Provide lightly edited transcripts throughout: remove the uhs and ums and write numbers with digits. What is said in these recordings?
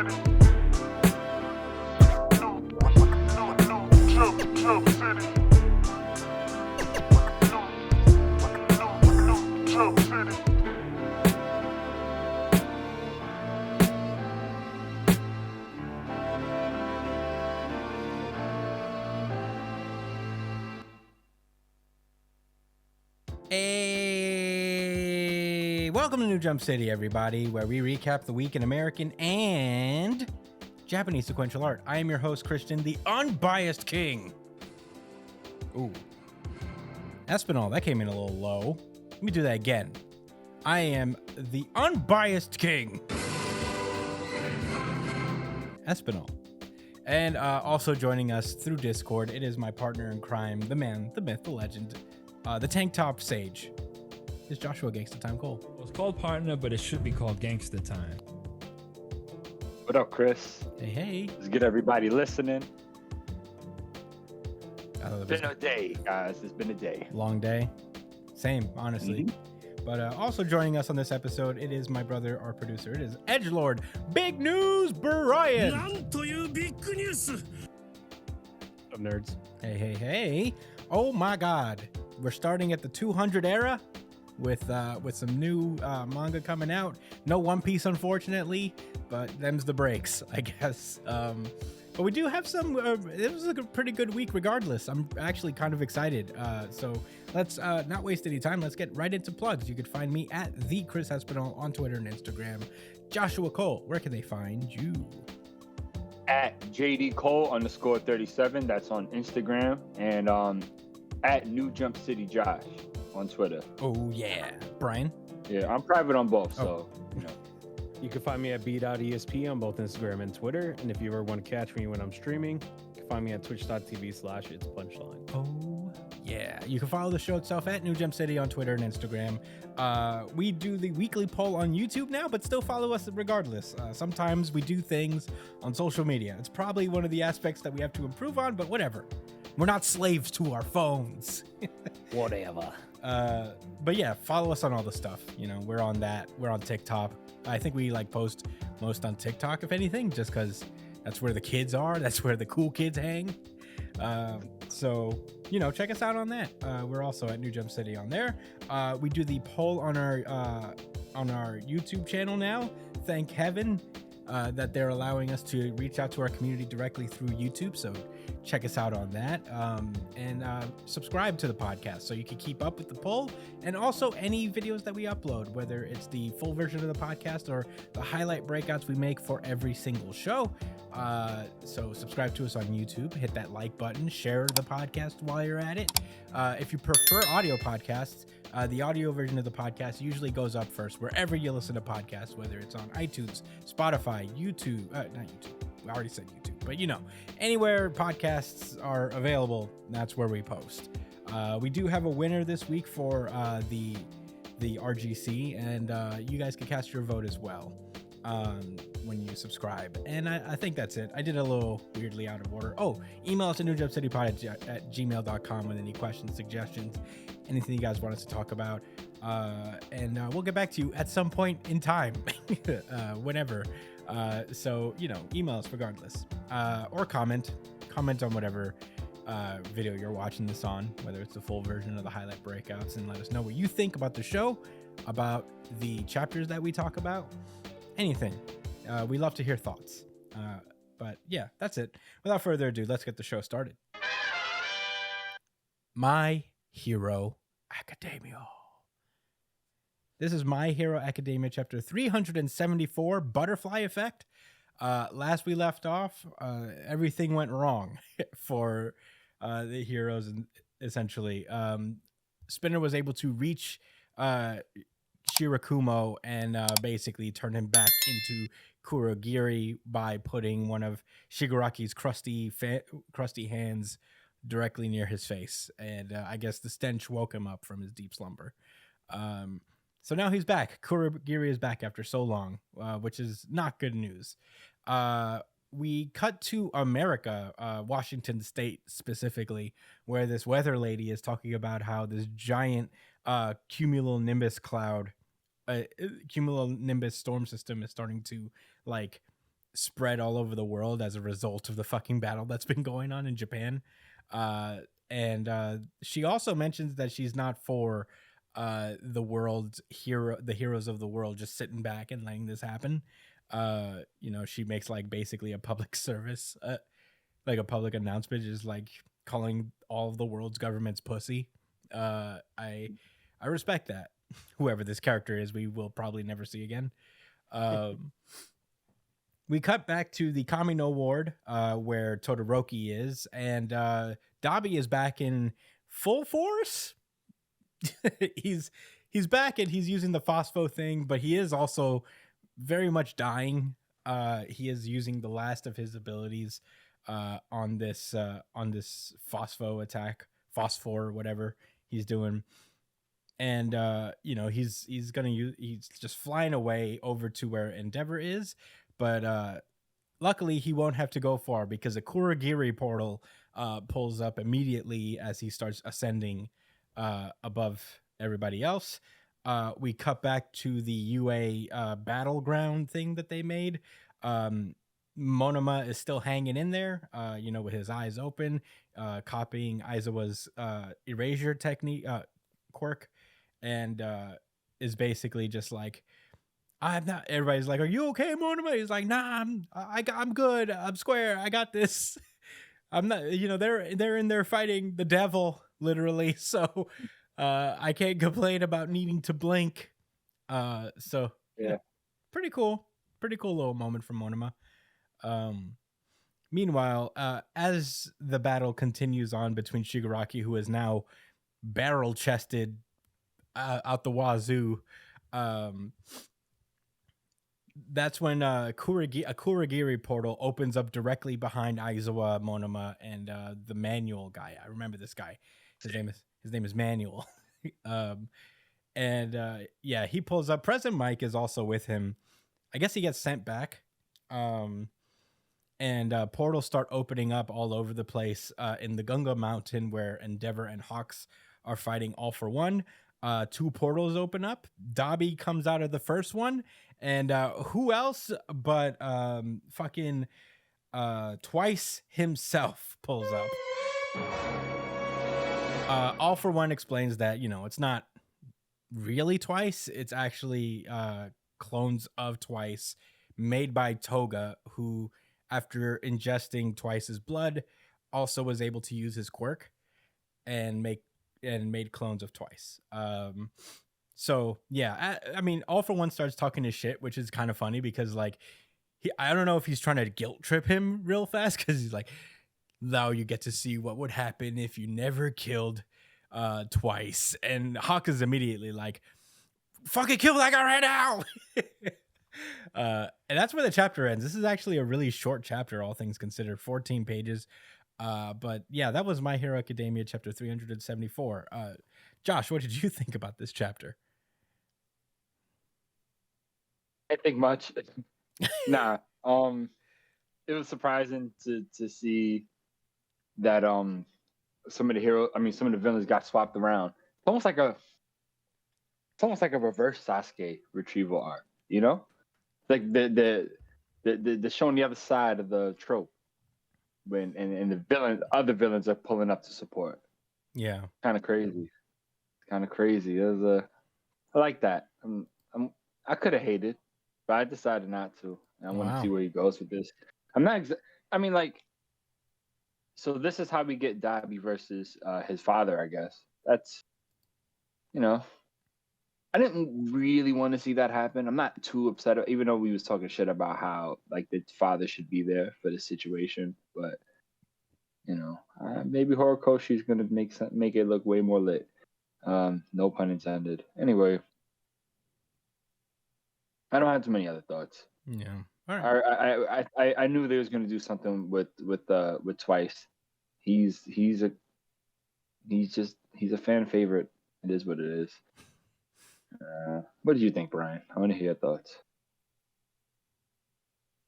Hey, welcome to New Jump City, everybody, where we recap the week in American and Japanese sequential art. I am your host, Christian, the unbiased king. Ooh. Espinal, that came in a little low. Let me do that again. I am the unbiased king. Espinal. And also joining us through Discord, it is my partner in crime, the man, the myth, the legend, the tank top sage. It's Joshua Gangsta Time Cole. Well, it's called partner, but it should be called Gangsta Time. What up, Chris? Hey. Let's get everybody listening. It's been a day, guys. It's been a day. Long day. Same, honestly. But also joining us on this episode, it is my brother, our producer. It is Edgelord Big News Brian. Up, nerds. Hey. Oh my God. We're starting at the 200 era with some new manga coming out. No One Piece, unfortunately, but them's the breaks, I guess. But we do have some. It was a pretty good week, regardless. I'm actually kind of excited. So let's not waste any time. Let's get right into plugs. You can find me at the Chris Espinal on Twitter and Instagram. Joshua Cole, where can they find you? At JD Cole _37. That's on Instagram. And at New Jump City Josh on Twitter. Oh yeah, Brian. Yeah, I'm private on both, so you know. You can find me at b.esp on both Instagram and Twitter. And if you ever want to catch me when I'm streaming, you can find me at twitch.tv/itspunchline. Oh, yeah. You can follow the show itself at New Jump City on Twitter and Instagram. We do the weekly poll on YouTube now, but still follow us regardless. Sometimes we do things on social media. It's probably one of the aspects that we have to improve on, but whatever. We're not slaves to our phones. Whatever. But yeah, follow us on all the stuff. You know, we're on that. We're on TikTok. I think we post most on TikTok, if anything, just because that's where the kids are. That's where the cool kids hang. So, you know, check us out on that. We're also at New Jump City on there. We do the poll on our YouTube channel now. Thank heaven that they're allowing us to reach out to our community directly through YouTube. So check us out on that, and subscribe to the podcast so you can keep up with the poll and also any videos that we upload, whether it's the full version of the podcast or the highlight breakouts we make for every single show. So subscribe to us on YouTube, hit that like button, share the podcast while you're at it. If you prefer audio podcasts, the audio version of the podcast usually goes up first wherever you listen to podcasts, whether it's on iTunes, Spotify, YouTube, not YouTube. I already said YouTube, but you know, anywhere podcasts are available, that's where we post. We do have a winner this week for the RGC, and you guys can cast your vote as well when you subscribe. And I think that's it. I did a little weirdly out of order. Oh, email us at newjumpcitypod@gmail.com with any questions, suggestions, anything you guys want us to talk about. And we'll get back to you at some point in time, whenever. So, you know, email us regardless, or comment on whatever video you're watching this on, whether it's the full version or the highlight breakouts, and let us know what you think about the show, about the chapters that we talk about, anything. We love to hear thoughts. But yeah, that's it. Without further ado, let's get the show started. My Hero Academia. This is My Hero Academia chapter 374, Butterfly Effect. Last we left off, everything went wrong for the heroes, and essentially. Spinner was able to reach Shirakumo and basically turn him back into Kurogiri by putting one of Shigaraki's crusty hands directly near his face. And I guess the stench woke him up from his deep slumber. So now he's back. Kurogiri is back after so long, which is not good news. We cut to America, Washington State specifically, where this weather lady is talking about how this giant cumulonimbus cloud, cumulonimbus storm system is starting to spread all over the world as a result of the fucking battle that's been going on in Japan. And she also mentions that she's not for the heroes of the world just sitting back and letting this happen. She makes like basically a public service, like a public announcement, just like calling all of the world's governments pussy. I respect that. Whoever this character is, we will probably never see again. We cut back to the Kamino ward, where Todoroki is, and Dabi is back in full force. he's back and he's using the phospho thing, but he is also very much dying. He is using the last of his abilities on this phospho attack, phosphor, whatever he's doing. And he's just flying away over to where Endeavor is, but luckily he won't have to go far because a Kurogiri portal pulls up immediately as he starts ascending above everybody else. We cut back to the UA battleground thing that they made. Monoma is still hanging in there, with his eyes open, copying Aizawa's erasure technique quirk, and is basically just like, I'm not. Everybody's like, "Are you okay, Monoma?" He's like, "Nah, I'm good. I'm square. I got this. I'm not. They're in there fighting the devil, literally. So I can't complain about needing to blink. So yeah, pretty cool little moment from Monoma. Meanwhile, as the battle continues on between Shigaraki, who is now barrel chested out the wazoo, that's when a Kurogiri portal opens up directly behind Aizawa, Monoma, and the Manual guy. I remember this guy. His name is Manual. He pulls up. President Mike is also with him. I guess he gets sent back. And portals start opening up all over the place in the Gunga Mountain, where Endeavor and Hawks are fighting all for one. 2 portals open up. Dabi comes out of the first one, and who else but fucking Twice himself pulls up. All for One explains that it's not really Twice. It's actually clones of Twice made by Toga, who, after ingesting Twice's blood, also was able to use his quirk and made clones of Twice. So yeah, I mean, All for One starts talking his shit, which is kind of funny because like I don't know if he's trying to guilt trip him real fast, because he's like, now you get to see what would happen if you never killed Twice. And Hawk is immediately like, fucking kill that guy right now. And that's where the chapter ends. This is actually a really short chapter, all things considered, 14 pages. But yeah, that was My Hero Academia chapter 374. Josh, what did you think about this chapter? I think much. Nah. It was surprising to see that some of the villains got swapped around. It's almost like a reverse Sasuke retrieval arc, Like the showing the other side of the trope when and other villains are pulling up to support. Yeah. Kind of crazy. I like that. I could have hated, but I decided not to. And I want to see where he goes with this. So this is how we get Dabi versus his father, I guess. That's, I didn't really want to see that happen. I'm not too upset, even though we was talking shit about how like the father should be there for the situation. But maybe Horikoshi's gonna make it look way more lit. No pun intended. Anyway, I don't have too many other thoughts. Yeah. All right. I knew they was gonna do something with Twice. He's a fan favorite. It is what it is. What did you think, Brian? I want to hear your thoughts.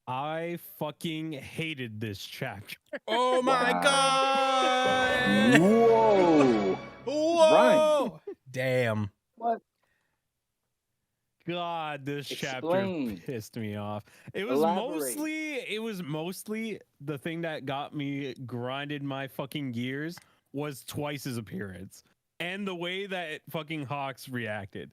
I fucking hated this chapter. Oh my god! Whoa! Whoa! Brian. Damn. What? God, this Explain. chapter pissed me off. Elaborate. It was mostly the thing that got me grinded my fucking gears was Twice's appearance and the way that fucking Hawks reacted.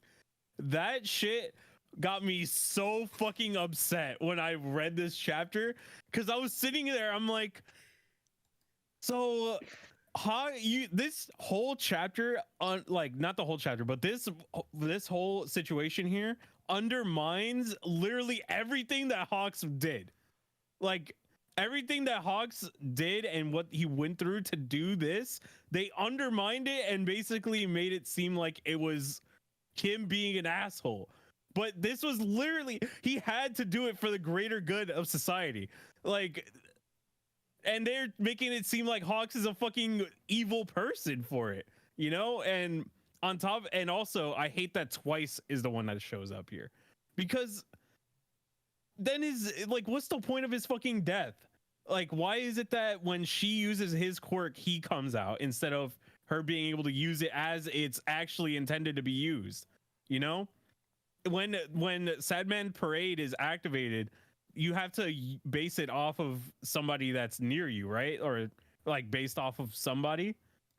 That shit got me so fucking upset when I read this chapter because I was sitting there, I'm like, so this whole chapter on, like, not the whole chapter, but this whole situation here undermines literally everything that Hawks did. Like, everything that Hawks did and what he went through to do this, they undermined it and basically made it seem like it was him being an asshole. But this was literally, he had to do it for the greater good of society. Like, and they're making it seem like Hawks is a fucking evil person for it, you know? And on top, and also, I hate that Twice is the one that shows up here. Because then what's the point of his fucking death? Like, why is it that when she uses his quirk, he comes out instead of her being able to use it as it's actually intended to be used? You know? When Sadman Parade is activated, you have to base it off of somebody that's near you, right? Or like based off of somebody.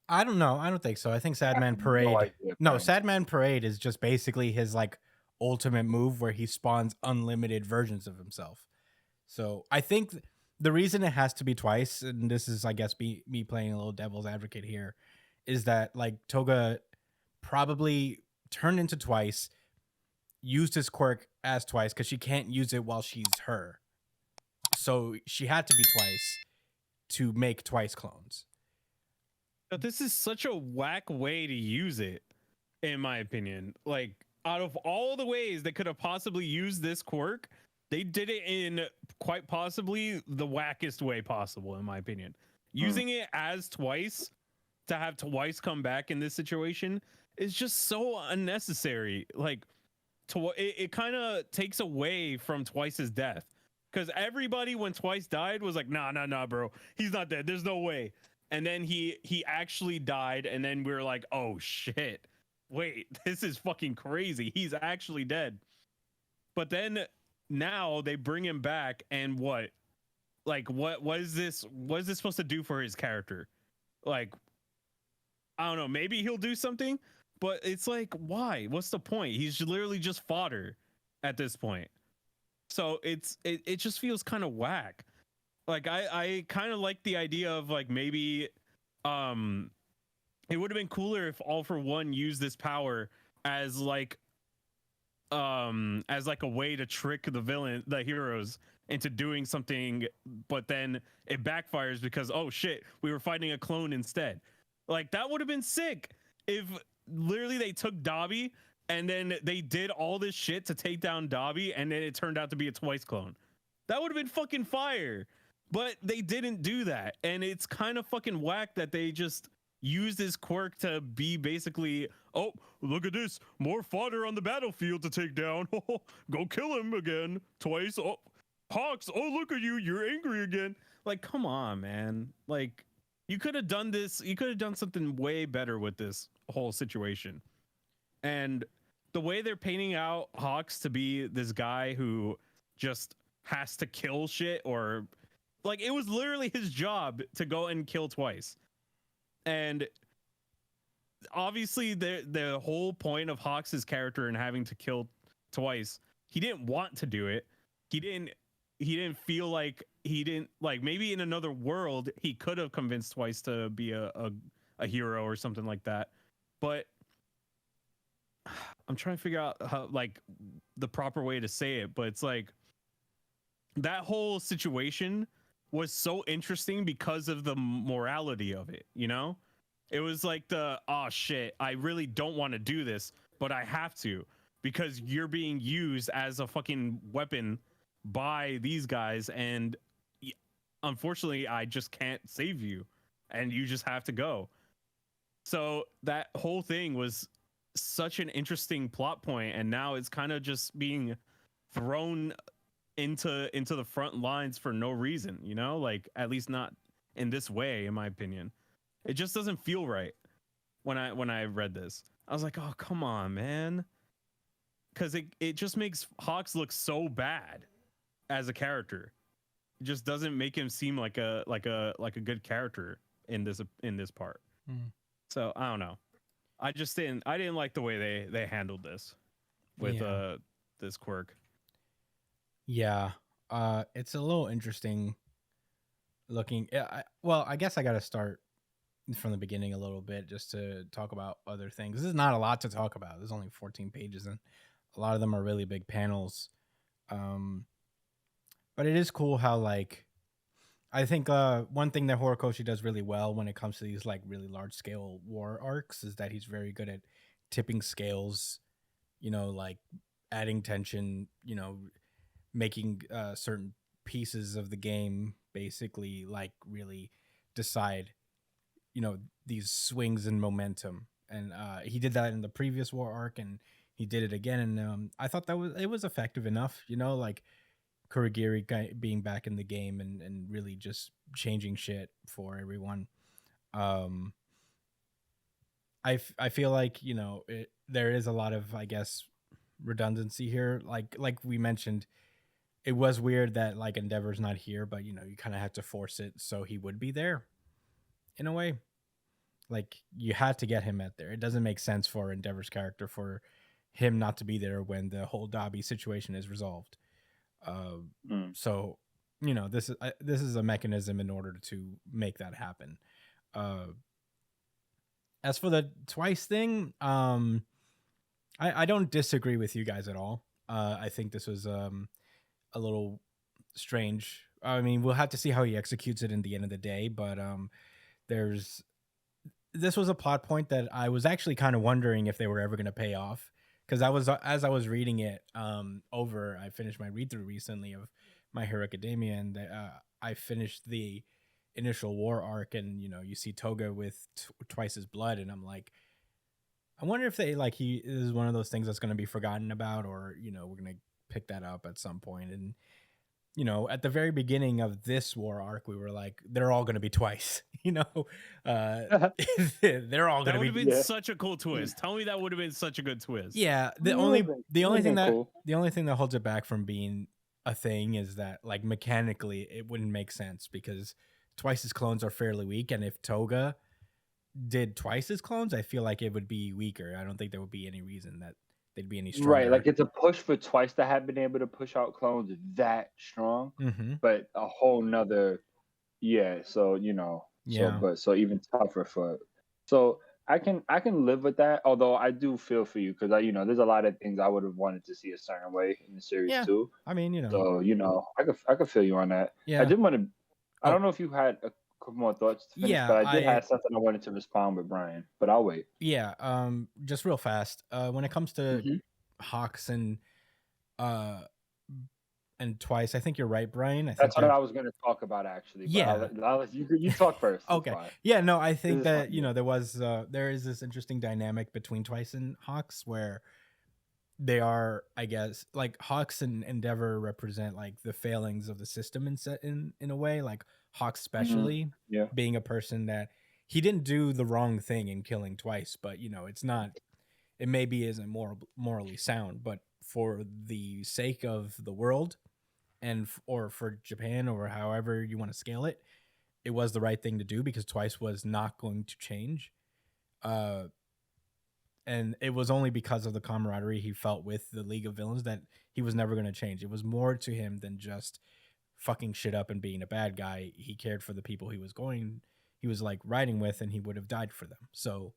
I don't know. I don't think so. I think Sadman Parade. No, Sadman Parade is just basically his like ultimate move where he spawns unlimited versions of himself. So I think the reason it has to be Twice, and this is, I guess, me playing a little devil's advocate here, is that like Toga probably turned into Twice, used his quirk as Twice because she can't use it while she's her. So she had to be Twice to make Twice clones. But this is such a whack way to use it, in my opinion. Like, out of all the ways they could have possibly used this quirk, they did it in quite possibly the wackest way possible, in my opinion. Using it as Twice to have Twice come back in this situation is just so unnecessary. Like, it kind of takes away from Twice's death, because everybody, when Twice died, was like, nah, bro, he's not dead, there's no way. And then he actually died, and then we were like, oh shit, wait, this is fucking crazy, he's actually dead. But then now they bring him back, and what is this supposed to do for his character? Like, I don't know, maybe he'll do something, but it's like, why? What's the point? He's literally just fodder at this point. So it just feels kind of whack. Like, I kind of like the idea of like maybe it would have been cooler if All For One used this power as like a way to trick the heroes into doing something, but then it backfires because, oh shit, we were fighting a clone instead. Like, that would have been sick if literally they took Dobby and then they did all this shit to take down Dobby, and then it turned out to be a Twice clone. That would have been fucking fire. But they didn't do that, and it's kind of fucking whack that they just used his quirk to be basically, oh, look at this, more fodder on the battlefield to take down. Go kill him again, Twice. Oh, Hawks, oh, look at you, you're angry again. Like, come on, man. Like, you could have done this, you could have done something way better with this whole situation. And the way they're painting out Hawks to be this guy who just has to kill shit, or like, it was literally his job to go and kill Twice. And obviously the whole point of Hawks' character in having to kill Twice, he didn't want to do it. He didn't feel like, maybe in another world he could have convinced Twice to be a hero or something like that. But I'm trying to figure out how, like, the proper way to say it, but it's like that whole situation was so interesting because of the morality of it, you know? It was like oh shit, I really don't want to do this, but I have to, because you're being used as a fucking weapon by these guys, and unfortunately I just can't save you, and you just have to go. So that whole thing was such an interesting plot point, and now it's kind of just being thrown into the front lines for no reason, you know? Like, at least not in this way, in my opinion. It just doesn't feel right when I read this. I was like, oh, come on, man. because it just makes Hawks look so bad as a character. It just doesn't make him seem like a good character in this part. Mm. So I don't know. I didn't like the way they handled this with this quirk. Yeah. It's a little interesting looking. I guess I got to start from the beginning a little bit just to talk about other things. This is not a lot to talk about. There's only 14 pages and a lot of them are really big panels. But it is cool how, like, I think one thing that Horikoshi does really well when it comes to these like really large scale war arcs is that he's very good at tipping scales, like adding tension, making certain pieces of the game basically like really decide, these swings in momentum. And he did that in the previous war arc and he did it again. And I thought it was effective enough, like Kurogiri being back in the game and really just changing shit for everyone. I feel like, there is a lot of, I guess, redundancy here. Like we mentioned, it was weird that like Endeavor's not here, but you kind of had to force it so he would be there in a way. Like you had to get him at there. It doesn't make sense for Endeavor's character for him not to be there when the whole Dobby situation is resolved. So this is a mechanism in order to make that happen. As for the Twice thing, I don't disagree with you guys at all. I think this was a little strange. I mean, we'll have to see how he executes it in the end of the day, but this was a plot point that I was actually kind of wondering if they were ever going to pay off. Because as I was reading it I finished my read through recently of My Hero Academia, and I finished the initial war arc, and you see Toga with Twice's blood, and I'm like, I wonder if they he is one of those things that's going to be forgotten about, or we're going to pick that up at some point. And at the very beginning of this war arc, we were like, they're all going to be Twice. They're all going to be. That would have been such a cool twist. Tell me that would have been such a good twist. Yeah, the only thing that holds it back from being a thing is that like mechanically it wouldn't make sense because Twice's clones are fairly weak, and if Toga did Twice's clones, I feel like it would be weaker. I don't think there would be any reason that they'd be any stronger. Right, like it's a push for Twice to have been able to push out clones that strong, but a whole nother, so so even tougher for. So I can live with that. Although I do feel for you because there's a lot of things I would have wanted to see a certain way in the series too. I mean, So I could feel you on that. Yeah, I did want to. I don't know if you had a couple more thoughts to finish, but I did have something I wanted to respond with Brian, but I'll wait. Yeah, just real fast. When it comes to Hawks and Twice, I think you're right, Brian. That's what I was going to talk about actually. But I'll let you talk first. Okay. Yeah, no, I think that there is this interesting dynamic between Twice and Hawks where they are, I guess, like Hawks and Endeavor represent like the failings of the system in a way, like Hawks especially being a person that he didn't do the wrong thing in killing Twice, but it maybe isn't morally sound, but for the sake of the world and or for Japan or however you want to scale it, it was the right thing to do because Twice was not going to change. And it was only because of the camaraderie he felt with the League of Villains that he was never going to change. It was more to him than just fucking shit up and being a bad guy. He cared for the people he was like riding with, and he would have died for them. So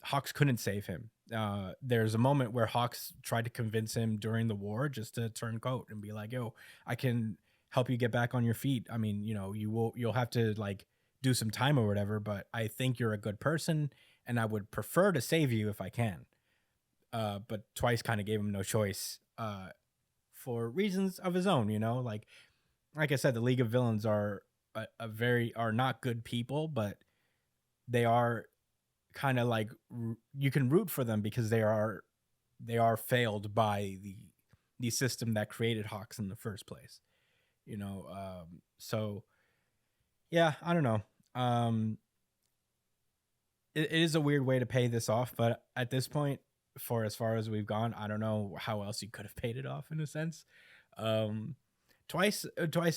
Hawks couldn't save him. There's a moment where Hawks tried to convince him during the war just to turn coat and be like, yo, I can help you get back on your feet. I mean, you'll have to like do some time or whatever, but I think you're a good person and I would prefer to save you if I can. But Twice kind of gave him no choice for reasons of his own, like I said, the League of Villains are are not good people, but they are kind of like you can root for them because they are failed by the system that created Hawks in the first place, so yeah, I don't know. It is a weird way to pay this off, but at this point for as far as we've gone. I don't know how else you could have paid it off in a sense. Twice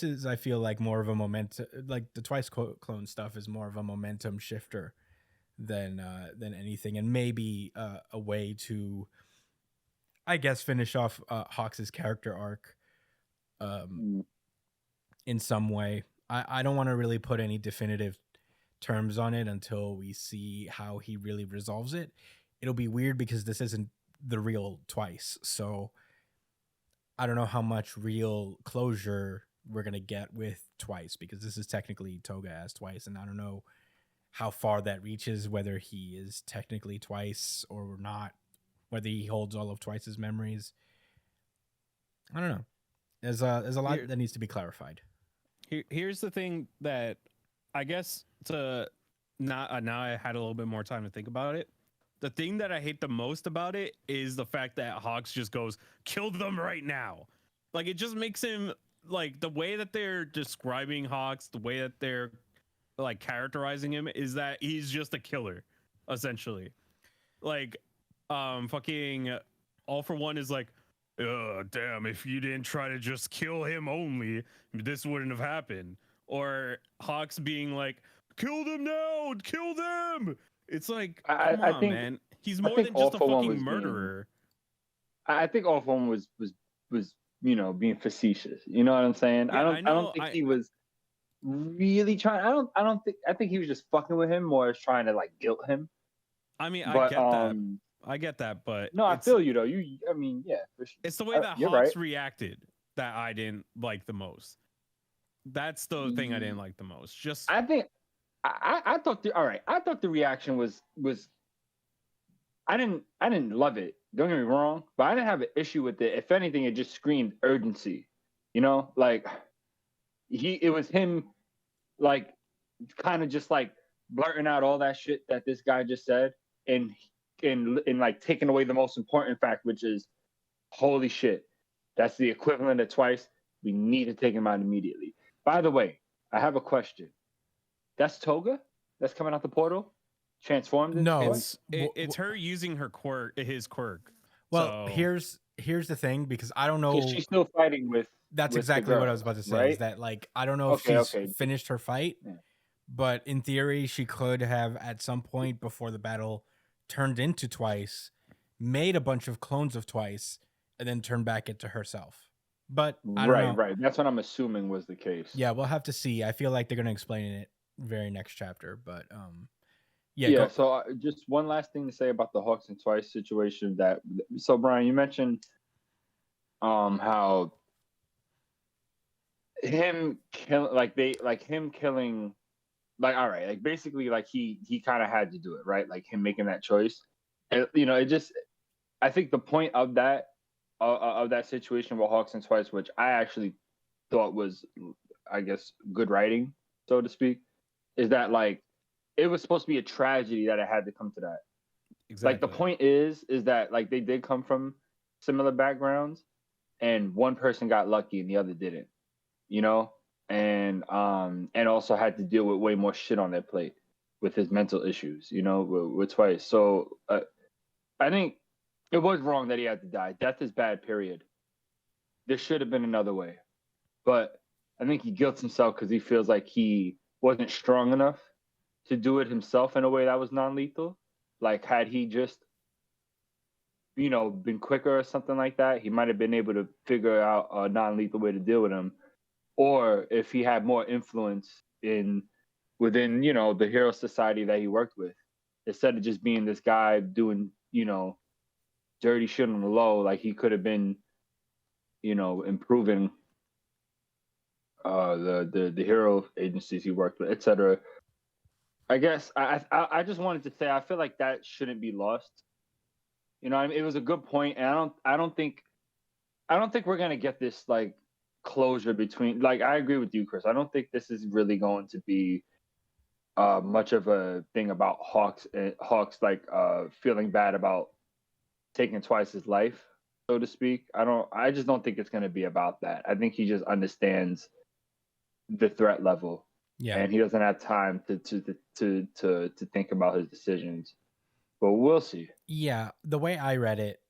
is, I feel like, more of a momentum. Like the Twice clone stuff is more of a momentum shifter than anything, and maybe a way to, I guess, finish off Hawks' character arc in some way. I don't want to really put any definitive terms on it until we see how he really resolves it. It'll be weird because this isn't the real Twice, so I don't know how much real closure we're gonna get with Twice, because this is technically Toga as Twice, and I don't know how far that reaches, whether he is technically Twice or not, whether he holds all of Twice's memories. I don't know. There's a lot that needs to be clarified. Here's the thing that I guess now I had a little bit more time to think about it. The thing that I hate the most about it is the fact that Hawks just goes, kill them right now. Like, it just makes him, like, the way that they're describing Hawks, the way that they're, like, characterizing him is that he's just a killer, essentially. Like, fucking All For One is like, damn, if you didn't try to just kill him only, this wouldn't have happened. Or Hawks being like, kill them now, kill them. It's like, come on, man. He's more than just a fucking murderer. I think All For One was being facetious. You know what I'm saying? Yeah, I don't think he was really trying. I think he was just fucking with him more as trying to like guilt him. I mean, I get that, but no, I feel you though. I mean, yeah. For sure. It's the way that Hawks reacted that I didn't like the most. That's the thing I didn't like the most. Just I think I thought the reaction was I didn't love it. Don't get me wrong, but I didn't have an issue with it. If anything, it just screamed urgency. You know, like it was him, like kind of just like blurting out all that shit that this guy just said, and like taking away the most important fact, which is, holy shit, that's the equivalent of Twice. We need to take him out immediately. By the way, I have a question. That's Toga? That's coming out the portal? Transformed? No. It's her using his quirk. Well, so here's the thing, because I don't know. She's still fighting with. That's exactly what I was about to say. Right? Is that, like, I don't know if she's finished her fight, but in theory, she could have at some point before the battle turned into Twice, made a bunch of clones of Twice, and then turned back into herself. But I don't know. Right. That's what I'm assuming was the case. Yeah, we'll have to see. I feel like they're gonna explain it very next chapter, but So just one last thing to say about the Hawks and Twice situation. So Brian, you mentioned how him killing, like, all right, like basically like he kind of had to do it, right? Like him making that choice. And, it just, I think the point of that situation with Hawks and Twice, which I actually thought was, I guess, good writing, so to speak, is that like it was supposed to be a tragedy that it had to come to that. Exactly. Like the point is that like they did come from similar backgrounds, and one person got lucky and the other didn't, and also had to deal with way more shit on their plate with his mental issues, with Twice. So I think it was wrong that he had to die. Death is bad, period. There should have been another way, but I think he guilts himself because he feels like he wasn't strong enough to do it himself in a way that was non-lethal. Like, had he just, been quicker or something like that, he might have been able to figure out a non-lethal way to deal with him. Or if he had more influence within, the hero society that he worked with, instead of just being this guy doing, dirty shit on the low, like he could have been, improving the hero agencies he worked with, etc. I guess I just wanted to say I feel like that shouldn't be lost. It was a good point, and I don't think we're gonna get this like closure between. Like, I agree with you, Chris. I don't think this is really going to be much of a thing about Hawks like feeling bad about taking Twice's life, so to speak. I just don't think it's gonna be about that. I think he just understands the threat level. Yeah, and he doesn't have time to think about his decisions. but we'll see. Yeah, the way I read it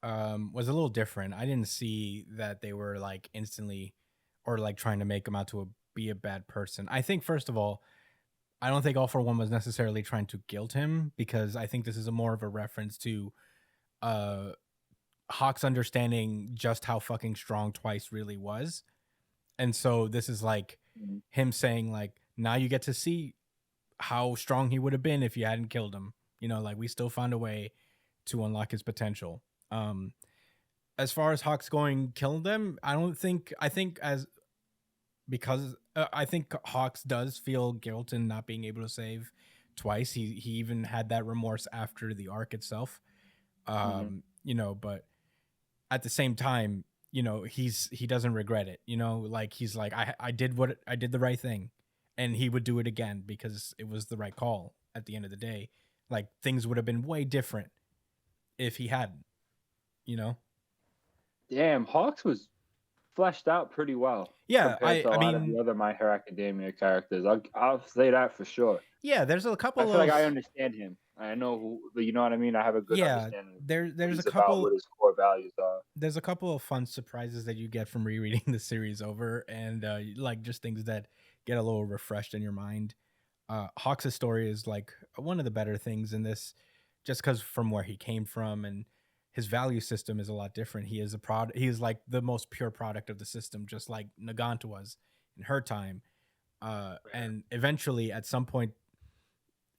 was a little different. I didn't see that they were like instantly or like trying to make him out to be a bad person. I think first of all, I don't think All for One was necessarily trying to guilt him, because I think this is a more of a reference to uh Hawk's understanding just how fucking strong Twice really was. And so this is like Mhm. him saying like, now you get to see how strong he would have been if you hadn't killed him. You know, like we still found a way to unlock his potential. As far as Hawks going killing them, I think as because I think Hawks does feel guilt in not being able to save Twice. He even had that remorse after the arc itself. You know, but at the same time, you know, he doesn't regret it. You know, like he's like, I did the right thing, and he would do it again because it was the right call at the end of the day. Like things would have been way different if he hadn't, you know? Damn, Hawks was fleshed out pretty well. Yeah, compared to a lot of the other My Hero Academia characters. I'll say that for sure. Yeah, there's a couple I feel like I understand him. I know who, you know what I mean? I have a good understanding. There's a about couple what his core values are. There's a couple of fun surprises that you get from rereading the series over, and like just things that get a little refreshed in your mind. Hawks' story is like one of the better things in this, just because from where he came from and his value system is a lot different. He is he is like the most pure product of the system, just like Nagant was in her time. And eventually, at some point,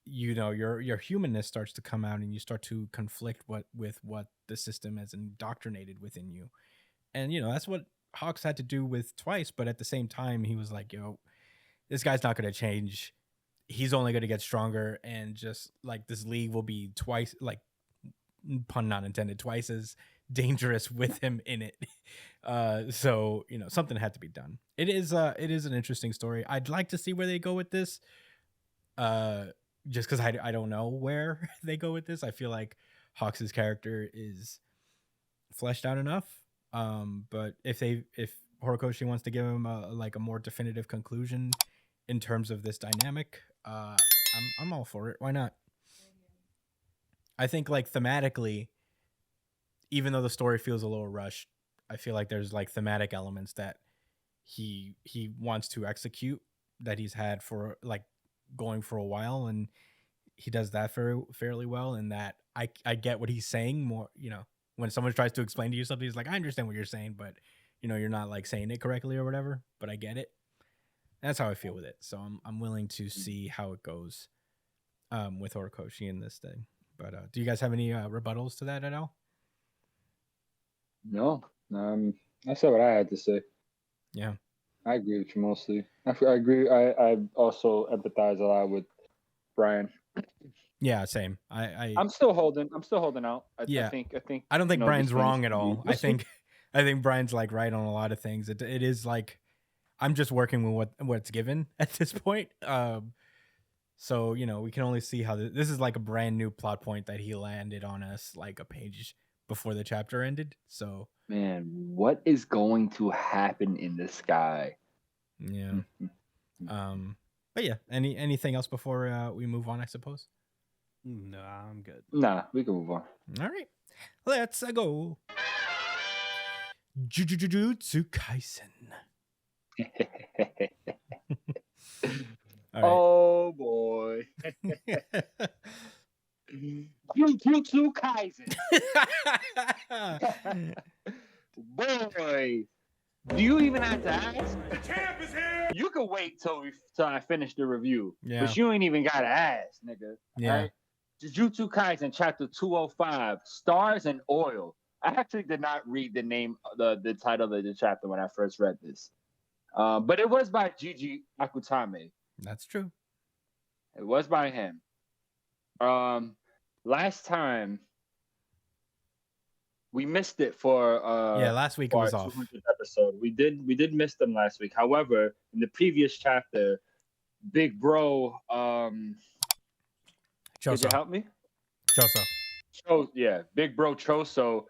you know, your humanness starts to come out, and you start to conflict with what the system has indoctrinated within you. And you know, that's what Hawks had to do with Twice. But at the same time, he was like, yo, this guy's not going to change. He's only going to get stronger, and just like this league will be twice, like pun not intended, twice as dangerous with him in it. So you know, something had to be done. It is an interesting story. I'd like to see where they go with this. Just because I don't know where they go with this. I feel like Hawks' character is fleshed out enough. But if Horikoshi wants to give him a more definitive conclusion in terms of this dynamic, I'm all for it. Why not? I think like thematically, even though the story feels a little rushed, I feel like there's like thematic elements that he wants to execute that he's had for like going for a while, and he does that fairly well. And that I get what he's saying more. You know, when someone tries to explain to you something, he's like, I understand what you're saying, but you know, you're not like saying it correctly or whatever. But I get it. That's how I feel with it. So I'm willing to see how it goes with Horikoshi in this thing. But do you guys have any rebuttals to that at all? No. I said what I had to say. Yeah. I agree with you mostly. I agree. I also empathize a lot with Brian. Yeah, same. I'm still holding out. I think. I don't think you know, Brian's these wrong things at all. can be- I think Brian's like right on a lot of things. It is like I'm just working with what's given at this point. So you know, we can only see how this is like a brand new plot point that he landed on us like a page before the chapter ended. So man, what is going to happen in the sky? yeah. But yeah, anything else before we move on, I suppose? No, I'm good. Nah, we can move on. All right, let's go. Jujutsu Kaisen. All right. Oh boy. Jujutsu Kaisen. Boy, do you even have to ask? The champ is here. You can wait till I finish the review. Yeah. But you ain't even gotta ask, nigga. Yeah. Right? Jujutsu Kaisen chapter 205, Stars and Oil. I actually did not read the name, the title of the chapter when I first read this. But it was by Gigi Akutame. That's true. It was by him. Last time we missed it for last week it was off. 200th episode. We did miss them last week. However, in the previous chapter, Big Bro Choso. did you help me? Choso. Big Bro Choso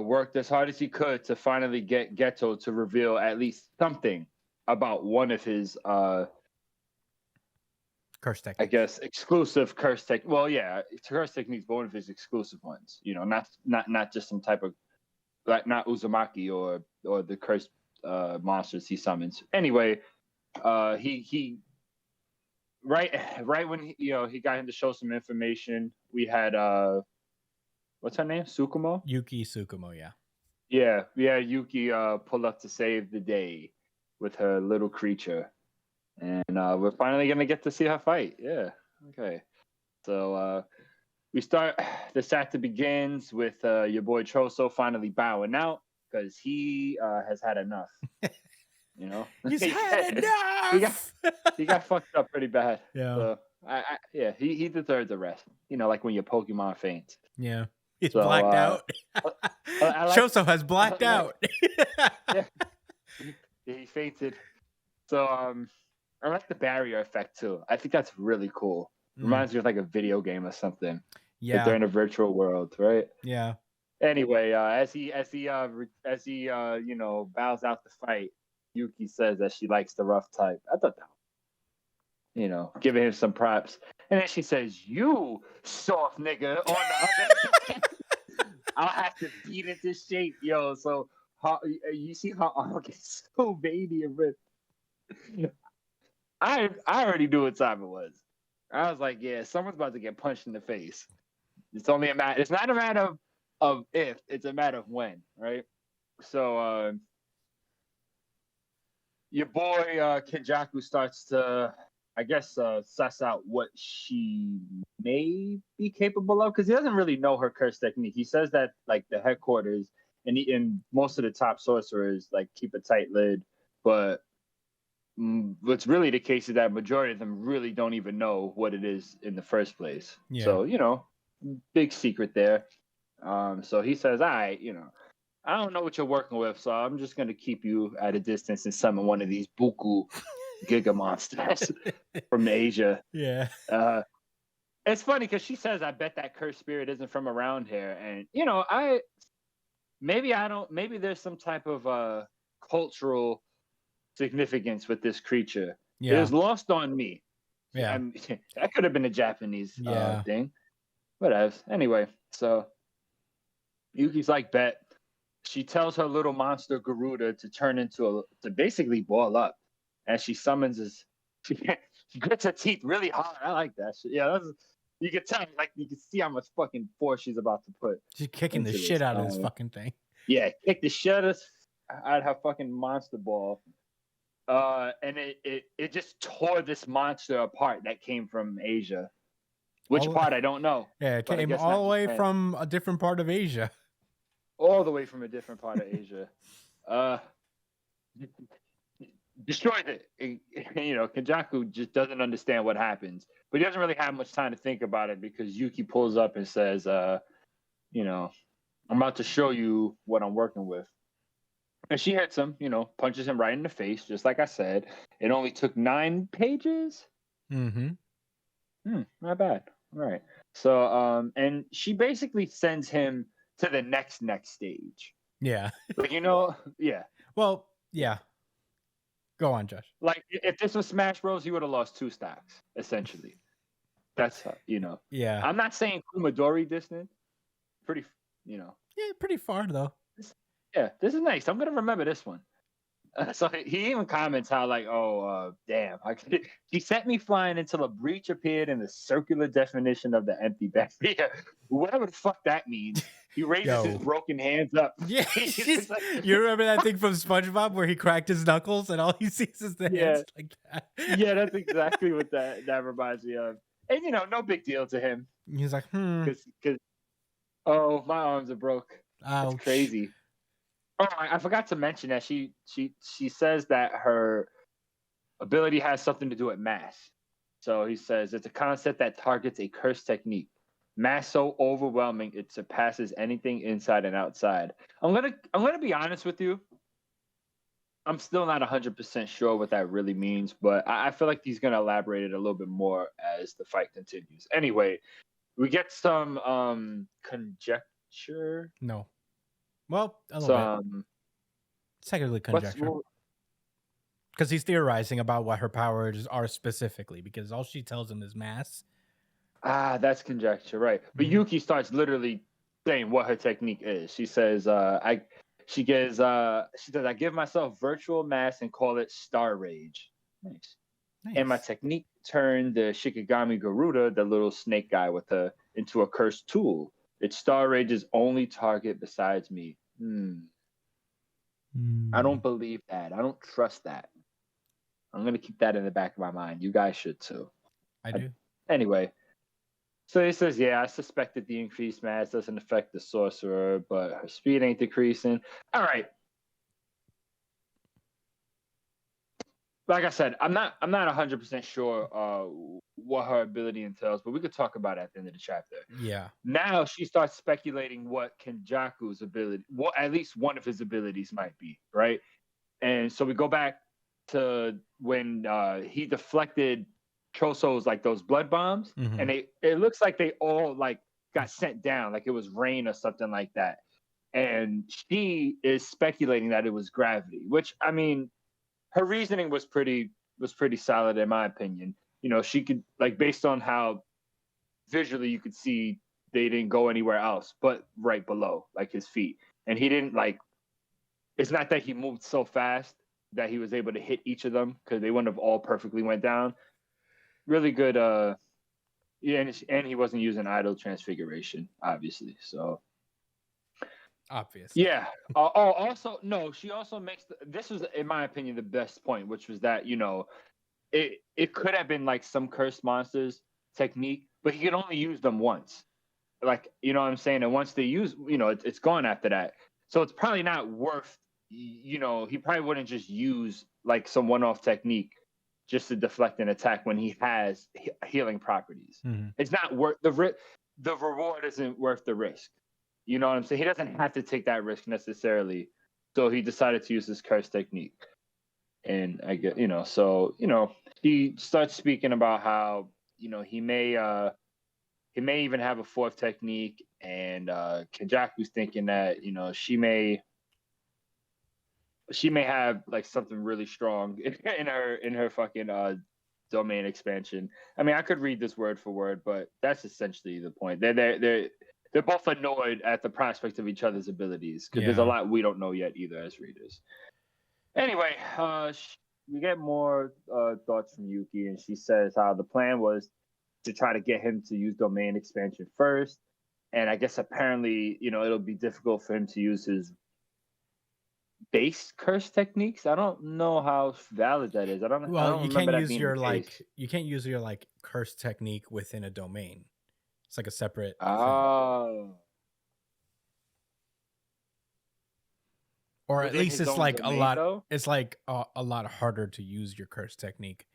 worked as hard as he could to finally get Geto to reveal at least something about one of his Curse I technique. guess exclusive curse tech. Well, yeah, it's curse techniques, but one of his exclusive ones. You know, not just some type of like not Uzumaki or the cursed monsters he summons. Anyway, he right when he got him to show some information. We had what's her name? Tsukumo? Yuki Tsukumo, yeah. Yeah, Yuki pull up to save the day with her little creature. And we're finally gonna get to see her fight. Yeah. Okay. So we start the chapter begins with your boy Choso finally bowing out because he has had enough. You know? He's had enough. he got fucked up pretty bad. Yeah. So yeah, he deserved the rest. You know, like when your Pokemon faints. Yeah. He's So, blacked out. I like- Choso has blacked out. Yeah. He fainted. So I like the barrier effect too. I think that's really cool. Reminds me of like a video game or something. Like Yeah. they're in a virtual world, right? Yeah. Anyway, as he bows out the fight, Yuki says that she likes the rough type. I thought that, giving him some props. And then she says, "You soft nigga." On the other, I'll have to beat it to shape, yo. So you see how arm gets so veiny and ripped. I already knew what time it was. I was like, yeah, someone's about to get punched in the face. It's only a matter. It's not a matter of if. It's a matter of when, right? So your boy Kenjaku starts to, I guess, suss out what she may be capable of because he doesn't really know her curse technique. He says that like the headquarters and most of the top sorcerers like keep a tight lid, but what's really the case is that majority of them really don't even know what it is in the first place. Yeah. So, big secret there. So he says, all right, I don't know what you're working with, so I'm just going to keep you at a distance and summon one of these Buku Giga monsters from Asia. Yeah. It's funny because she says, I bet that cursed spirit isn't from around here. And, maybe there's some type of cultural significance with this creature. Yeah. It was lost on me. Yeah. That could have been a Japanese Yeah. thing. Whatever. Anyway, so Yuki's like, bet. She tells her little monster Garuda to turn to basically ball up, and she summons she grits her teeth really hard. I like that shit. Yeah, you can tell, like you can see how much fucking force she's about to put. She's kicking the into shit this. out of this fucking thing. Yeah, kick the shit out of her fucking monster ball. And it just tore this monster apart that came from Asia. Which part I don't know. Yeah, it but I came guess all not the way Japan. from a different part of Asia. All the way from a different part of Asia. Destroyed it. Kenjaku just doesn't understand what happens. But he doesn't really have much time to think about it because Yuki pulls up and says, I'm about to show you what I'm working with. And she hits him, punches him right in the face, just like I said. It only took 9 pages. Mm-hmm. Not bad. All right. So, and she basically sends him to the next stage. Yeah. Like, yeah. Well, yeah. Go on, Josh. Like, if this was Smash Bros, he would have lost 2 stacks, essentially. That's, Yeah. I'm not saying Kumadori distant. Pretty, Yeah, pretty far, though. Yeah, this is nice. I'm going to remember this one. So he even comments how like, damn, he sent me flying until a breach appeared in the circular definition of the empty barrier. Whatever the fuck that means. He raises his broken hands up. Yeah. You remember that thing from SpongeBob where he cracked his knuckles and all he sees is the hands like that? Yeah, that's exactly what that reminds me of. And no big deal to him. He's like, Because my arms are broke. Ouch. It's crazy. Oh, I forgot to mention that she says that her ability has something to do with mass. So he says it's a concept that targets a curse technique. Mass so overwhelming it surpasses anything inside and outside. I'm gonna be honest with you. I'm still not 100% sure what that really means, but I feel like he's gonna elaborate it a little bit more as the fight continues. Anyway, we get some conjecture. No. Well, a little bit. Technically conjecture. Because he's theorizing about what her powers are specifically, because all she tells him is mass. That's conjecture, right? But Mhm. Yuki starts literally saying what her technique is. She says, she says, I give myself virtual mass and call it Star Rage. Nice. And my Nice. technique turned the Shikigami Garuda, the little snake guy with her, into a cursed tool. It's Star Rage's only target besides me. I don't believe that. I don't trust that. I'm gonna keep that in the back of my mind. You guys should too. I do. Anyway, so he says, yeah, I suspect that the increased mass doesn't affect the sorcerer, but her speed ain't decreasing. All right. Like I said, I'm not 100% sure what her ability entails, but we could talk about it at the end of the chapter. Yeah. Now she starts speculating what Kenjaku's ability, what at least one of his abilities might be, right? And so we go back to when he deflected Choso's like those blood bombs, Mhm. and it looks like they all like got sent down, like it was rain or something like that. And she is speculating that it was gravity, which I mean, her reasoning was pretty solid in my opinion. You know, she could like based on how visually you could see they didn't go anywhere else but right below like his feet, and he didn't like. It's not that he moved so fast that he was able to hit each of them because they wouldn't have all perfectly went down. Really good. Yeah, and he wasn't using idle transfiguration, obviously. So Obviously. yeah. Also, no. She also makes this was, in my opinion, the best point, which was that it could have been like some cursed monsters technique, but he could only use them once. Like you know what I'm saying, and once they use, it's gone after that. So it's probably not worth. He probably wouldn't just use like some one-off technique just to deflect an attack when he has healing properties. Mhm. It's not worth the reward isn't worth the risk. You know what I'm saying? He doesn't have to take that risk necessarily. So he decided to use this curse technique. And I get, he starts speaking about how, he may even have a fourth technique, and Kenjaku's thinking that, she may have like something really strong in her fucking domain expansion. I mean, I could read this word for word, but that's essentially the point. They're both annoyed at the prospect of each other's abilities because there's a lot we don't know yet either as readers. Anyway, we get more thoughts from Yuki, and she says how the plan was to try to get him to use domain expansion first, and I guess apparently, it'll be difficult for him to use his base curse techniques. I don't know how valid that is. I don't Well, you remember can't that use being your the like case. you can't use your like curse technique within a domain. It's like a separate thing. Oh. Or at Within least his it's own like domain, though? it's like a lot harder to use your curse technique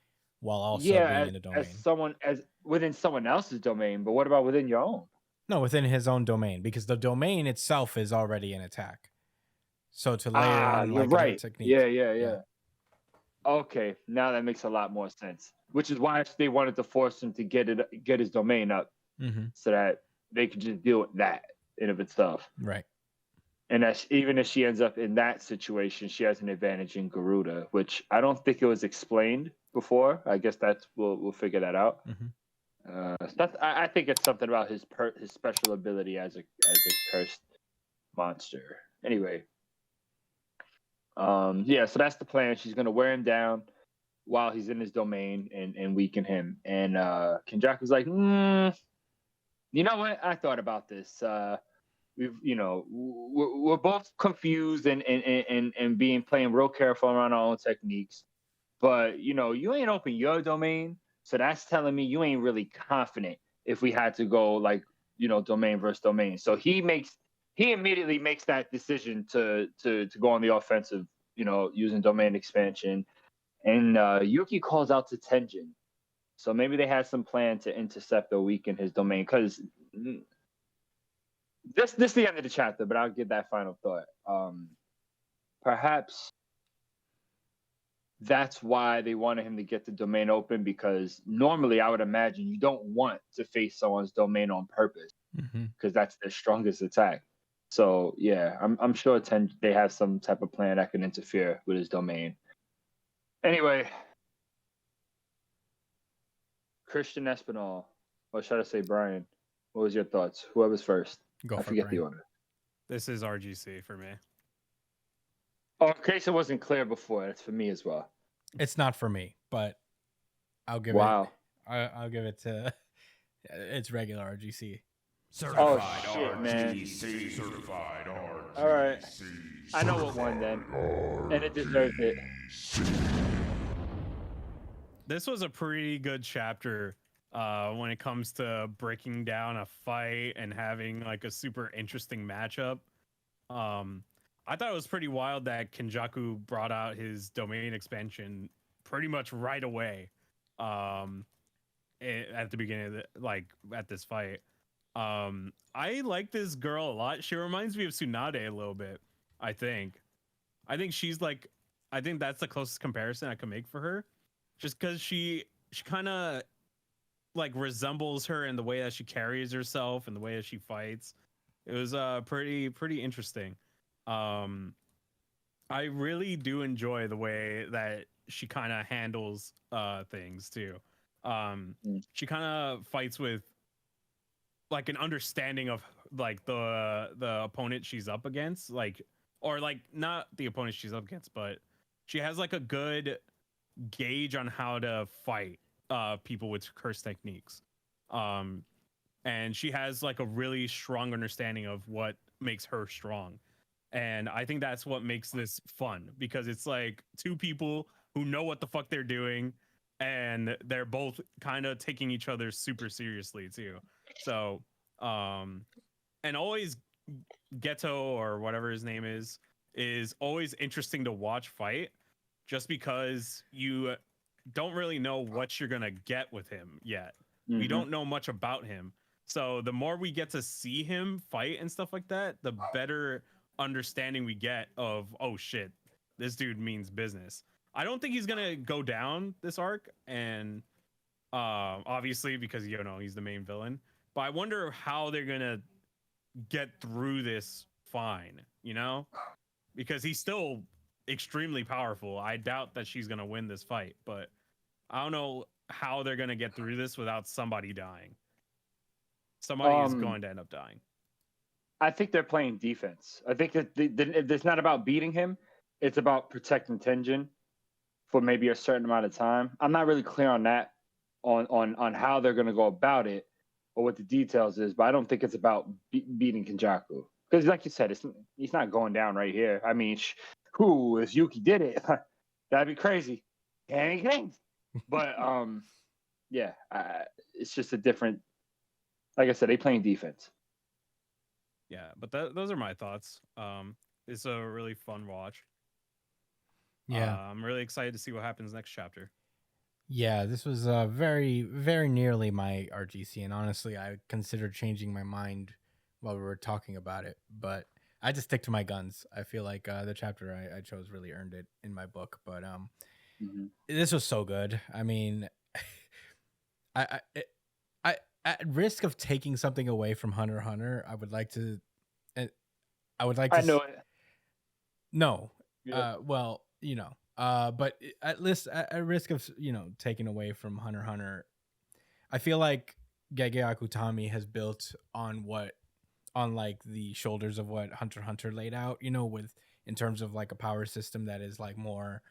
while also Yeah, being in a as domain. someone as within someone else's domain, but what about within your own? No, within his own domain, because the domain itself is already an attack. So to layer on You're like another right. Yeah, technique. yeah. Okay, now that makes a lot more sense. Which is why they wanted to force him to get his domain up Mm-hmm. so that they could just deal with that in of itself. Right. And that even if she ends up in that situation, she has an advantage in Garuda, which I don't think it was explained before. I guess we'll figure that out. Mm-hmm. I think it's something about his special ability as a cursed monster. Anyway, so that's the plan. She's gonna wear him down while he's in his domain and weaken him. And Kenjaku's like, you know what? I thought about this. We're both confused and playing real careful around our own techniques, but you ain't open your domain, so that's telling me you ain't really confident if we had to go like domain versus domain. So he immediately makes that decision to go on the offensive, using domain expansion, and Yuki calls out to Tenjin. So maybe they had some plan to intercept or weaken his domain, because this is the end of the chapter, but I'll give that final thought. Perhaps that's why they wanted him to get the domain open, because normally I would imagine you don't want to face someone's domain on purpose, because that's their strongest attack. So yeah, I'm sure they have some type of plan that can interfere with his domain. Anyway, Christian Espinal, or should I say Brian? What was your thoughts? Whoever's first. Go I for it, forget Brian. the order. This is RGC for me. Oh, in case it wasn't clear before, it's for me as well. It's not for me, but I'll give Wow. I'll give it to it's regular RGC. Oh shit, man. Certified RGC. All right. I know what won then, and it deserved it. This was a pretty good chapter when it comes to breaking down a fight and having like a super interesting matchup. I thought it was pretty wild that Kenjaku brought out his domain expansion pretty much right away. At the beginning of at this fight. I like this girl a lot. She reminds me of Tsunade a little bit, I think. I think she's like, I think that's the closest comparison I can make for her. Just because she kind of like resembles her in the way that she carries herself and the way that she fights. It was pretty interesting. I really do enjoy the way that she kind of handles things too. She kind of fights with like an understanding of like the opponent she's up against, or not the opponent she's up against, but she has like a good gauge on how to fight people with curse techniques. And she has like a really strong understanding of what makes her strong. And I think that's what makes this fun, because it's like two people who know what the fuck they're doing, and they're both kind of taking each other super seriously too. So, and always Ghetto, or whatever his name is always interesting to watch fight, just because you don't really know what you're gonna get with him yet. Mm-hmm. We don't know much about him. So the more we get to see him fight and stuff like that, the better understanding we get of, oh shit, this dude means business. I don't think he's gonna go down this arc, and obviously because he's the main villain. But I wonder how they're gonna get through this fine, because he's still extremely powerful. I doubt that she's gonna win this fight, but I don't know how they're gonna get through this without somebody dying. Somebody is going to end up dying. I think they're playing defense. I think that it's not about beating him. It's about protecting Tenjin for maybe a certain amount of time. I'm not really clear on that, on how they're going to go about it or what the details is, but I don't think it's about beating Kenjaku. Because like you said, he's not going down right here. I mean, if Yuki did it, that'd be crazy. Anything. But yeah, it's just a different, like I said, they playing defense. Yeah, but those are my thoughts. It's a really fun watch. Yeah. I'm really excited to see what happens next chapter. Yeah, this was very, very nearly my RGC, and honestly, I considered changing my mind while we were talking about it, but I just stick to my guns. I feel like the chapter I chose really earned it in my book, but this was so good. I mean, I at risk of taking something away from Hunter x Hunter, I would like to. I know it. No, Yeah. well, but at least at risk of taking away from Hunter x Hunter, I feel like Gege Akutami has built on like the shoulders of what Hunter x Hunter laid out. In terms of like a power system that is like more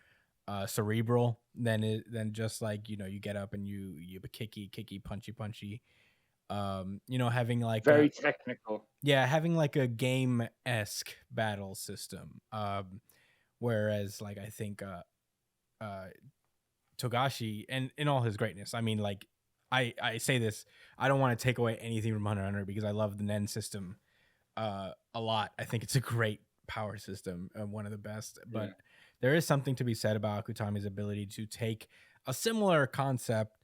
cerebral than just like you get up and you kicky punchy. Having like Very technical. Yeah, having like a game-esque battle system. Whereas like I think Togashi, and in all his greatness, I mean, like I say this, I don't want to take away anything from Hunter x Hunter because I love the Nen system a lot. I think it's a great power system, one of the best. But there is something to be said about Akutami's ability to take a similar concept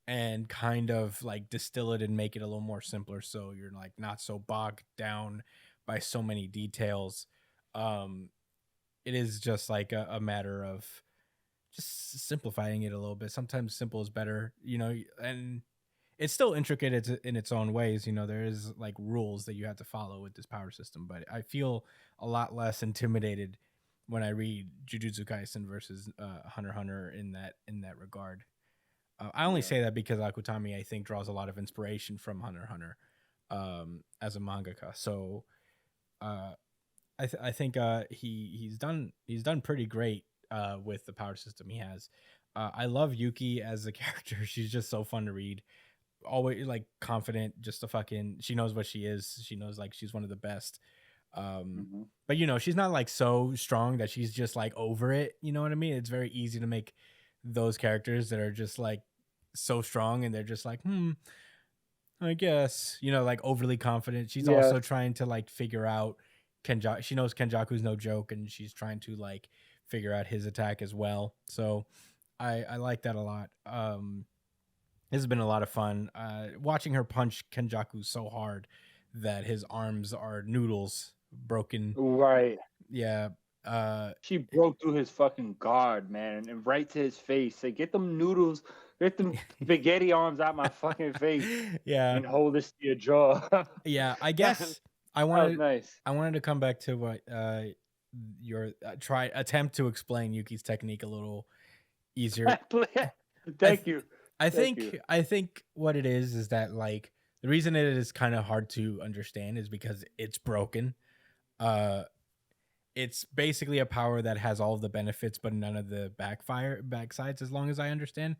and kind of like distill it and make it a little more simpler, so you're like not so bogged down by so many details. It is just like a matter of just simplifying it a little bit. Sometimes simple is better, and it's still intricate in its own ways. There is like rules that you have to follow with this power system, but I feel a lot less intimidated when I read Jujutsu Kaisen versus Hunter x Hunter in that regard. I only say that because Akutami, I think, draws a lot of inspiration from Hunter x Hunter as a mangaka. So I think he's done pretty great with the power system he has. I love Yuki as a character. She's just so fun to read. Always like confident, just a fucking. She knows what she is. She knows like she's one of the best. But you know, she's not like so strong that she's just like over it. You know what I mean? It's very easy to make those characters that are just like so strong and they're just like, I guess, you know, like overly confident. She's also trying to like figure out she knows Kenjaku's no joke, and she's trying to like figure out his attack as well. So I like that a lot. This has been a lot of fun. Watching her punch Kenjaku so hard that his arms are noodles, broken. Right. Yeah. She broke through his fucking guard, man, and right to his face. Say, get them noodles, get them spaghetti arms out my fucking face. Yeah. And hold this to your jaw. Yeah, I guess I wanted nice. I wanted to come back to what your attempt to explain Yuki's technique a little easier. Thank you. I think what it is that like the reason it is kind of hard to understand is because it's broken. It's basically a power that has all of the benefits but none of the backsides, as long as I understand,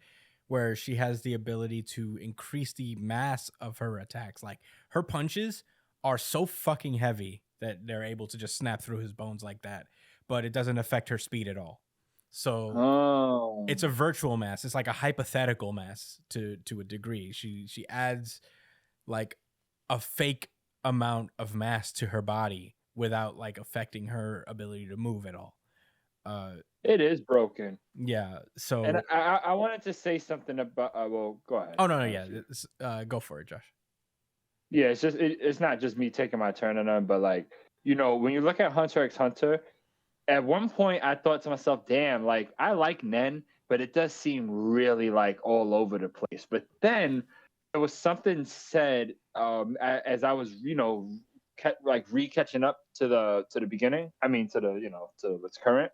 where she has the ability to increase the mass of her attacks. Like her punches are so fucking heavy that they're able to just snap through his bones like that, but it doesn't affect her speed at all. So it's a virtual mass. It's like a hypothetical mass to a degree. She adds like a fake amount of mass to her body without like affecting her ability to move at all. It is broken. Yeah. So and I wanted to say something about. Well, go ahead. Oh no, yeah. Go for it, Josh. Yeah, it's just it's not just me taking my turn on them, but like, you know, when you look at Hunter x Hunter, at one point I thought to myself, damn, like I like Nen, but it does seem really like all over the place. But then there was something said as I was, you know, catching up to the beginning. I mean, to what's current.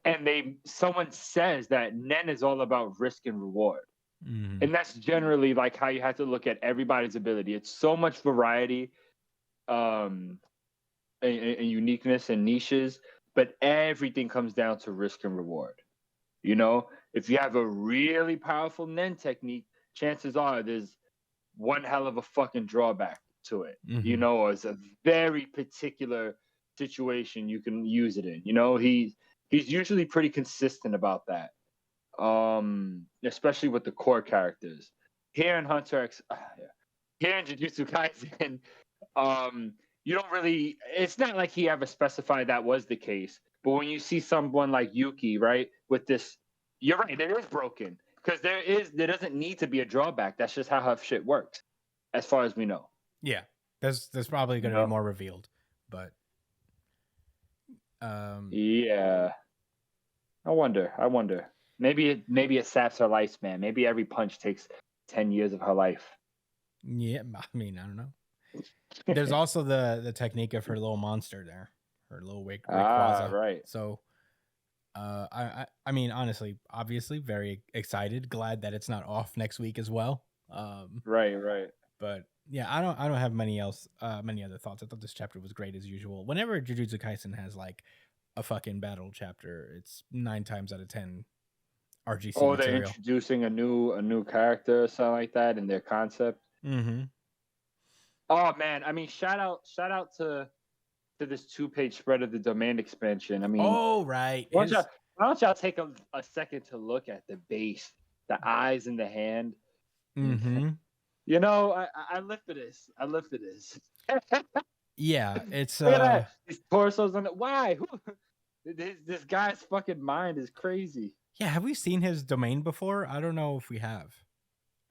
And someone says that Nen is all about risk and reward. Mm-hmm. And that's generally like how you have to look at everybody's ability. It's so much variety, and uniqueness and niches, but everything comes down to risk and reward. You know, if you have a really powerful Nen technique, chances are there's one hell of a fucking drawback to it. Mm-hmm. You know, or it's a very particular situation you can use it in. You know, he's usually pretty consistent about that. Especially with the core characters. Here in here in Jujutsu Kaisen, you don't really. It's not like he ever specified that was the case. But when you see someone like Yuki, right, with this, you're right. It is broken because there doesn't need to be a drawback. That's just how her shit works, as far as we know. Yeah, there's probably going to be more revealed, but yeah. I wonder. Maybe it saps her lifespan. Maybe every punch takes 10 years of her life. Yeah, I mean, I don't know. There's also the technique of her little monster there, her little Rayquaza. Right. So, I mean, honestly, obviously, very excited. Glad that it's not off next week as well. Right. But yeah, I don't have many other thoughts. I thought this chapter was great as usual. Whenever Jujutsu Kaisen has like a fucking battle chapter, it's 9 times out of 10 RGC material. They're introducing a new character or something like that in their concept. Mm-hmm. Oh man, I mean, shout out to this 2-page spread of the domain expansion. I mean, right. Why don't y'all take a second to look at the base, the eyes in the hand. Mm-hmm. You know, I live for this. Yeah, it's look at that. These torsos on it. Why? This guy's fucking mind is crazy. Yeah, have we seen his domain before? I don't know if we have.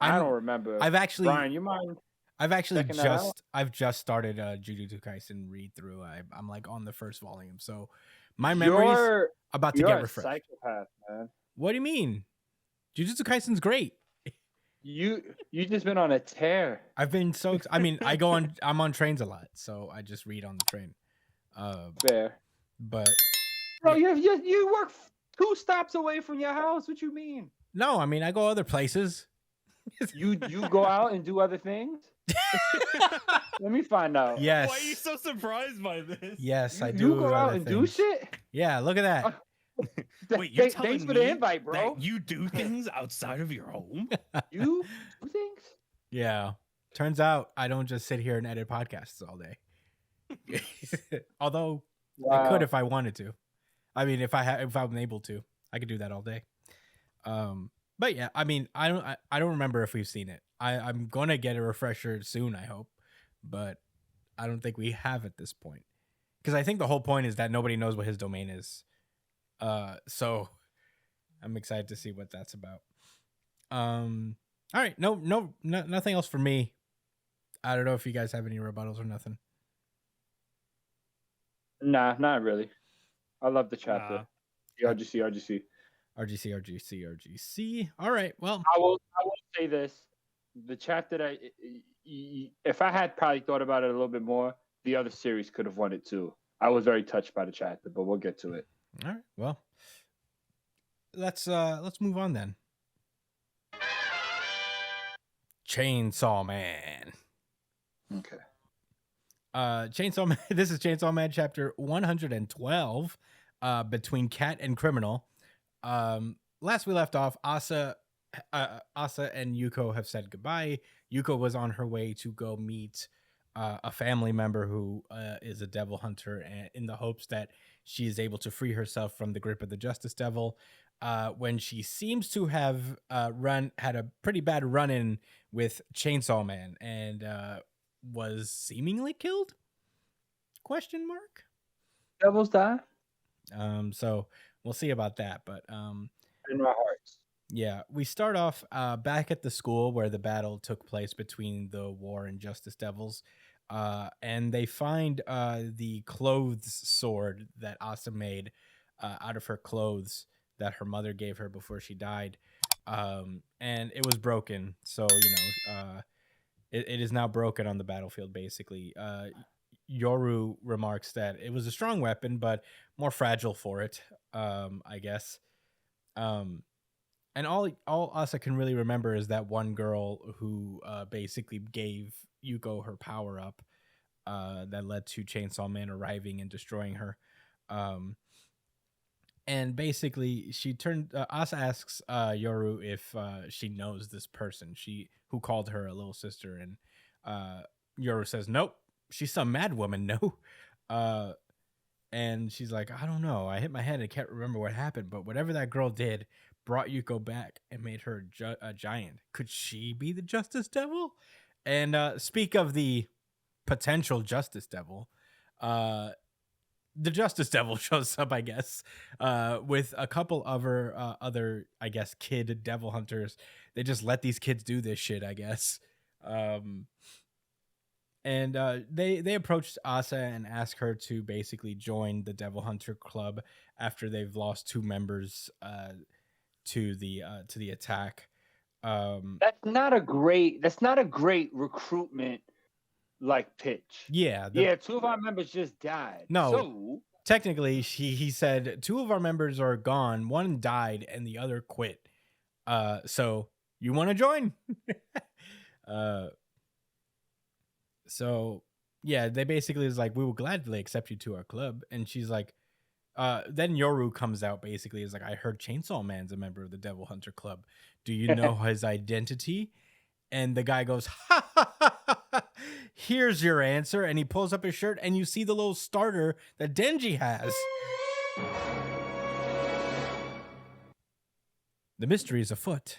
I don't remember. Brian, you mind? I've just started a Jujutsu Kaisen read through. I'm like on the first volume, so my memory's about to get refreshed. Psychopath, man. What do you mean? Jujutsu Kaisen's great. You just been on a tear. I've been so. I mean, I'm on trains a lot, so I just read on the train. Fair. But Bro, you work 2 stops away from your house. What you mean? No, I mean I go other places. You go out and do other things? Let me find out. Yes. Why are you so surprised by this? Yes, I You do. go out other and do things. shit? Yeah, look at that. Wait, you're telling Thanks for me the invite, bro. that you do things outside of your home? You do things? Yeah. Turns out I don't just sit here and edit podcasts all day. Although I could if I wanted to. I mean, if I'm able to, I could do that all day. But yeah, I mean, I don't remember if we've seen it. I'm gonna get a refresher soon, I hope, but I don't think we have at this point. Because I think the whole point is that nobody knows what his domain is. So I'm excited to see what that's about. All right, nothing else for me. I don't know if you guys have any rebuttals or nothing. Nah, not really. I love the chapter. Nah. RGC. RGC. All right, well. I will say this. The chapter that if I had probably thought about it a little bit more, the other series could have won it too. I was very touched by the chapter, but we'll get to it. All right, well. Let's move on then. Chainsaw Man. Okay. Chainsaw Man. This is Chainsaw Man chapter 112. Between Cat and Criminal. Last we left off, Asa and Yuko have said goodbye. Yuko was on her way to go meet a family member who is a devil hunter, and in the hopes that she is able to free herself from the grip of the Justice Devil. When she seems to have had a pretty bad run-in with Chainsaw Man and was seemingly killed? Question mark. Devils die So we'll see about that, but in my heart. yeah, we start off back at the school where the battle took place between the War and Justice Devils, and they find the clothes sword that Asa made out of her clothes that her mother gave her before she died, and it was broken. So it is now broken on the battlefield. Basically, Yoru remarks that it was a strong weapon, but more fragile for it, I guess. And all Asa can really remember is that one girl who basically gave Yuko her power up that led to Chainsaw Man arriving and destroying her. And basically, Asa asks Yoru if she knows this person, who called her a little sister, and Yoru says, nope, she's some mad woman, no. And she's like, I don't know. I hit my head and can't remember what happened, but whatever that girl did brought Yuko back and made her a giant. Could she be the Justice Devil? And speak of the potential Justice Devil, the Justice Devil shows up, I guess, with a couple of her other, I guess, kid devil hunters. They just let these kids do this shit, I guess. And they approached Asa and asked her to basically join the Devil Hunter Club after they've lost 2 members to the attack. That's not a great recruitment pitch. Yeah. 2 of our members just died. No. So technically, he said 2 of our members are gone. 1 died and the other quit. So you want to join? So yeah, they basically is like, we will gladly accept you to our club. And she's like, then Yoru comes out, basically is like, I heard Chainsaw Man's a member of the Devil Hunter Club. Do you know his identity? And the guy goes, ha, ha, ha, ha, ha. Here's your answer. And he pulls up his shirt and you see the little starter that Denji has. The mystery is afoot.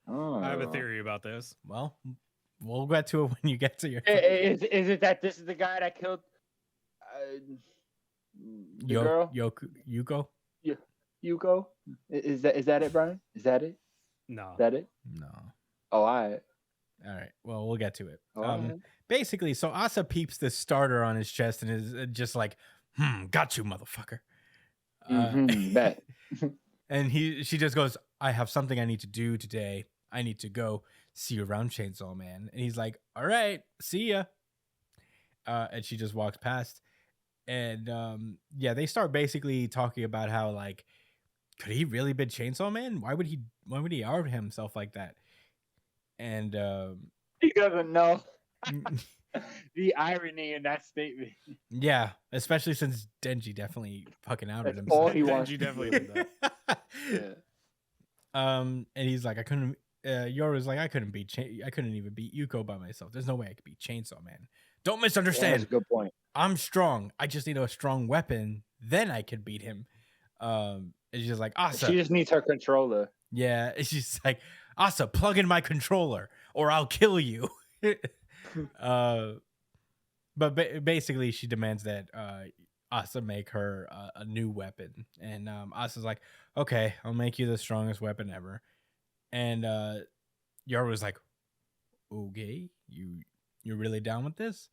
Oh. I have a theory about this. Well, we'll get to it when you get to your. Is it that this is the guy that killed the girl? Yuko? Yuko? Is that it, Brian? Is that it? No. Is that it? No. Oh, all right. All right. Well, we'll get to it. All right. Basically, so Asa peeps this starter on his chest and is just like, got you, motherfucker. Bet. And she just goes, I have something I need to do today. I need to go see you around, Chainsaw Man. And he's like, all right, see ya. And she just walks past. And yeah, they start basically talking about how like, could he really be Chainsaw Man? Why would he arm himself like that? And He doesn't know the irony in that statement. yeah, especially since Denji definitely fucking outed That's all himself. he wants. Denji definitely did that. Yeah. And he's like, I couldn't. Yoru's like, I couldn't even beat Yuko by myself. There's no way I could beat Chainsaw Man. Don't Yeah, misunderstand. that's a good point. I'm strong. I just need a strong weapon. Then I could beat him. It's just like Asa. She just needs her controller. Yeah, it's just like Asa, plug in my controller or I'll kill you. But basically, she demands that Asa make her a new weapon, and Asa's like, "Okay, I'll make you the strongest weapon ever." And Yoru's like, "Okay, you're really down with this?"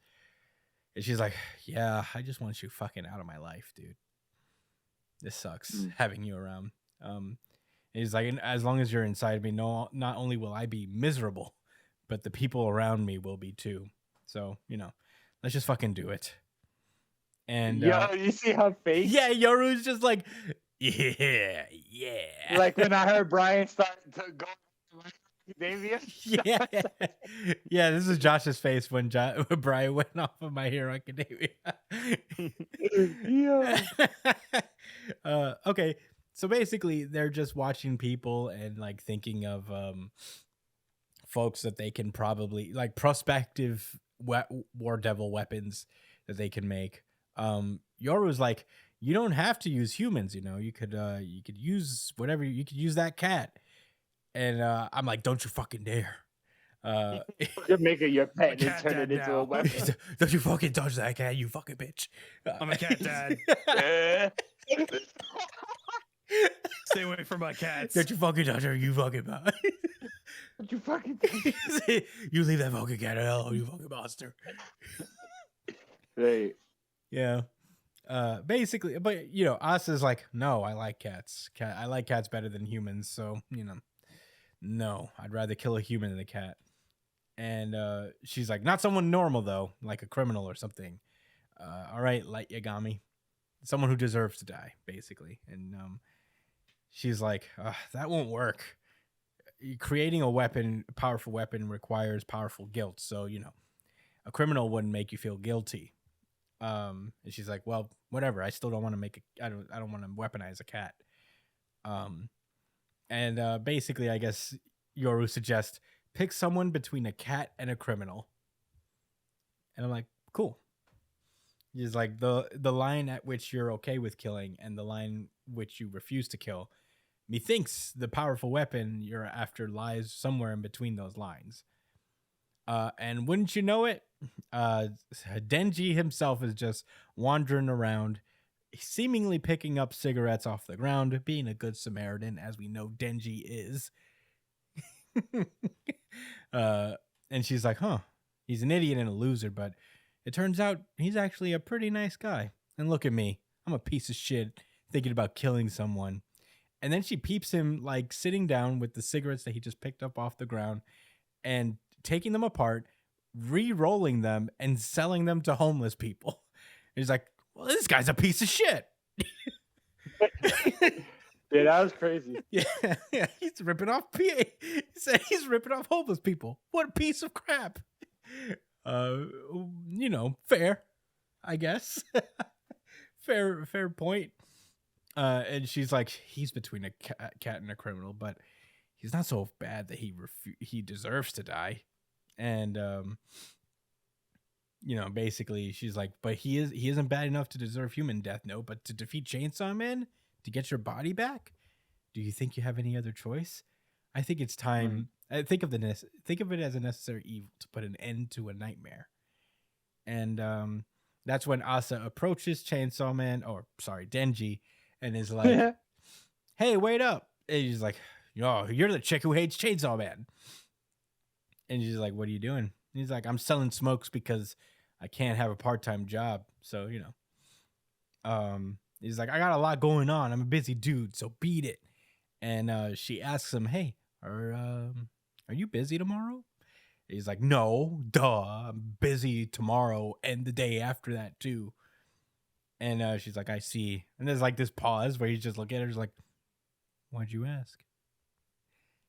And she's like, "Yeah, I just want you fucking out of my life, dude. This sucks having you around." And he's like, "As long as you're inside me, no, not only will I be miserable, but the people around me will be too. So, let's just fucking do it." And Yo, you see her face? yeah, Yoru's just like, yeah. Like when I heard Brian start to go Davia. yeah. Yeah, this is Josh's face when Brian went off of My Hero Academia. Yeah. Okay, so basically they're just watching people and like thinking of folks that they can probably like prospective war devil weapons that they can make. Yoru's like, you don't have to use humans, you could use whatever, you could use that cat. And I'm like, don't you fucking dare. You could make it your pet and cat turn dad it into now. a weapon. Don't you fucking touch that cat, you fucking bitch. I'm a cat dad. Stay away from my cats. Don't you fucking touch her, you fucking bot. What you fucking You leave that fucking cat alone, you fucking monster. Right. Yeah. Basically, but Asa's like, no, I like cats. I like cats better than humans, so no, I'd rather kill a human than a cat. And she's like, not someone normal though, like a criminal or something. All right, Light Yagami, someone who deserves to die, basically. And she's like, that won't work. Creating a powerful weapon requires powerful guilt. So a criminal wouldn't make you feel guilty. And she's like, well, whatever. I still don't want to I don't want to weaponize a cat. And basically, I guess Yoru suggests pick someone between a cat and a criminal. And I'm like, cool. He's like, the line at which you're okay with killing and the line which you refuse to kill. Methinks the powerful weapon you're after lies somewhere in between those lines. And wouldn't you know it, Denji himself is just wandering around, seemingly picking up cigarettes off the ground, being a good Samaritan, as we know Denji is. And she's like, he's an idiot and a loser, but it turns out he's actually a pretty nice guy. And look at me, I'm a piece of shit thinking about killing someone. And then she peeps him like sitting down with the cigarettes that he just picked up off the ground and taking them apart, re-rolling them and selling them to homeless people. He's like, well, this guy's a piece of shit. Yeah, that was crazy. Yeah, he's ripping off PA. He said he's ripping off homeless people. What a piece of crap. Fair, I guess. fair point. And she's like, he's between a cat and a criminal, but he's not so bad that he deserves to die. And basically she's like, but he isn't bad enough to deserve human death, no, but to defeat Chainsaw Man, to get your body back, do you think you have any other choice? I think it's time. Think of it as a necessary evil to put an end to a nightmare. And that's when Asa approaches Denji, and is like, hey, wait up. And he's like, yo, you're the chick who hates Chainsaw Man. And she's like, what are you doing? And he's like, I'm selling smokes because I can't have a part-time job. So, he's like, I got a lot going on. I'm a busy dude, so beat it. And she asks him, hey, are you busy tomorrow? He's like, no, duh, I'm busy tomorrow and the day after that too. And she's like, I see. And there's like this pause where he's just looking at her, he's like, why'd you ask?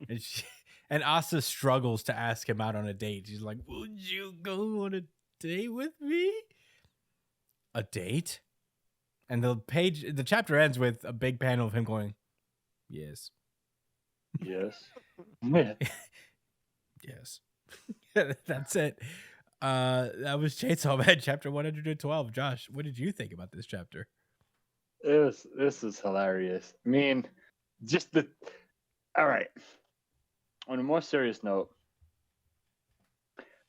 And and Asa struggles to ask him out on a date. She's like, would you go on a date with me? A date? And the chapter ends with a big panel of him going, yes. Yes. Yeah. Yes. That's it. That was Chainsaw Man chapter 112. Josh, what did you think about this chapter? This is hilarious. I mean, all right. On a more serious note,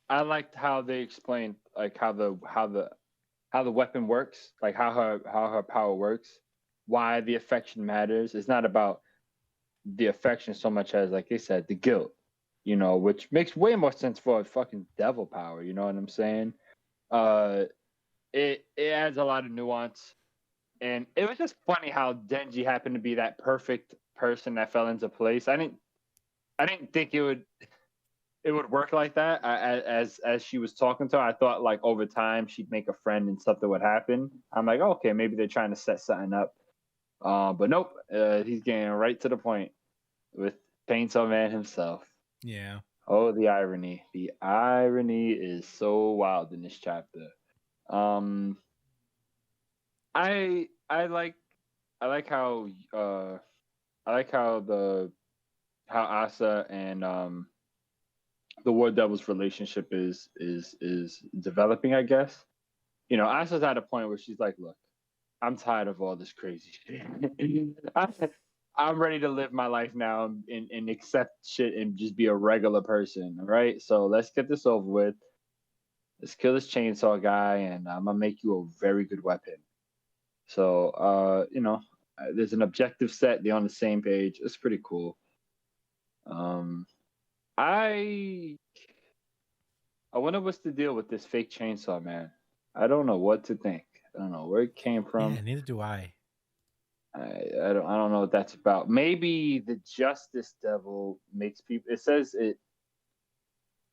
I liked how they explained like how the weapon works, like how her power works, why the affection matters. It's not about the affection so much as, like they said, the guilt, which makes way more sense for a fucking devil power. You know what I'm saying? It adds a lot of nuance, and it was just funny how Denji happened to be that perfect person that fell into place. I didn't think it would work like that. As she was talking to her, I thought like over time she'd make a friend and something would happen. I'm like, okay, maybe they're trying to set something up. But nope, he's getting right to the point with Chainsaw Man himself. Yeah. Oh, the irony. The irony is so wild in this chapter. I like how Asa and the War Devil's relationship is developing, I guess. Asa's at a point where she's like, look, I'm tired of all this crazy shit. I'm ready to live my life now and accept shit and just be a regular person. All right. So let's get this over with. Let's kill this chainsaw guy, and I'm gonna make you a very good weapon. So there's an objective set. They're on the same page. It's pretty cool. I wonder what's the deal with this fake chainsaw man. I don't know what to think. I don't know where it came from. Yeah, neither do I. I don't know what that's about. Maybe the Justice Devil makes people. It says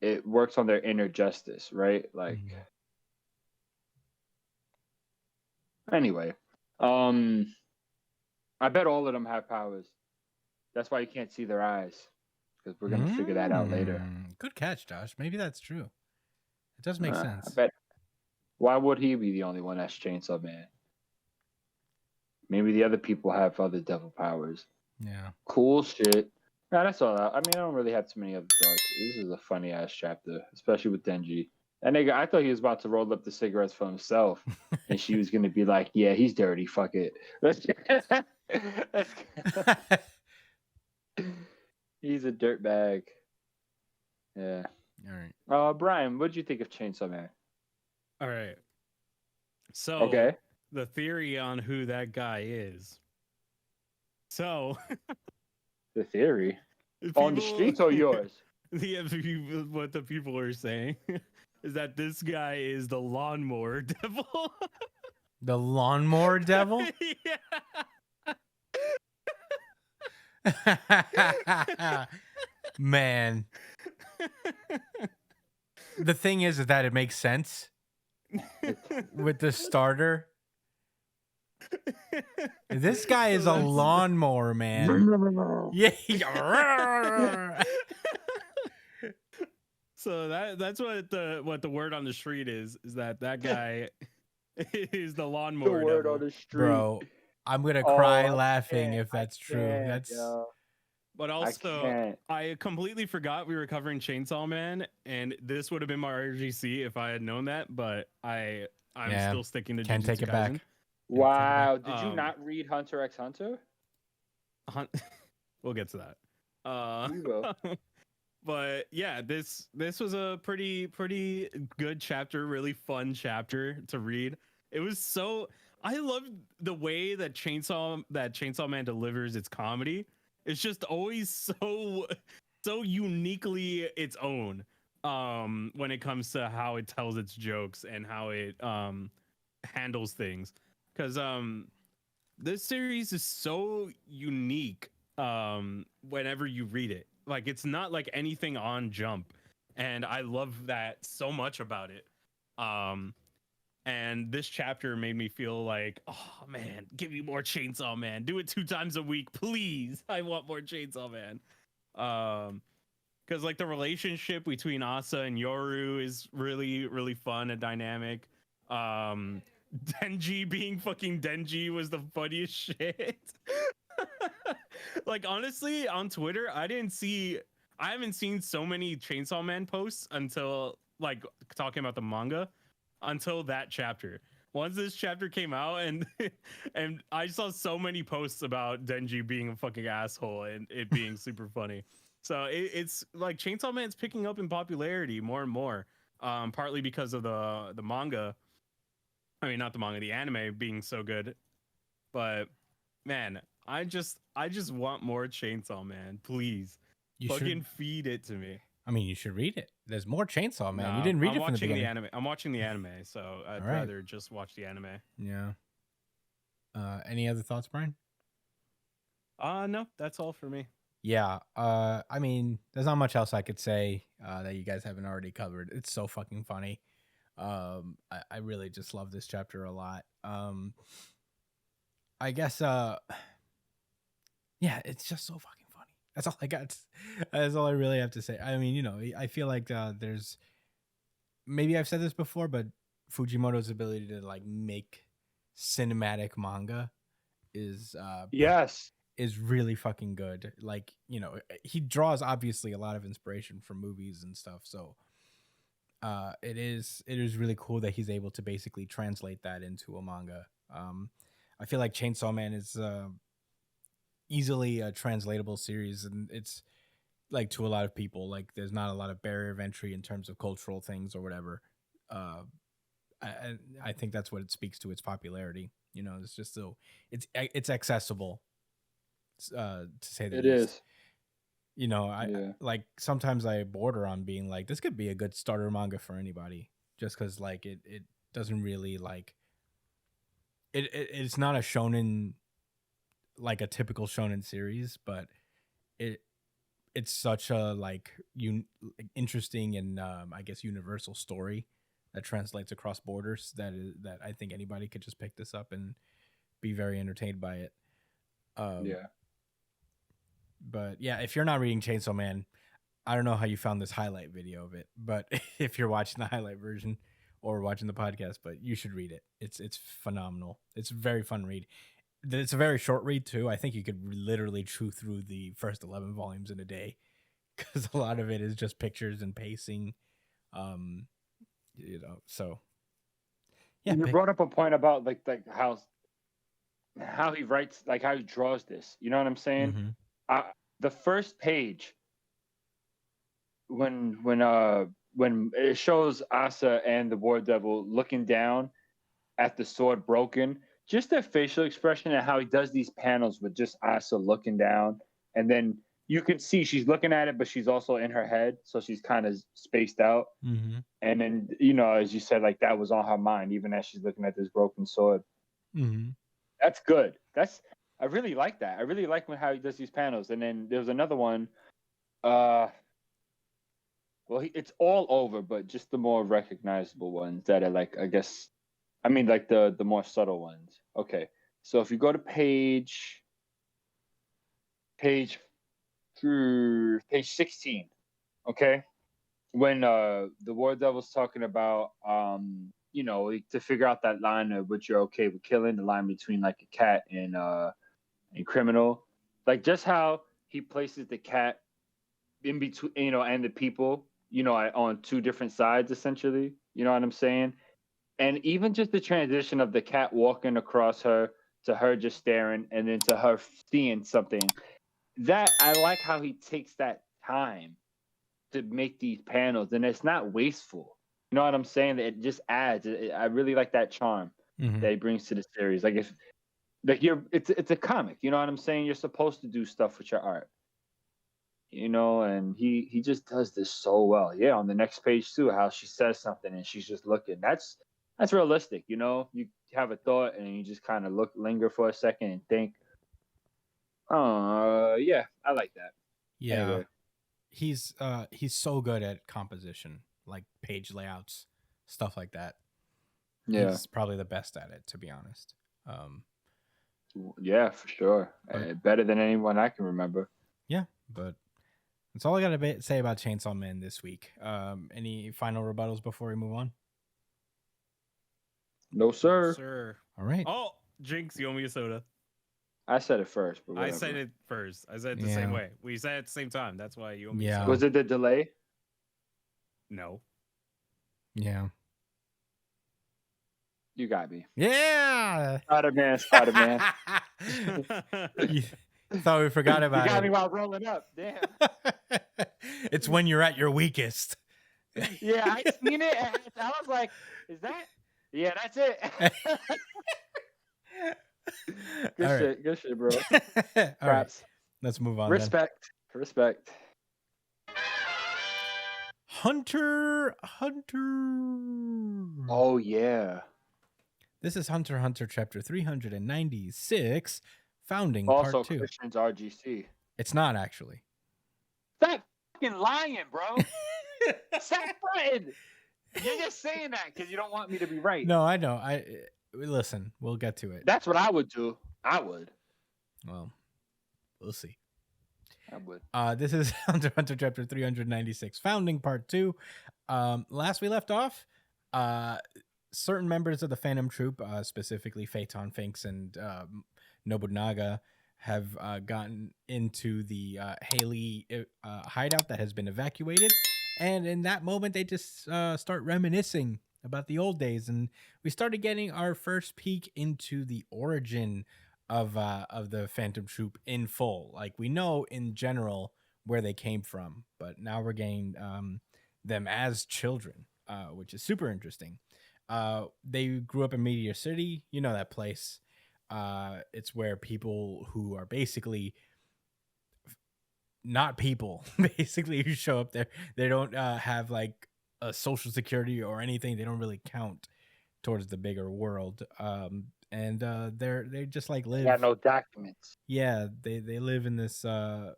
it works on their inner justice, right? Like, anyway, I bet all of them have powers. That's why you can't see their eyes, because we're gonna figure that out later. Good catch, Josh. Maybe that's true. It does make sense. I bet. Why would he be the only one that's Chainsaw Man? Maybe the other people have other devil powers. Yeah. Cool shit. Nah, that's all. I don't really have too many other thoughts. This is a funny ass chapter, especially with Denji. That nigga, I thought he was about to roll up the cigarettes for himself, and she was gonna be like, "Yeah, he's dirty. Fuck it." He's a dirtbag. Yeah. All right. Brian, what did you think of Chainsaw Man? All right. So Okay. the theory on who that guy is. So The theory on the streets or yours? What the people are saying is that this guy is the lawnmower devil. The lawnmower devil? Yeah. Man. The thing is that it makes sense with the starter. This guy is a lawnmower man. Yeah. So that's what the word on the street is that guy is the lawnmower The word devil. on the street. Bro, I'm going to cry Oh, laughing man, if that's I true. can't, That's yo. But also, I completely forgot we were covering Chainsaw Man, and this would have been my RGC if I had known that. But I'm still sticking to can't Jujutsu take it Kaisen. back. Wow, did you not read Hunter x Hunter? We'll get to that. We will. But yeah, this was a pretty good chapter, really fun chapter to read. It was so I love the way that Chainsaw Man delivers its comedy. It's just always so uniquely its own when it comes to how it tells its jokes and how it handles things. Because this series is so unique whenever you read it. Like, it's not like anything on Jump, and I love that so much about it. And this chapter made me feel like, oh man, give me more Chainsaw Man. Do it 2 times a week, please. I want more Chainsaw Man. Because like the relationship between Asa and Yoru is really, really fun and dynamic. Denji being fucking Denji was the funniest shit. Like honestly, on Twitter, I haven't seen so many Chainsaw Man posts until like talking about the manga until that chapter. Once this chapter came out and and I saw so many posts about Denji being a fucking asshole and it being super funny. So it's like Chainsaw Man's picking up in popularity more and more. Partly because of the manga. I mean, not the manga, the anime being so good. But man, I just want more Chainsaw Man, please. You Fucking should. feed it to me. I mean, you should read it. There's more Chainsaw Man. No, You didn't read I'm it from the watching beginning. anime. I'm watching the anime, so I'd All right. rather just watch the anime. Yeah. Any other thoughts, Brian? No, that's all for me. Yeah. I mean, there's not much else I could say that you guys haven't already covered. It's so fucking funny. I really just love this chapter a lot. I guess yeah, it's just so fucking funny. That's all I got. That's all I really have to say. I mean, you know, I feel like there's maybe I've said this before, but Fujimoto's ability to like make cinematic manga is Yes. is really fucking good. Like, you know, he draws obviously a lot of inspiration from movies and stuff. So it is really cool that he's able to basically translate that into a manga. I feel like Chainsaw Man is easily a translatable series, and it's like to a lot of people, like there's not a lot of barrier of entry in terms of cultural things or whatever. I think that's what it speaks to, its popularity. You know, it's just so it's accessible. To say the It least. is. You know, Yeah. like sometimes I border on being like, this could be a good starter manga for anybody, just because like it doesn't really like it's not a shonen, like a typical shonen series, but it's such a like interesting and I guess universal story that translates across borders that I think anybody could just pick this up and be very entertained by it. Yeah. But yeah, if you're not reading Chainsaw Man, I don't know how you found this highlight video of it, but if you're watching the highlight version or watching the podcast, but you should read it. It's phenomenal. It's a very fun read. It's a very short read too. I think you could literally chew through the first 11 volumes in a day because a lot of it is just pictures and pacing. You know, so yeah. You brought up a point about like how he writes, like how he draws this. You know what I'm saying? Mhm. The first page when it shows Asa and the War Devil looking down at the sword broken, just their facial expression and how he does these panels with just Asa looking down, and then you can see she's looking at it, but she's also in her head, so she's kind of spaced out. Mm-hmm. And then, you know, as you said, like that was on her mind, even as she's looking at this broken sword. Mm-hmm. That's good. I really like that. I really like how he does these panels. And then there's another one. Well, it's all over, but just the more recognizable ones that are like, I guess, I mean, like the more subtle ones. Okay, so if you go to page 16, okay, when the War Devil's talking about you know, to figure out that line of what you're okay with killing, the line between like a cat and criminal, like just how he places the cat in between, you know, and the people, you know, on two different sides essentially, you know what I'm saying? And even just the transition of the cat walking across her to her just staring and then to her seeing something, that I like how he takes that time to make these panels, and it's not wasteful. You know what I'm saying? It just adds. I really like that charm Mm-hmm. that he brings to the series. Like it's a comic. You know what I'm saying? You're supposed to do stuff with your art. You know, and he just does this so well. Yeah, on the next page too, how she says something and she's just looking. That's realistic. You know, you have a thought and you just kind of linger for a second and think. Yeah, I like that. Yeah. Anyway. He's so good at composition, like page layouts, stuff like that. Yeah, He's probably the best at it, to be honest. yeah, for sure. But- Better than anyone I can remember. Yeah, but that's all I gotta say about Chainsaw Man this week. Any final rebuttals before we move on? No, sir. Sir. All right. Oh, Jinx, you owe me a soda. I said it first, but I whatever. said it first. I said it the same Yeah. way. We said it at the same time. That's why you owe me a Yeah. soda. Was it the delay? No. Yeah. You got me. Yeah. Spider-Man, Spider-Man. You thought we forgot You about got me it. while rolling up. Damn. It's when you're at your weakest. Yeah, I seen it. And I was like, "Is that?" Yeah, that's it. Good All right. shit. Good shit, bro. All right. Props. Let's move on. Respect. Respect. Hunter. Oh yeah. This is Hunter x Hunter chapter 396, Founding Also, Part 2. Christian's RGC. It's not actually. Stop fucking lying, bro. Stop fronting. You're just saying that because you don't want me to be right. No, I know. Listen, we'll get to it. That's what I would do. I would. Well, we'll see. I would. This is Hunter x Hunter chapter 396, Founding Part 2. Last we left off, certain members of the Phantom Troop, specifically Phaeton, Finks, and Nobunaga, have gotten into the Haley hideout that has been evacuated. And in that moment, they just start reminiscing about the old days. And we started getting our first peek into the origin of the Phantom Troop in full. Like, we know in general where they came from, but now we're getting them as children, which is super interesting. They grew up in Meteor City. You know that place. It's where people who are basically not people, basically, who show up there, they don't have like a social security or anything. They don't really count towards the bigger world. And they just like live. Got no documents. Yeah, they live in this I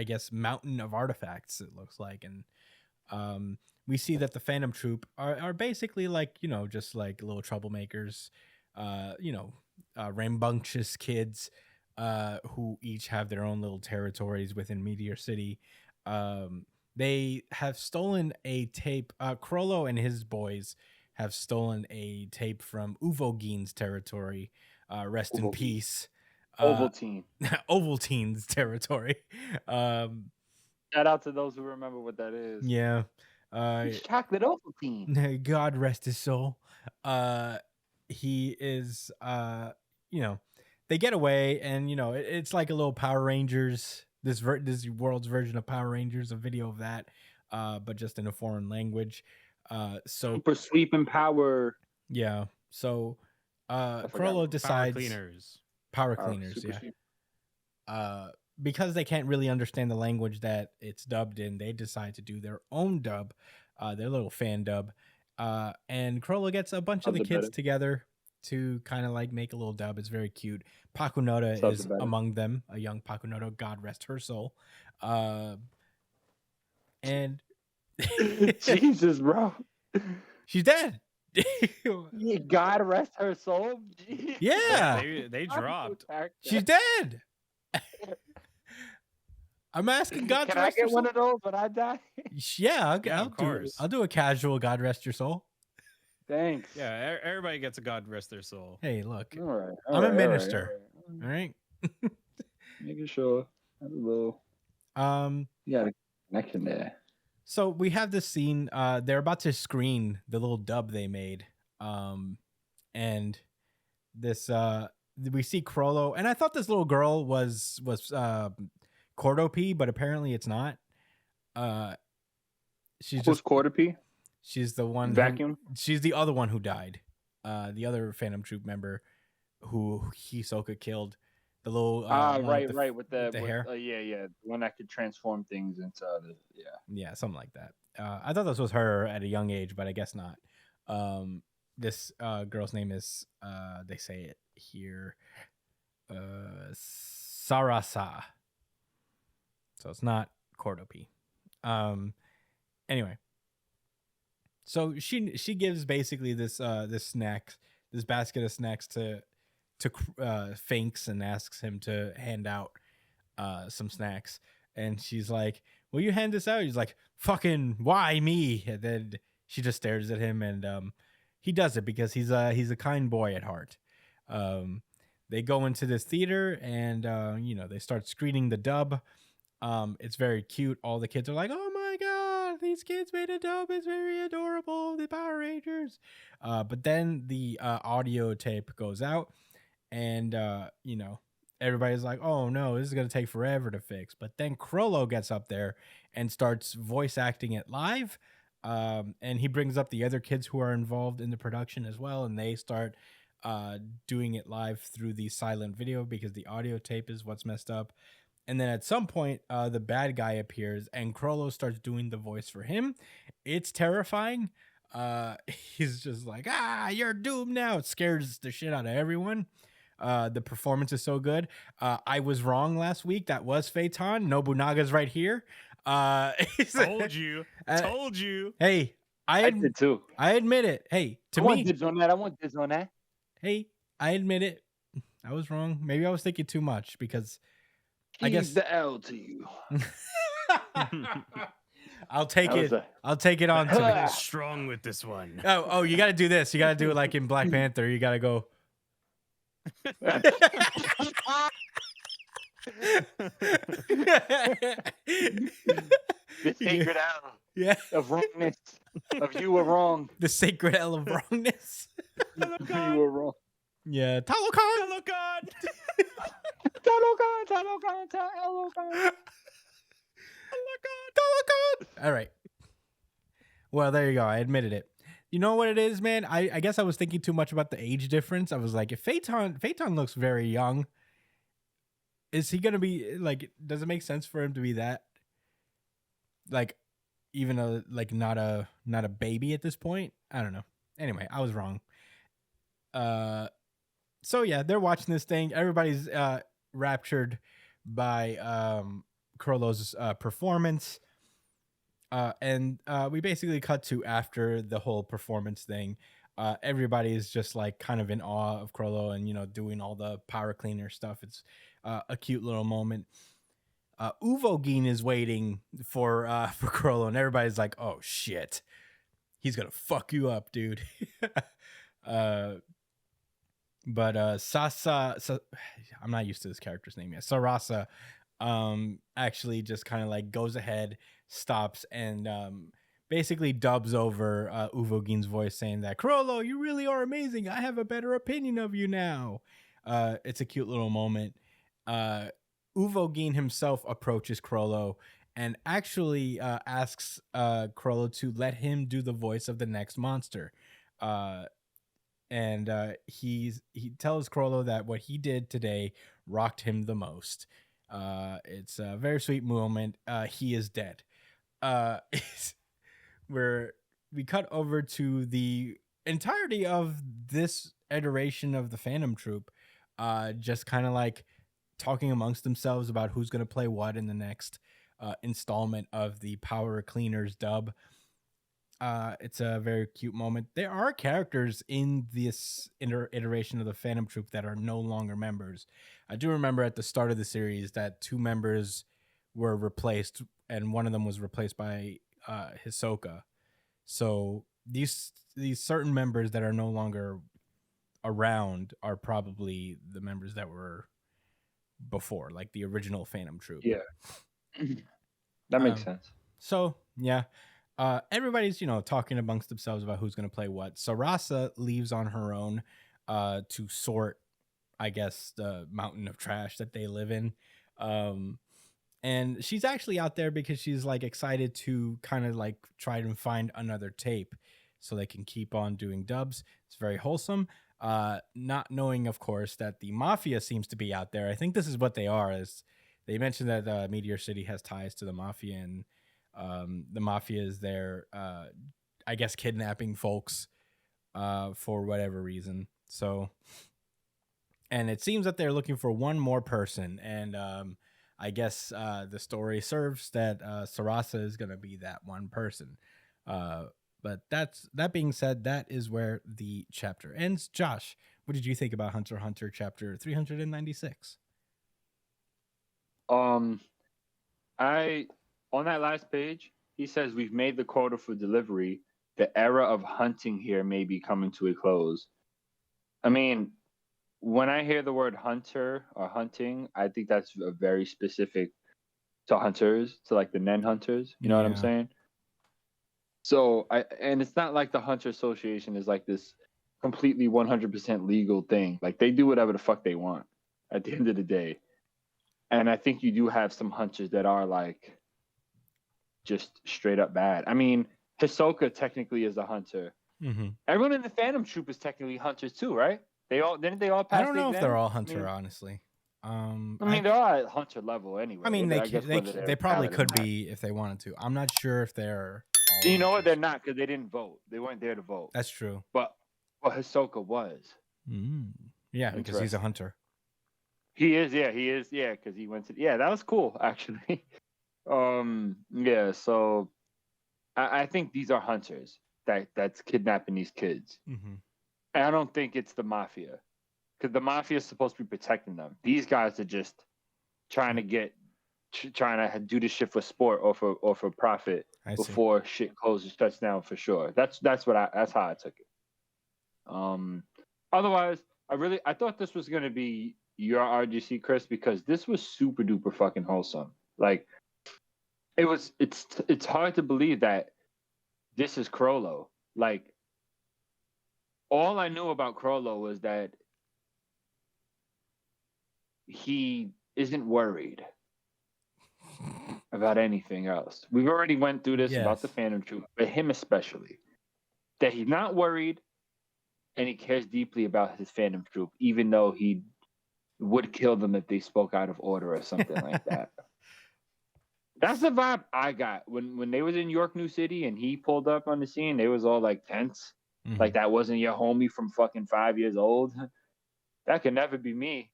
guess mountain of artifacts, it looks like. And we see that the Phantom Troop are basically like, you know, just like little troublemakers, rambunctious kids who each have their own little territories within Meteor City. They have stolen a tape. Krollo and his boys have stolen a tape from Uvogin's territory. Rest in Uvogi. peace. Ovaltine. Ovaltine's territory. Shout out to those who remember what that is. Yeah. It's chocolate Ovaltine. God rest his soul. He is, they get away, and it's like a little Power Rangers. This world's version of Power Rangers, a video of that, but just in a foreign language. So Super sweeping power. yeah. So forgot. Krollo decides Power cleaners. Power cleaners, Super yeah. sweep. Because they can't really understand the language that it's dubbed in, they decide to do their own dub, their little fan dub. And Krollo gets a bunch of the kids together to kind of like make a little dub. It's very cute. Pakunoda is among them, a young Pakunoda, God rest her soul. And Jesus, bro. she's dead. God rest her soul. Jeez. Yeah, They dropped. she's dead. I'm asking God Can to I rest get her soul. one of those when I die? Yeah, Yeah, I'll of do it. course. I'll do a casual God rest your soul. Thanks. Yeah, everybody gets a God rest their soul. Hey, look, All right. I'm a minister. All right. Making sure. Have a little. You got a connection there. So we have this scene. They're about to screen the little dub they made. And this we see Krollo, and I thought this little girl was Cordopi, but apparently it's not. She's Who's just Cordopi? she's the one Vacuum? she's the other one who died. The other Phantom Troop member who Hisoka killed. The little one right with the hair. Yeah, the one that could transform things into the Yeah, something like that. I thought this was her at a young age, but I guess not. This girl's name is they say it here, Sarasa. So it's not Cordopi. Anyway, So she gives basically this this basket of snacks to Finks and asks him to hand out some snacks. And she's like, "Will you hand this out?" He's like, "Fucking why me?" And then she just stares at him, and he does it because he's a kind boy at heart. They go into this theater, and they start screening the dub. It's very cute. All the kids are like, "Oh my god, these kids made a dub. It's very adorable. The Power Rangers." But then the audio tape goes out, and everybody's like, "Oh no, this is gonna take forever to fix." But then Krollo gets up there and starts voice acting it live. And he brings up the other kids who are involved in the production as well, and they start doing it live through the silent video because the audio tape is what's messed up. And then at some point, the bad guy appears, and Krollo starts doing the voice for him. It's terrifying. He's just like, "You're doomed now." It scares the shit out of everyone. The performance is so good. I was wrong last week. That was Phaeton. Nobunaga's right here. Told you. Told you. Hey, I did too. I admit it. Hey, to I me, want dibs on that. I want dibs on that. hey, I admit it. I was wrong. Maybe I was thinking too much because I guess the L to you. I'll take That was it. I'll take it on to me. Strong with this one. Oh, you got to do this. You got to do it like in Black Panther. You got to go. The sacred L Yeah. of wrongness. Of you were wrong. The sacred L of wrongness. You were wrong. Yeah. Talokan. Hello, God. Talokan. All right. Well, there you go. I admitted it. You know what it is, man? I guess I was thinking too much about the age difference. I was like, if Phaeton looks very young, is he gonna be like? Does it make sense for him to be that? Like, even not a baby at this point? I don't know. Anyway, I was wrong. So yeah, they're watching this thing. Everybody's raptured by Krollo's performance. And we basically cut to after the whole performance thing. Everybody is just like kind of in awe of Krollo and, doing all the power cleaner stuff. It's a cute little moment. Uvogin is waiting for Krollo, and everybody's like, "Oh shit, he's gonna fuck you up, dude." But Sasa, I'm not used to this character's name yet. Sarasa, actually just kind of like goes ahead, stops, and basically dubs over Uvogin's voice, saying that, "Krollo, you really are amazing. I have a better opinion of you now." It's a cute little moment. Uvogin himself approaches Krollo and actually asks Krollo to let him do the voice of the next monster. And he tells Krollo that what he did today rocked him the most. It's a very sweet moment. He is dead. Where we cut over to the entirety of this iteration of the Phantom Troop, just kind of like talking amongst themselves about who's going to play what in the next installment of the Power Cleaners dub. It's a very cute moment. There are characters in this iteration of the Phantom Troop that are no longer members. I do remember at the start of the series that 2 members were replaced, and one of them was replaced by Hisoka. So these certain members that are no longer around are probably the members that were before, like the original Phantom Troop. Yeah. That makes sense. So, yeah. Everybody's, talking amongst themselves about who's going to play what. Sarasa leaves on her own to sort, I guess, the mountain of trash that they live in. And she's actually out there because she's like excited to kind of like try to find another tape so they can keep on doing dubs. It's very wholesome. Not knowing, of course, that the Mafia seems to be out there. I think this is what they are. Is they mentioned that Meteor City has ties to the Mafia, and the Mafia is there, I guess, kidnapping folks for whatever reason. So, and it seems that they're looking for one more person, and I guess the story serves that Sarasa is going to be that one person. But that being said, that is where the chapter ends. Josh, what did you think about Hunter x Hunter chapter 396? I on that last page, he says we've made the quota for delivery. The era of hunting here may be coming to a close. I mean, when I hear the word hunter or hunting, I think that's a very specific to hunters, to like the Nen hunters. You know what I'm Yeah. saying? So and it's not like the Hunter Association is like this completely 100% legal thing. Like they do whatever the fuck they want at the end of the day. And I think you do have some hunters that are like just straight up bad. I mean, Hisoka technically is a hunter. Mm-hmm. Everyone in the Phantom Troop is technically hunters too, right? They all pass I don't know the if they're exam? all hunter, I mean, honestly. they're all at hunter level anyway. I mean, I guess whether they they're probably valid or could not. be if they wanted to. I'm not sure if they're all You know what? hunters. They're not because they didn't vote. They weren't there to vote. That's true. But Hisoka was. Yeah, because he's a hunter. He is, yeah, because he went to that was cool actually. Yeah, so I think these are hunters that's kidnapping these kids. Mm-hmm. And I don't think it's the mafia. Because the mafia is supposed to be protecting them. These guys are just trying to do this shit for sport or for profit before shit closes, shuts down for sure. That's how I took it. Otherwise, I thought this was gonna be your RGC, Chris, because this was super duper fucking wholesome. Like it's hard to believe that this is Crollo. Like all I knew about Crollo was that he isn't worried about anything else. We've already went through this about the Phantom Troop, but him especially. That he's not worried and he cares deeply about his Phantom Troop, even though he would kill them if they spoke out of order or something like that. That's the vibe I got when they was in York New City and he pulled up on the scene. They was all like tense, like that wasn't your homie from fucking 5 years old. That could never be me.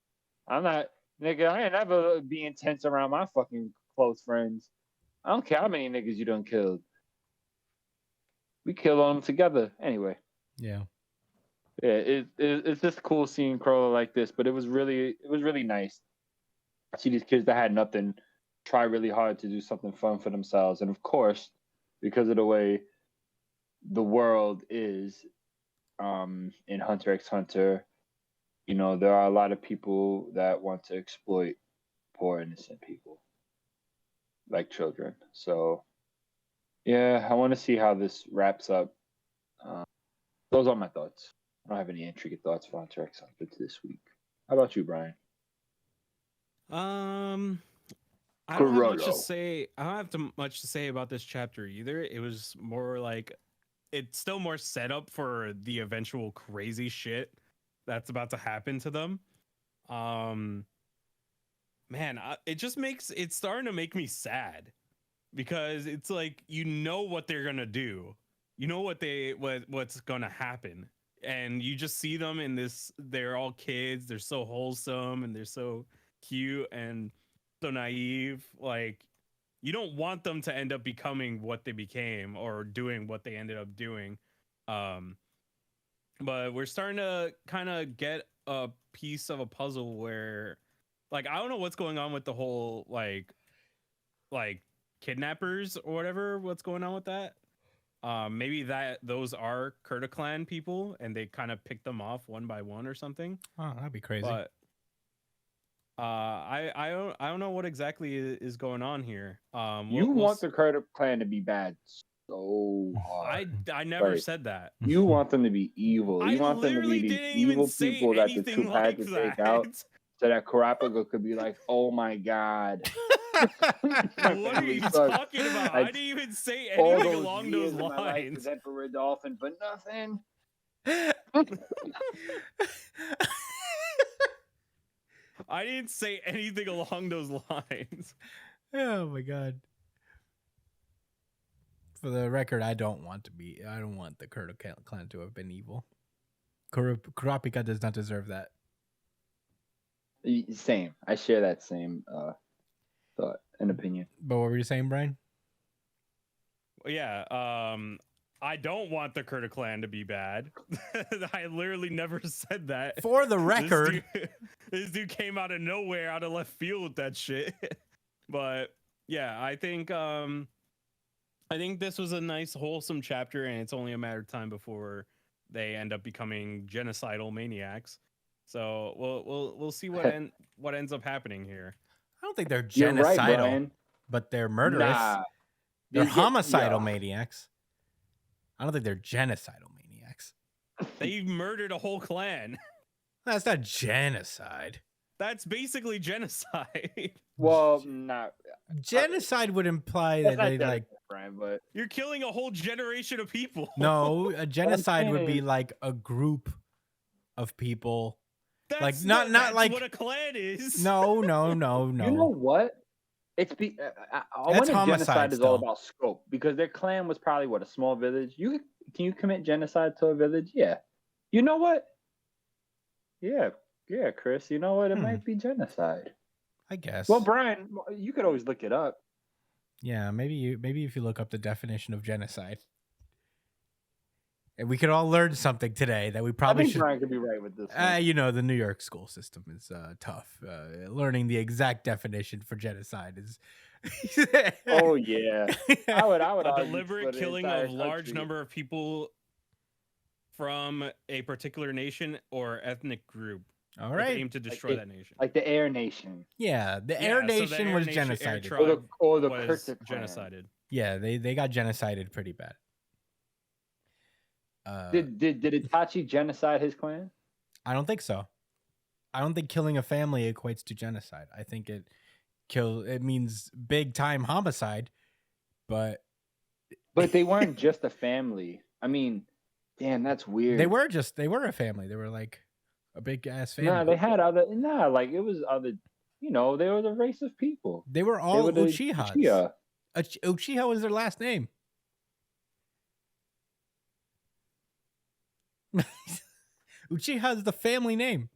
I'm not, nigga. I ain't never be intense around my fucking close friends. I don't care how many niggas you done killed. We killed on them together anyway. Yeah. It's just cool seeing Crowler like this, but it was really nice. I see these kids that had nothing try really hard to do something fun for themselves, and of course, because of the way the world is in Hunter x Hunter, you know, there are a lot of people that want to exploit poor innocent people like children. So yeah, I want to see how this wraps up. Those are my thoughts. I don't have any intricate thoughts for Hunter x Hunter this week. How about you, Brian? I don't have much to say. I don't have much to say about this chapter either. It was more like it's still more set up for the eventual crazy shit that's about to happen to them. Man, it's starting to make me sad because it's like, you know what they're gonna do, you know what's gonna happen, and you just see them in this. They're all kids. They're so wholesome and they're so cute and so naive. Like, you don't want them to end up becoming what they became or doing what they ended up doing. But we're starting to kind of get a piece of a puzzle where, like, I don't know what's going on with the whole like kidnappers or whatever. What's going on with that? Maybe those are Kurta clan people and they kind of pick them off one by one or something. Oh, that'd be crazy. But I don't know what exactly is going on here. You want the Kurta clan to be bad so hard. I never said that. You want them to be evil. You want them to be these evil people that the troop had to take out, so that Kurapika could be like, "Oh my god." What are you talking about? I didn't even say anything along those lines. Emperor Dolphin, but nothing. I didn't say anything along those lines. Oh my god. For the record, I don't want the Kurta clan to have been evil. Kurapika does not deserve that. Same. I share that same thought and opinion. But what were you saying, Brian? Yeah. I don't want the Kurta clan to be bad. I literally never said that. For the record, This dude came out of nowhere, out of left field with that shit. But yeah, I think this was a nice, wholesome chapter, and it's only a matter of time before they end up becoming genocidal maniacs. So we'll see what ends up happening here. I don't think they're You're right, genocidal, Brian. but they're murderous. Nah. They're Yeah, homicidal yeah. maniacs. I don't think they're genocidal maniacs. They murdered a whole clan. That's not genocide. That's basically genocide. Well, not Genocide would imply that's that not they genocide, like. Brian, but You're killing a whole generation of people. No, a genocide would be saying- like a group of people. That's like, not that's like- what a clan is. No. you know what? It's I That's wonder if homicide genocide is all still. about scope because their clan was probably a small village. Can you commit genocide to a village? Yeah. You know what? Yeah, Chris. You know what? It might be genocide. I guess. Well, Brian, you could always look it up. Yeah, maybe if you look up the definition of genocide, and we could all learn something today that we I probably think should. Brian could be right with this. One. You know, the New York school system is tough. Learning the exact definition for genocide is. Oh yeah, I would. A argue deliberate for the killing entire of large country. number of people from a particular nation or ethnic group. All with right. aim to destroy that nation. like the Air Nation Yeah, the Yeah, Air so the Nation Air was Nation, Air genocided. Tribe or the was Kurta clan. genocided. Yeah, they got genocided pretty bad. Did Itachi genocide his clan? I don't think so. I don't think killing a family equates to genocide. I think it means big time homicide, but But they weren't just a family. I mean, damn, that's weird. they were a family. They were like a big ass family. Nah, they had other. Nah, like it was other. You know, they were the race of people. They were They all were the Uchihas. Uchiha. Uchiha was their last name. Uchiha is the family name.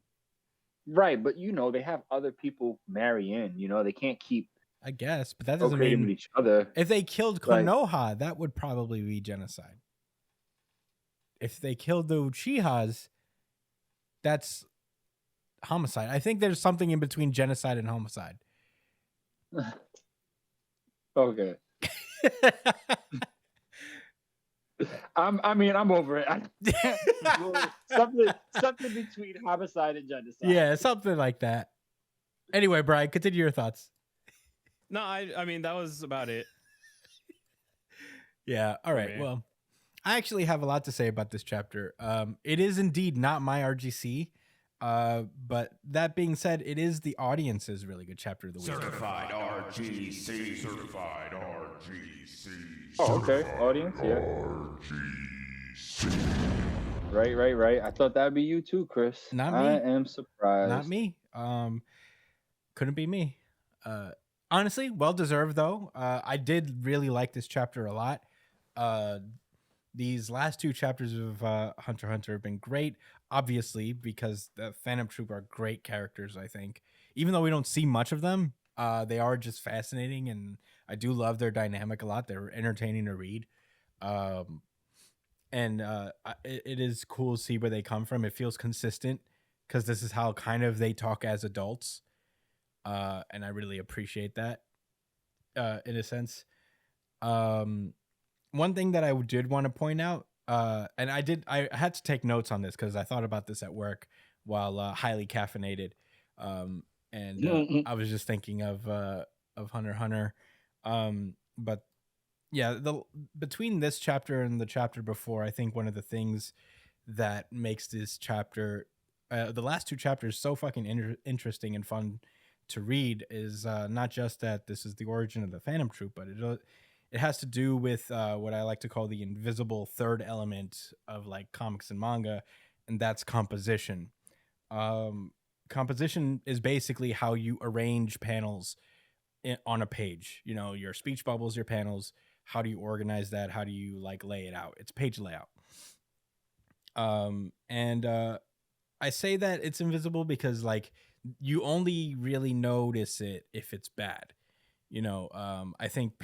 Right, but you know, they have other people marry in. You know, they can't keep I guess, but that doesn't procreating with mean each other. if they killed Like- Konoha, that would probably be genocide. If they killed the Uchihas, that's homicide. I think there's something in between genocide and homicide. Okay. I'm over it. something between homicide and genocide. Yeah, something like that. Anyway, Brian, continue your thoughts. No, I mean that was about it. Yeah. All right. me. Well, I actually have a lot to say about this chapter. It is indeed not my RGC. But that being said, it is the audience's really good chapter of the week. Certified RGC. Certified RGC. Oh, okay. Audience, yeah. Right. I thought that'd be you too, Chris. Not me. I am surprised. Not me. Couldn't be me. Honestly, well deserved though. I did really like this chapter a lot. These last two chapters of Hunter x Hunter have been great, obviously, because the Phantom Troop are great characters, I think. Even though we don't see much of them, they are just fascinating, and I do love their dynamic a lot. They're entertaining to read. It is cool to see where they come from. It feels consistent, because this is how kind of they talk as adults. And I really appreciate that, in a sense. One thing that I did want to point out, and I had to take notes on this because I thought about this at work while highly caffeinated, I was just thinking of Hunter x Hunter, but yeah, between this chapter and the chapter before, I think one of the things that makes this chapter, the last two chapters, so fucking interesting and fun to read is not just that this is the origin of the Phantom Troop, but it has to do with what I like to call the invisible third element of like comics and manga, and that's composition. Composition is basically how you arrange panels on a page. You know, your speech bubbles, your panels. How do you organize that? How do you like lay it out? It's page layout. I say that it's invisible because like you only really notice it if it's bad. You know, I think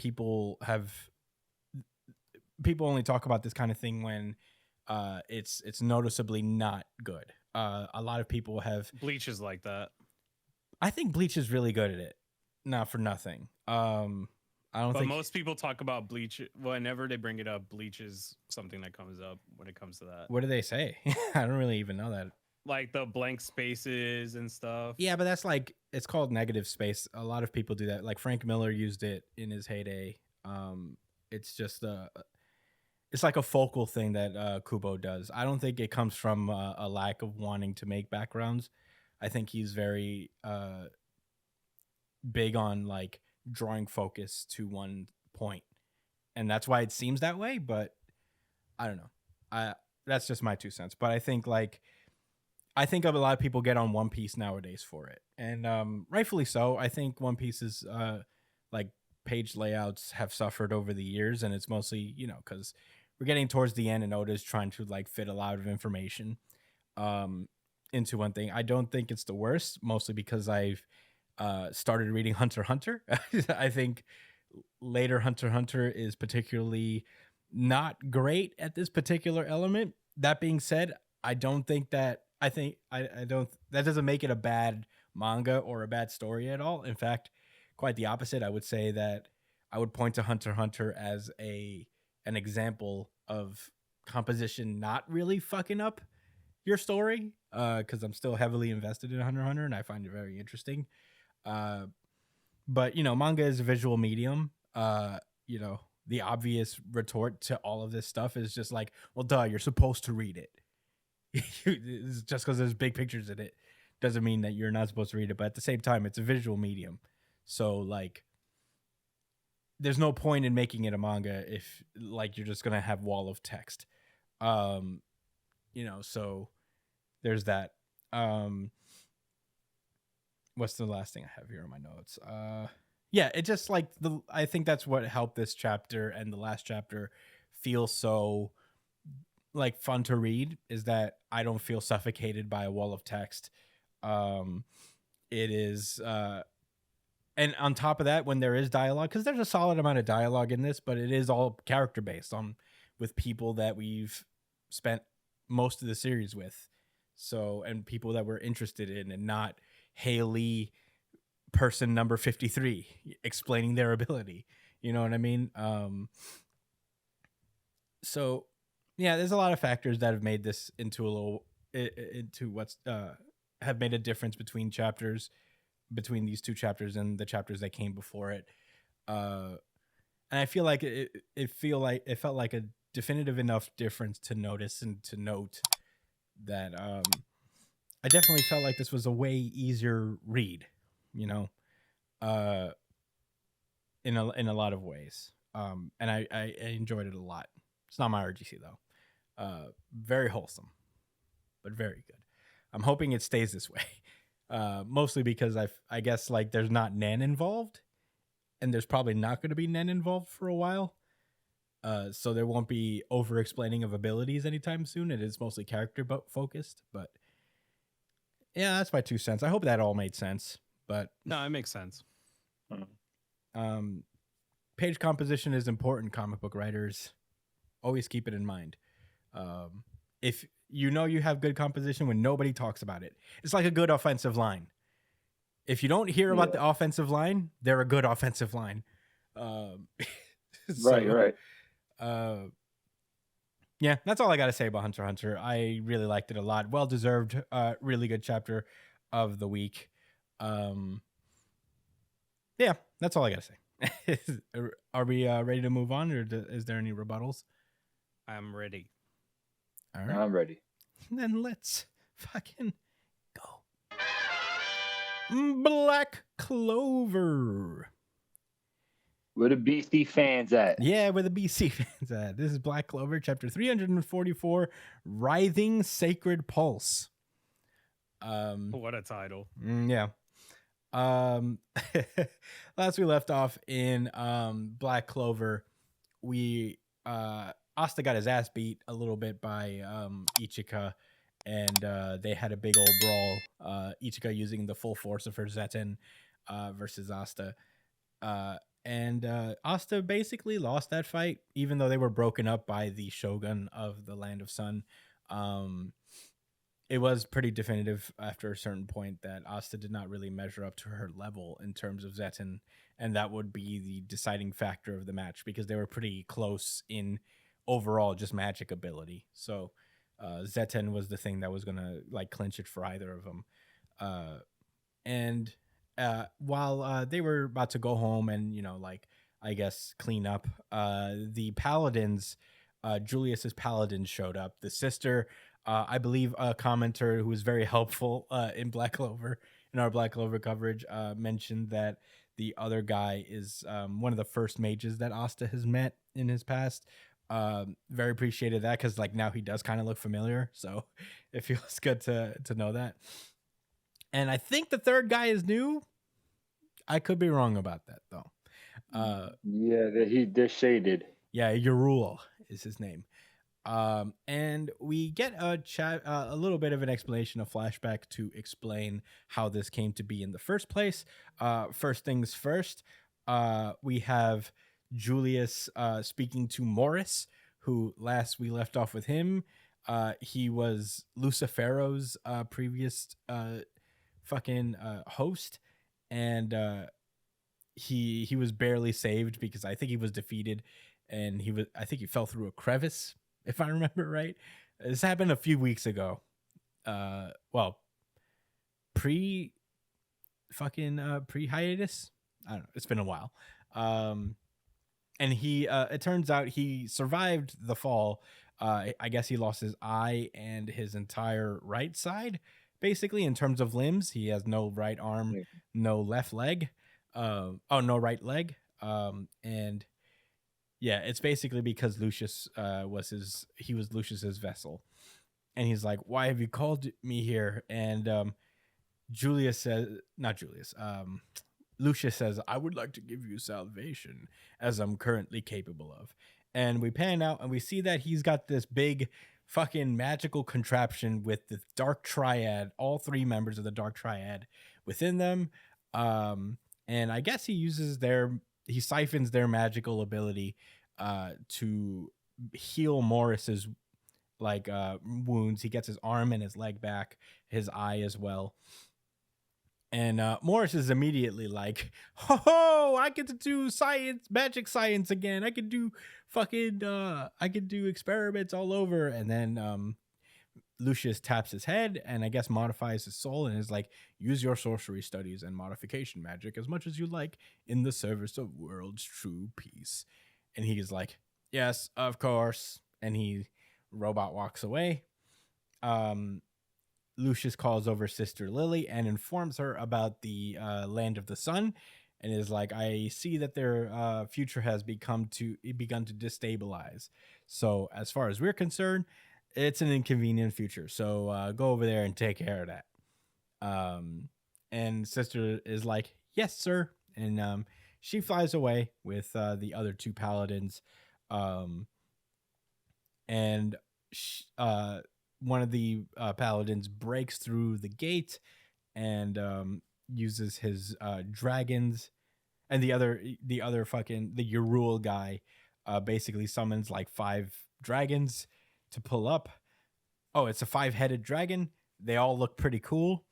people only talk about this kind of thing when it's noticeably not good. A lot of people have. Bleach is like that. I think Bleach is really good at it. Not for nothing. I don't But think most people talk about Bleach whenever they bring it up. Bleach is something that comes up when it comes to that. What do they say? I don't really even know that. Like the blank spaces and stuff. Yeah, but that's like it's called negative space. A lot of people do that. Like Frank Miller used it in his heyday. It's just it's like a focal thing that Kubo does. I don't think it comes from a lack of wanting to make backgrounds. I think he's very big on like drawing focus to one point, and that's why it seems that way. But I don't know. That's just my 2 cents. But I think a lot of people get on One Piece nowadays for it, and rightfully so. I think One Piece's like page layouts have suffered over the years, and it's mostly because we're getting towards the end, and Oda's trying to like fit a lot of information into one thing. I don't think it's the worst, mostly because I've started reading Hunter x Hunter. I think later Hunter x Hunter is particularly not great at this particular element. That being said, I don't think that I don't that doesn't make it a bad manga or a bad story at all. In fact, quite the opposite. I would say that I would point to Hunter x Hunter as an example of composition not really fucking up your story, because I'm still heavily invested in Hunter x Hunter and I find it very interesting. But manga is a visual medium. The obvious retort to all of this stuff is just like, well, duh, you're supposed to read it. Just because there's big pictures in it doesn't mean that you're not supposed to read it. But at the same time, it's a visual medium, so like there's no point in making it a manga if like you're just gonna have wall of text. So there's that. What's the last thing I have here on my notes? Yeah, it just like I think that's what helped this chapter and the last chapter feel so like fun to read, is that I don't feel suffocated by a wall of text. It is and on top of that, when there is dialogue, because there's a solid amount of dialogue in this, but it is all character based on with people that we've spent most of the series with, so, and people that we're interested in, and not Haley person number 53 explaining their ability. You know what I mean? So yeah, there's a lot of factors that have made this into what's have made a difference between these two chapters and the chapters that came before it. And I feel like it felt like a definitive enough difference to notice and to note that I definitely felt like this was a way easier read, in a lot of ways. And I enjoyed it a lot. It's not my RGC though. Very wholesome, but very good. I'm hoping it stays this way. Mostly because I guess like there's not Nen involved, and there's probably not going to be Nen involved for a while. So there won't be over explaining of abilities anytime soon. It is mostly character focused, but yeah, that's my 2 cents. I hope that all made sense, but No, it makes sense. Page composition is important, comic book writers. Always keep it in mind. If you have good composition when nobody talks about it, it's like a good offensive line. If you don't hear about the offensive line, they're a good offensive line. Right. Yeah, that's all I got to say about Hunter x Hunter. I really liked it a lot. Well deserved. Really good chapter of the week. Yeah, that's all I got to say. Are we ready to move on, or is there any rebuttals? I'm ready. All right. I'm ready. Then let's fucking go. Black Clover. Where the BC fans at? Yeah, where the BC fans at. This is Black Clover, chapter 344, Writhing Sacred Pulse. What a title. Yeah. Last we left off in Black Clover, Asta got his ass beat a little bit by Ichika, and they had a big old brawl. Ichika using the full force of her Zetten versus Asta. And Asta basically lost that fight, even though they were broken up by the shogun of the Land of Sun. Um, it was pretty definitive after a certain point that Asta did not really measure up to her level in terms of Zetten, and that would be the deciding factor of the match because they were pretty close in overall just magic ability. So Zetten was the thing that was gonna like clinch it for either of them. And while they were about to go home and like I guess clean up, the paladins, Julius's paladins showed up. The sister, I believe, a commenter who was very helpful in Black Clover, in our Black Clover coverage, mentioned that the other guy is one of the first mages that Asta has met in his past. Very appreciated that because like now he does kind of look familiar, so it feels good to know that. And I think the third guy is new. I could be wrong about that though. Yeah, they're shaded. Yeah, Yrul is his name. And we get a little bit of an explanation, a flashback to explain how this came to be in the first place. First things first, we have Julius speaking to Morris, who last we left off with him. He was Lucifero's previous fucking host, and he was barely saved because I think he was defeated, and I think he fell through a crevice, if I remember right. This happened a few weeks ago. Well, pre hiatus. I don't know. It's been a while. And he it turns out he survived the fall. I guess he lost his eye and his entire right side, basically, in terms of limbs. He has no right arm, no left leg. No right leg. And yeah, it's basically because Lucius was Lucius's vessel. And he's like, "Why have you called me here?" And Lucius says, "I would like to give you salvation, as I'm currently capable of." And we pan out and we see that he's got this big fucking magical contraption with the Dark Triad, all three members of the Dark Triad within them. And I guess he siphons their magical ability to heal Morris's wounds. He gets his arm and his leg back, his eye as well. And Morris is immediately like, "Ho, I get to do magic science again. I could do experiments all over." And then Lucius taps his head and I guess modifies his soul and is like, "Use your sorcery studies and modification magic as much as you like in the service of world's true peace." And he's like, "Yes, of course." And robot walks away. Lucius calls over Sister Lily and informs her about the Land of the Sun, and is like, "I see that their future has begun to destabilize. So as far as we're concerned, it's an inconvenient future. So go over there and take care of that." And Sister is like, "Yes, sir." And she flies away with the other two paladins. And one of the paladins breaks through the gate and uses his dragons, and the Yrul guy basically summons like 5 dragons to pull up. Oh, it's a 5-headed dragon. They all look pretty cool.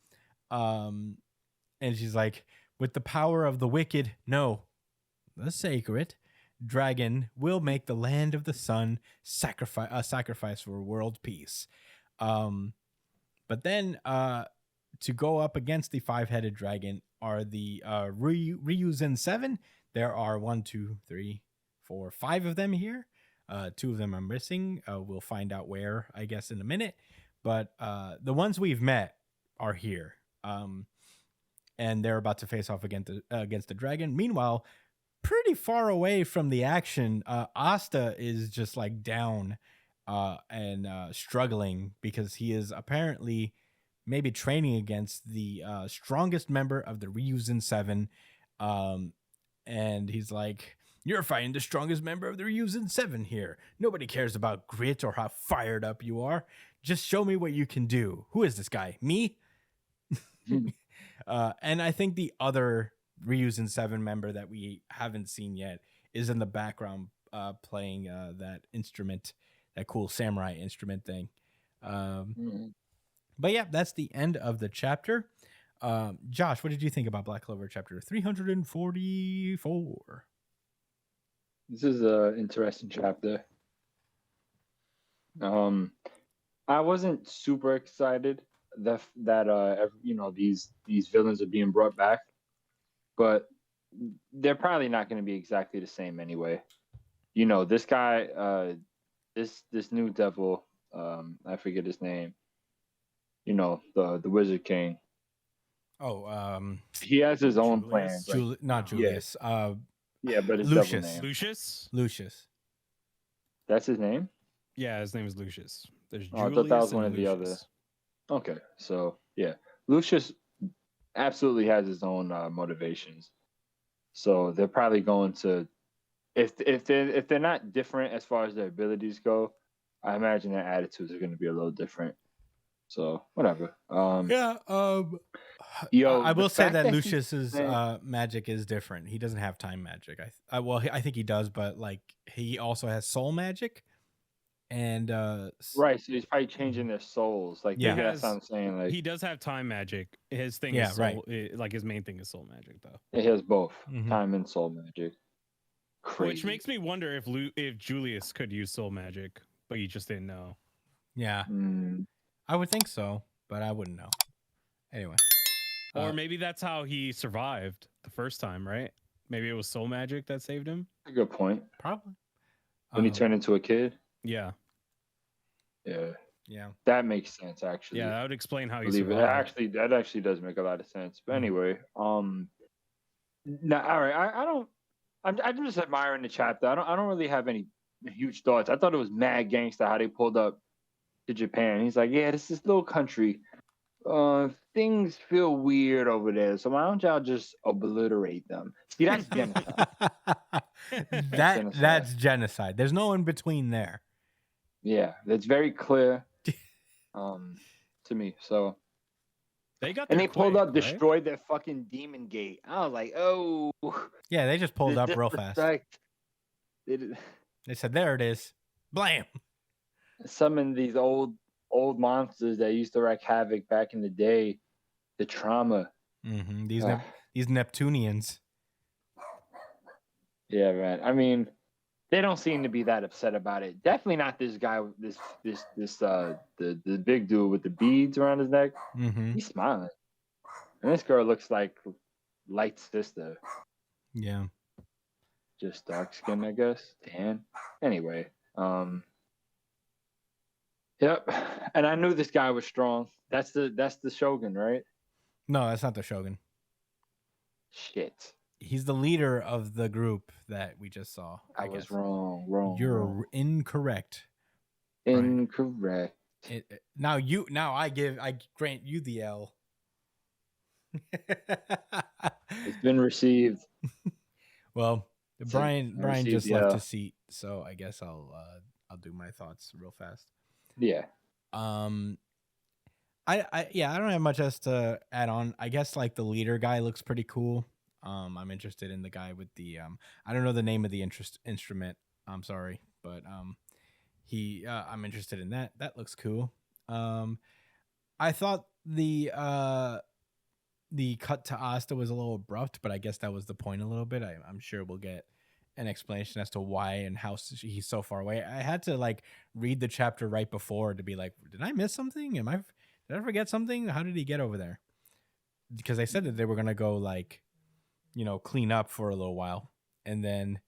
And she's like, "With the power of the wicked, no, the sacred dragon will make the Land of the Sun sacrifice for world peace." But then to go up against the 5-headed dragon are the Ryuzen 7. There are 1, 2, 3, 4, 5 of them here. 2 of them are missing. We'll find out where, I guess, in a minute. But the ones we've met are here. And they're about to face off against the dragon. Meanwhile, pretty far away from the action, Asta is just like down and struggling because he is apparently maybe training against the strongest member of the Ryuzen 7. And he's like, "You're fighting the strongest member of the Ryuzen 7 here. Nobody cares about grit or how fired up you are. Just show me what you can do. Who is this guy? Me?" And I think the other Ryuzen 7 member that we haven't seen yet is in the background playing that instrument, that cool samurai instrument thing. Mhm. But yeah, that's the end of the chapter. Josh, what did you think about Black Clover chapter 344? This is an interesting chapter. I wasn't super excited that these villains are being brought back, but they're probably not going to be exactly the same anyway. This guy, this new devil, I forget his name. The Wizard King. Oh, He has his own Julius? plans. Like, Not Julius. yeah, but his Lucius. devil name. Lucius? That's his name. Yeah, his name is Lucius. There's Oh, I Julius thought that was and one of the Lucius. Okay, so yeah, Lucius absolutely has his own motivations. So they're probably going to, if they're not different as far as their abilities go, I imagine their attitudes are going to be a little different. So whatever. Yeah. Yo, I the will say fact that that he's Lucius's saying- magic is different. He doesn't have time magic. I think he does, but like he also has soul magic, and Right, so he's probably changing their souls. Like, Yeah. maybe that's what I'm saying. Like, He does have time magic. His thing Yeah, is soul, like his main thing is soul magic, though. he has both Mhm. time and soul magic. Crazy. Which makes me wonder if Julius could use soul magic, but he just didn't know. yeah, Mm, I would think so, but I wouldn't know. Anyway, Or maybe that's how he survived the first time, right? Maybe it was soul magic that saved him. a good point. probably When he turned into a kid, Yeah. yeah, Yeah. that makes sense. Actually, Yeah, that would explain how he believe it. survived. That actually does make a lot of sense. But Mhm. anyway, now all right, I don't. I'm just admiring the chapter. I don't really have any huge thoughts. I thought it was mad gangster how they pulled up to Japan. He's like, yeah, this is little country. Things feel weird over there. So why don't y'all just obliterate them? See, that's genocide. That's genocide. There's no in between there. Yeah, that's very clear. To me. So. They got And there they pulled quick, up, right? destroyed their fucking demon gate. I was like, oh. Yeah, they just pulled the up real fast. disrespect. They They said, "There it is." Blam. summoned these old monsters that used to wreak havoc back in the day. The trauma. Mm-hmm. Ugh. These Neptunians. Yeah, man. I mean, they don't seem to be that upset about it. Definitely not this guy. The big dude with the beads around his neck. Mm-hmm. He's smiling. And this girl looks like Light's sister. Yeah. Just dark skin, I guess. Tan. Anyway, yep. And I knew this guy was strong. That's the Shogun, right? No, that's not the Shogun. Shit. He's the leader of the group that we just saw. I guess. was wrong. You're wrong. incorrect. Incorrect. Now I grant you the L. It's been received. Well, Brian received just the left L. his seat, so I guess I'll do my thoughts real fast. Yeah. I don't have much else to add on. I guess like the leader guy looks pretty cool. I'm interested in the guy with the I don't know the name of the instrument. I'm sorry, but I'm interested in that. That looks cool. I thought the cut to Asta was a little abrupt, but I guess that was the point a little bit. I'm sure we'll get an explanation as to why and how he's so far away. I had to like read the chapter right before to be like, did I miss something? Did I forget something? How did he get over there? Because they said that they were gonna go like, clean up for a little while, and then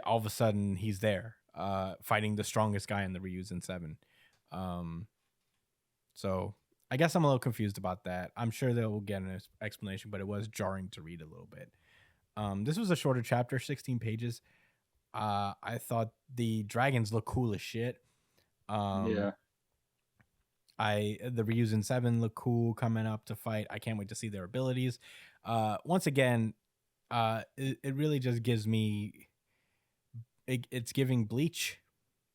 all of a sudden he's there, fighting the strongest guy in the Ryuzen 7. So I guess I'm a little confused about that. I'm sure they'll get an explanation, but it was jarring to read a little bit. This was a shorter chapter, 16 pages. I thought the dragons look cool as shit. Yeah. The Ryuzen 7 look cool coming up to fight. I can't wait to see their abilities. Once again, it really just gives me it's giving Bleach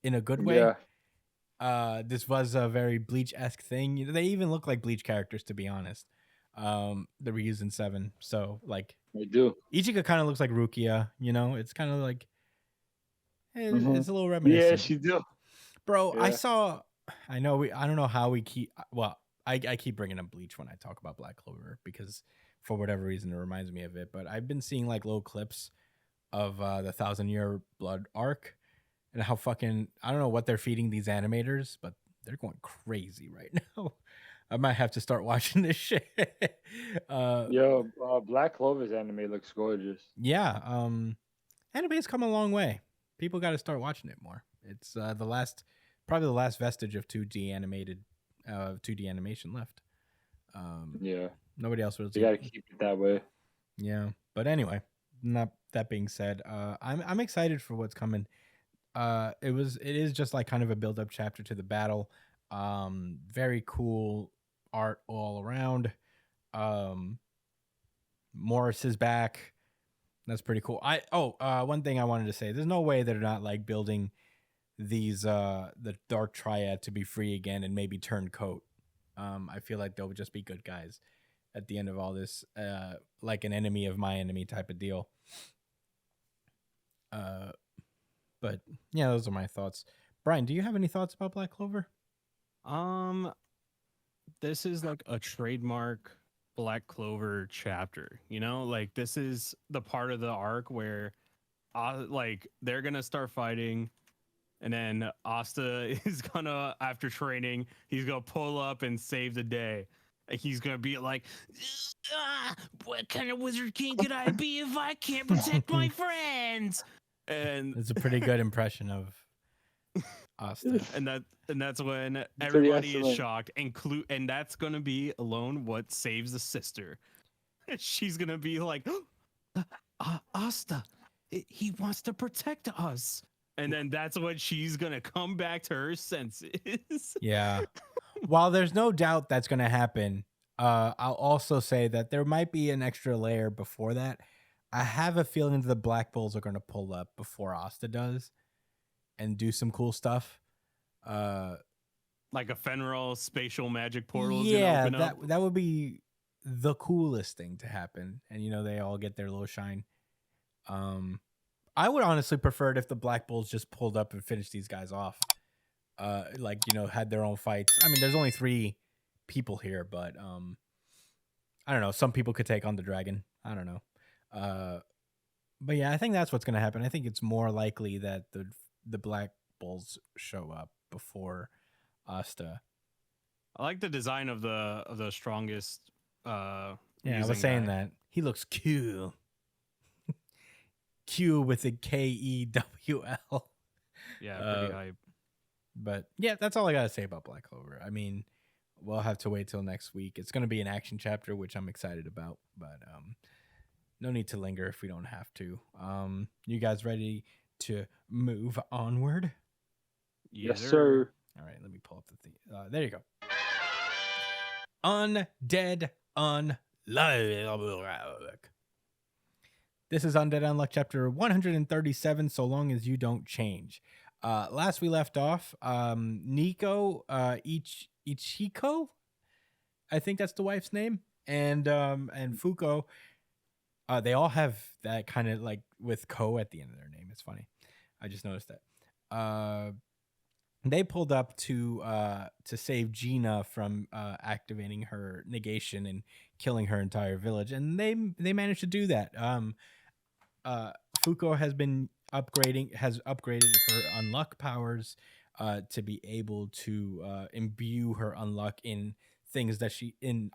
in a good way. Yeah. This was a very Bleach-esque thing. They even look like Bleach characters, to be honest. They're reusing 7. So like They do. Ichika kind of looks like Rukia, you know? It's kind of like Mhm. it's a little Yeah, reminiscent. she do. Bro, Yeah. I don't know how we keep, well, I keep bringing up Bleach when I talk about Black Clover because for whatever reason it reminds me of it, but I've been seeing like little clips of the 1,000-Year Blood arc and how fucking, I don't know what they're feeding these animators, but they're going crazy right now. I might have to start watching this shit. Yo, Black Clover's anime looks gorgeous. Yeah, anime's come a long way. People got to start watching it more. It's probably the last vestige of 2D animation left. Yeah, Nobody else really. you gotta keep it that way. Yeah, but anyway, not that being said, I'm excited for what's coming. It is just like kind of a build up chapter to the battle. Very cool art all around. Morris is back. That's pretty cool. One thing I wanted to say: there's no way they're not like building these the Dark Triad to be free again and maybe turn coat. I feel like they'll just be good guys at the end of all this, like an enemy of my enemy type of deal. But yeah, those are my thoughts. Brian, do you have any thoughts about Black Clover? This is like a trademark Black Clover chapter, you know, like this is the part of the arc where like they're gonna start fighting, and then Asta is gonna, after training, he's gonna pull up and save the day. And he's gonna be like, what kind of wizard king could I be if I can't protect my friends? And It's a pretty good impression of Asta. and that's when Pretty everybody is excellent. shocked, and that's gonna be alone what saves the sister. She's gonna be like, Asta, he wants to protect us. And then that's when she's gonna come back to her senses. Yeah. While there's no doubt that's going to happen, I'll also say that there might be an extra layer before that. I have a feeling the Black Bulls are going to pull up before Asta does and do some cool stuff. Like ephemeral spatial magic portals. Yeah, Open up. that would be the coolest thing to happen. And, you know, they all get their little shine. I would honestly prefer it if the Black Bulls just pulled up and finished these guys off. Like, you know, had their own fights. I mean, there's only 3 people here, but I don't know. Some people could take on the dragon. I don't know. But yeah, I think that's what's going to happen. I think it's more likely that the Black Bulls show up before Asta. I like the design of the strongest. Yeah, I was saying that he looks cool. Q with a KEWL. Yeah, pretty hype. But yeah, that's all I gotta say about Black Clover. I mean, we'll have to wait till next week. It's gonna be an action chapter, which I'm excited about. But no need to linger if we don't have to. You guys ready to move onward? Yes, sir. All right, let me pull up the thing. There you go. Undead Unluck. This is Undead Unluck chapter 137, So Long As You Don't Change. Last we left off, Nico, Ichiko, I think that's the wife's name, and Fuko, they all have that kind of like with Ko at the end of their name. It's funny. I just noticed that. They pulled up to save Gina from activating her negation and killing her entire village, and they managed to do that. Fuko has upgraded her unluck powers to be able to imbue her unluck in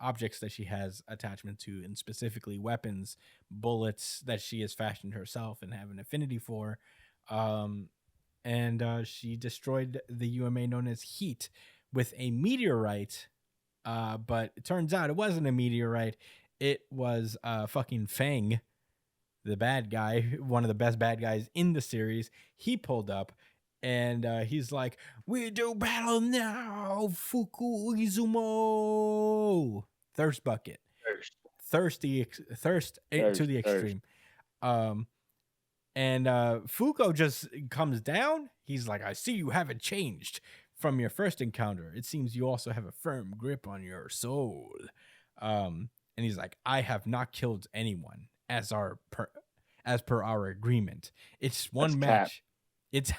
objects that she has attachment to, and specifically weapons, bullets that she has fashioned herself and have an affinity for. And she destroyed the UMA known as Heat with a meteorite. But it turns out it wasn't a meteorite. It was fucking Fang, the bad guy, one of the best bad guys in the series. He pulled up and he's like, "We do battle now, Fuku Izumo." Thirst bucket. Thirst to the extreme. And Fuko just comes down. He's like, "I see you haven't changed from your first encounter. It seems you also have a firm grip on your soul." And he's like, I have not killed anyone as per our agreement. It's one That's match. It's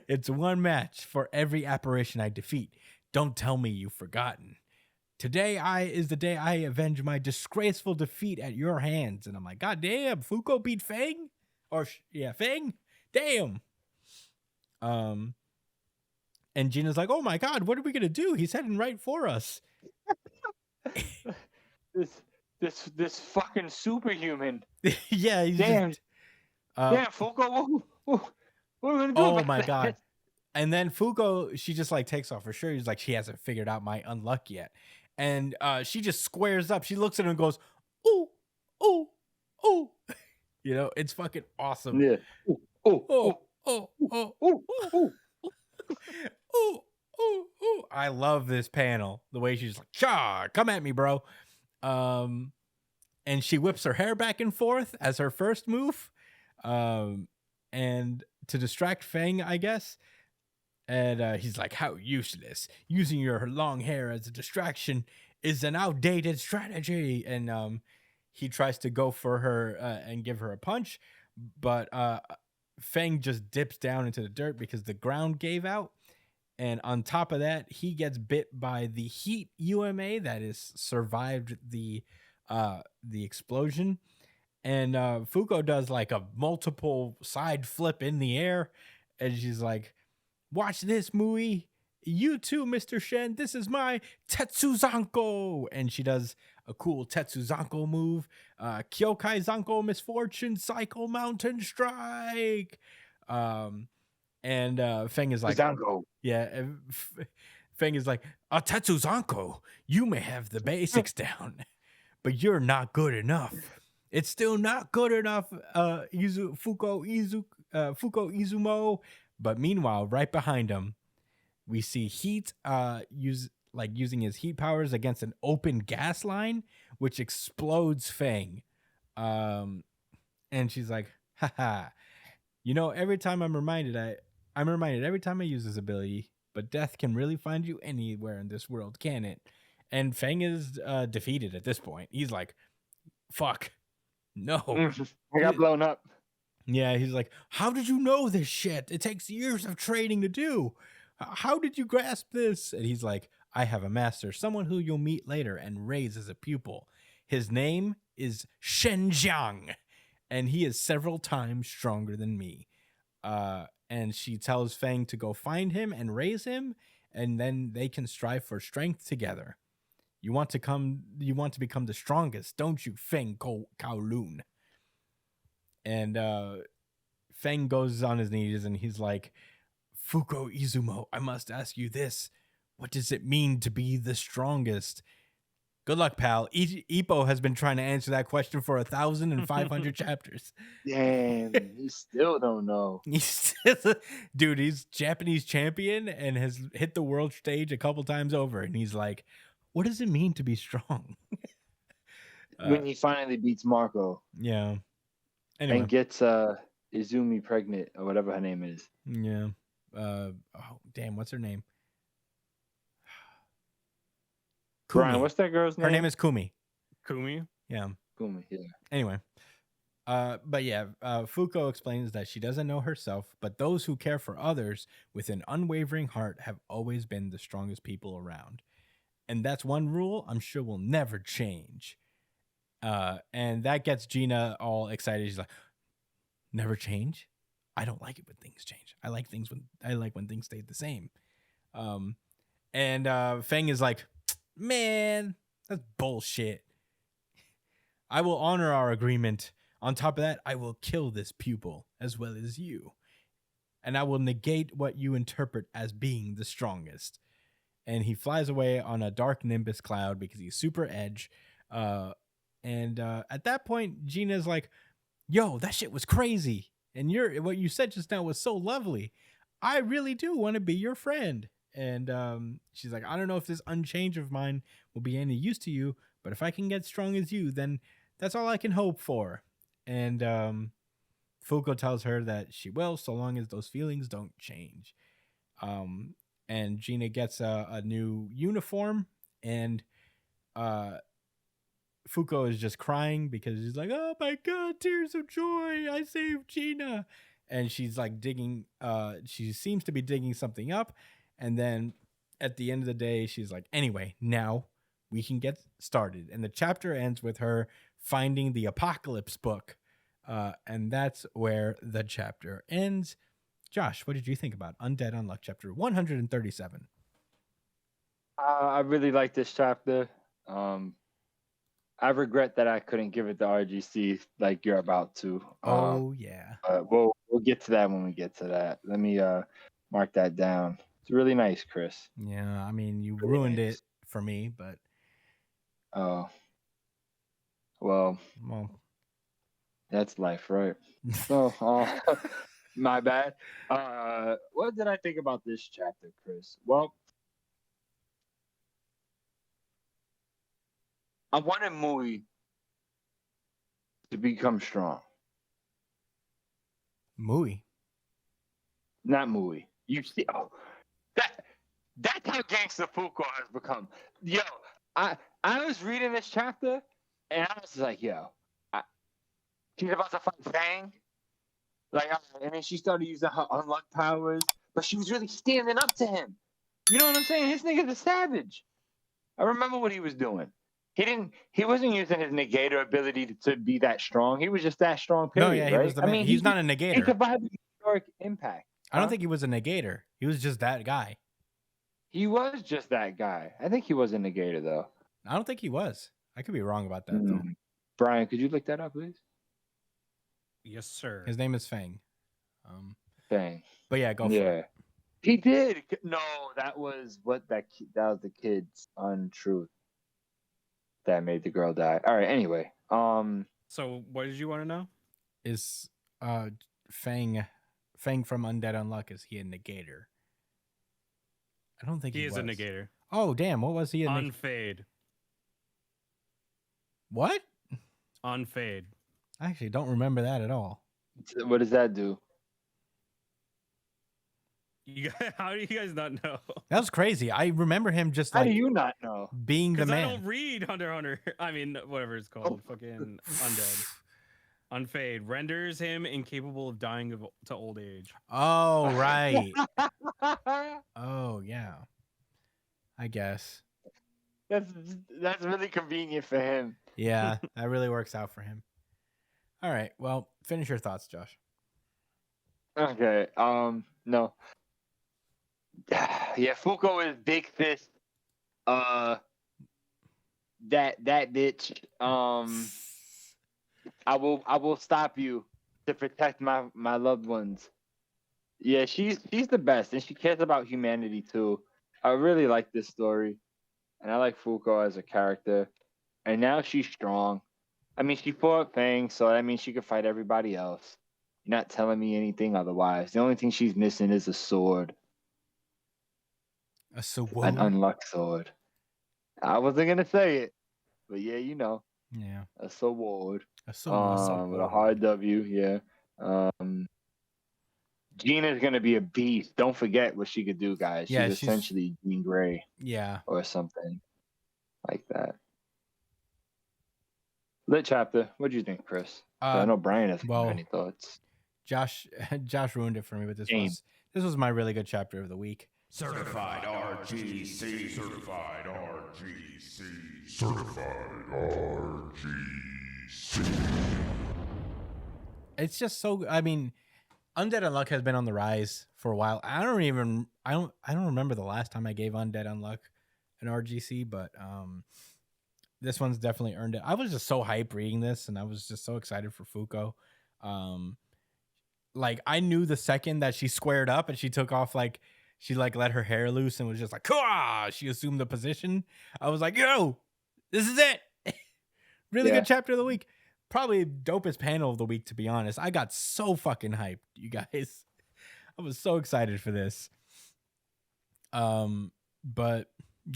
it's one match for every apparition I defeat. Don't tell me you've forgotten. Today is the day I avenge my disgraceful defeat at your hands. And I'm like, God damn, Fuko beat Fang? Fang? Damn. And Gina's like, oh my God, what are we gonna do? He's heading right for us. This fucking superhuman. Yeah, he's Damn. just, Damn, Fuko. What are we gonna do? oh about my that? God. And then Fuko, she just like takes off her shirt. He's like, she hasn't figured out my unluck yet. And she just squares up. She looks at him and goes, ooh, ooh, ooh. You know, it's fucking awesome. Yeah. Oh, oh, oh, oh, Ooh, ooh. ooh, ooh, ooh. I love this panel. The way she's like, "Cha, come at me, bro." And she whips her hair back and forth as her first move, and to distract Fang, I guess. And he's like, "How useless! Using your long hair as a distraction is an outdated strategy." And he tries to go for her and give her a punch, but Fang just dips down into the dirt because the ground gave out. And on top of that, he gets bit by the heat UMA that has survived the explosion. And Fuko does like a multiple side flip in the air. And she's like, watch this, Mui. You too, Mr. Shen. This is my Tetsuzanko. And she does a cool Tetsuzanko move. Kyokai Zanko Misfortune Cycle Mountain Strike. And Feng is like, Zanko. yeah. Feng is like, Tetsuzanko, you may have the basics down, but you're not good enough. It's still not good enough, Fuko Izumo. But meanwhile, right behind him, we see Heat using his heat powers against an open gas line, which explodes Fang. And she's like, haha. You know, every time I'm reminded every time I use this ability, but death can really find you anywhere in this world, can it? And Fang is defeated at this point. He's like, fuck. No. I got blown up. Yeah, he's like, how did you know this shit? It takes years of training to do. How did you grasp this? And he's like, I have a master, someone who you'll meet later and raise as a pupil. His name is Shenjiang, and he is several times stronger than me. And she tells Fang to go find him and raise him, and then they can strive for strength together. You want to become the strongest, don't you, Feng Kowloon? And Feng goes on his knees and he's like, Fuko Izumo, I must ask you this. What does it mean to be the strongest? Good luck, pal. Ippo has been trying to answer that question for 1,500 chapters. Damn, you still don't know. Dude, he's Japanese champion and has hit the world stage a couple times over. And he's like, what does it mean to be strong? When he finally beats Marco. Yeah. Anyway. And gets Izumi pregnant or whatever her name is. Yeah. Oh, damn. What's her name? Kumi. Brian, what's that girl's name? Her name is Kumi. Kumi? Yeah. Kumi, yeah. Anyway. But yeah, Fuko explains that she doesn't know herself, but those who care for others with an unwavering heart have always been the strongest people around. And that's one rule I'm sure will never change. And that gets Gina all excited. She's like, never change? I don't like it when things change. I like when things stay the same. And Feng is like, man, that's bullshit. I will honor our agreement. On top of that, I will kill this pupil as well as you. And I will negate what you interpret as being the strongest. And he flies away on a dark nimbus cloud because he's super edge. And at that point, Gina's like, yo, that shit was crazy. And what you said just now was so lovely. I really do want to be your friend. And she's like, I don't know if this unchange of mine will be any use to you, but if I can get strong as you, then that's all I can hope for. And Fuko tells her that she will, so long as those feelings don't change. And Gina gets a new uniform, and Fuko is just crying because she's like, oh my god, tears of joy, I saved Gina. And she's like digging, she seems to be digging something up. And then at the end of the day, she's like, anyway, now we can get started. And the chapter ends with her finding the Apocalypse book. And that's where the chapter ends. Josh, what did you think about Undead Unluck chapter 137? I really like this chapter. I regret that I couldn't give it the RGC like you're about to. Oh yeah. We'll get to that when we get to that. Let me mark that down. It's really nice, Chris. Yeah, I mean, you Really ruined nice. it for me, but Oh, well, that's life, right? So, my bad. What did I think about this chapter, Chris? Well, I wanted Mui to become strong. Mui. Not Mui. You see, that's how gangster Fuko has become. Yo, I was reading this chapter and I was like, yo, she's about to fight Fang. Like, and then she started using her unlock powers, but she was really standing up to him. You know what I'm saying? This nigga's a savage. I remember what he was doing. He wasn't using his negator ability to be that strong. He was just that strong. Period, No, yeah, he right? was the man. He's not a He negator. survived the historic impact. I don't think he was a negator. He was just that guy. He was just that guy. I think he was a negator, though. I don't think he was. I could be wrong about that, though. Brian, could you look that up, please? Yes, sir. His name is Fang. Fang. But yeah, go for it. He did. No, that was that was the kid's untruth that made the girl die. All right. Anyway, So, what did you want to know? Is Fang from Undead Unluck, is he a negator? I don't think He he is was. a negator. Oh, damn. What was he? Unfade. What? Unfade. I actually don't remember that at all. what does that do? How do you guys not know? That was crazy. I remember him just How like do you not know? being the Because I man. don't read Hunter x Hunter. I mean, whatever it's called. Fucking Undead. Unfade renders him incapable of dying to old age. Oh, right. Oh, yeah. I guess. That's really convenient for him. Yeah, that really works out for him. All right. Well, finish your thoughts, Josh. Okay. No. Yeah, Fuko is big fist. That bitch. I will stop you to protect my loved ones. Yeah, she's the best, and she cares about humanity too. I really like this story, and I like Fuko as a character. And now she's strong. I mean, she fought Fang, so that means she could fight everybody else. You're not telling me anything otherwise. The only thing she's missing is a sword. A sword? An unlocked sword. I wasn't gonna say it, but yeah, you know. Yeah. A sword. A sword. With a hard W, yeah. Gina's gonna be a beast. Don't forget what she could do, guys. Yeah, she's essentially Jean Grey Yeah. or something like that. Lit chapter. What do you think, Chris? I know Brian has any thoughts. Josh ruined it for me, but this was my really good chapter of the week. Certified RGC. Certified RGC. Certified RGC. It's just so. I mean, Undead Unluck has been on the rise for a while. I don't remember the last time I gave Undead Unluck an RGC, but this one's definitely earned it. I was just so hyped reading this, and I was just so excited for Fuko. Like, I knew the second that she squared up and she took off, like, she like let her hair loose and was just like, "Kah!" She assumed the position. I was like, yo, this is it. Really good chapter of the week. Probably dopest panel of the week, to be honest. I got so fucking hyped, you guys. I was so excited for this. But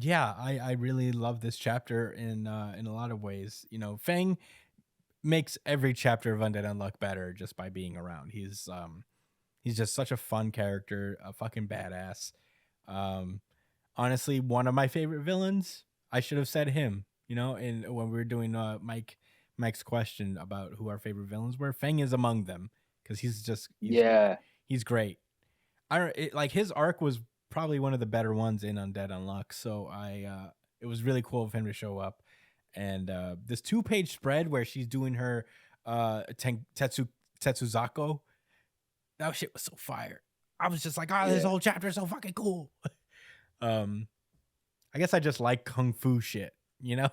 yeah, I really love this chapter in a lot of ways. You know, Fang makes every chapter of Undead Unluck better just by being around. He's just such a fun character, a fucking badass. Honestly, one of my favorite villains. I should have said him. You know, and when we were doing Mike's question about who our favorite villains were, Feng is among them because Yeah. he's great. Like his arc was probably one of the better ones in Undead Unluck. So it was really cool of him to show up, and this 2-page spread where she's doing her Tetsuzako. That shit was so fire. I was just like, oh, this whole chapter is so fucking cool. I guess I just like kung fu shit, you know,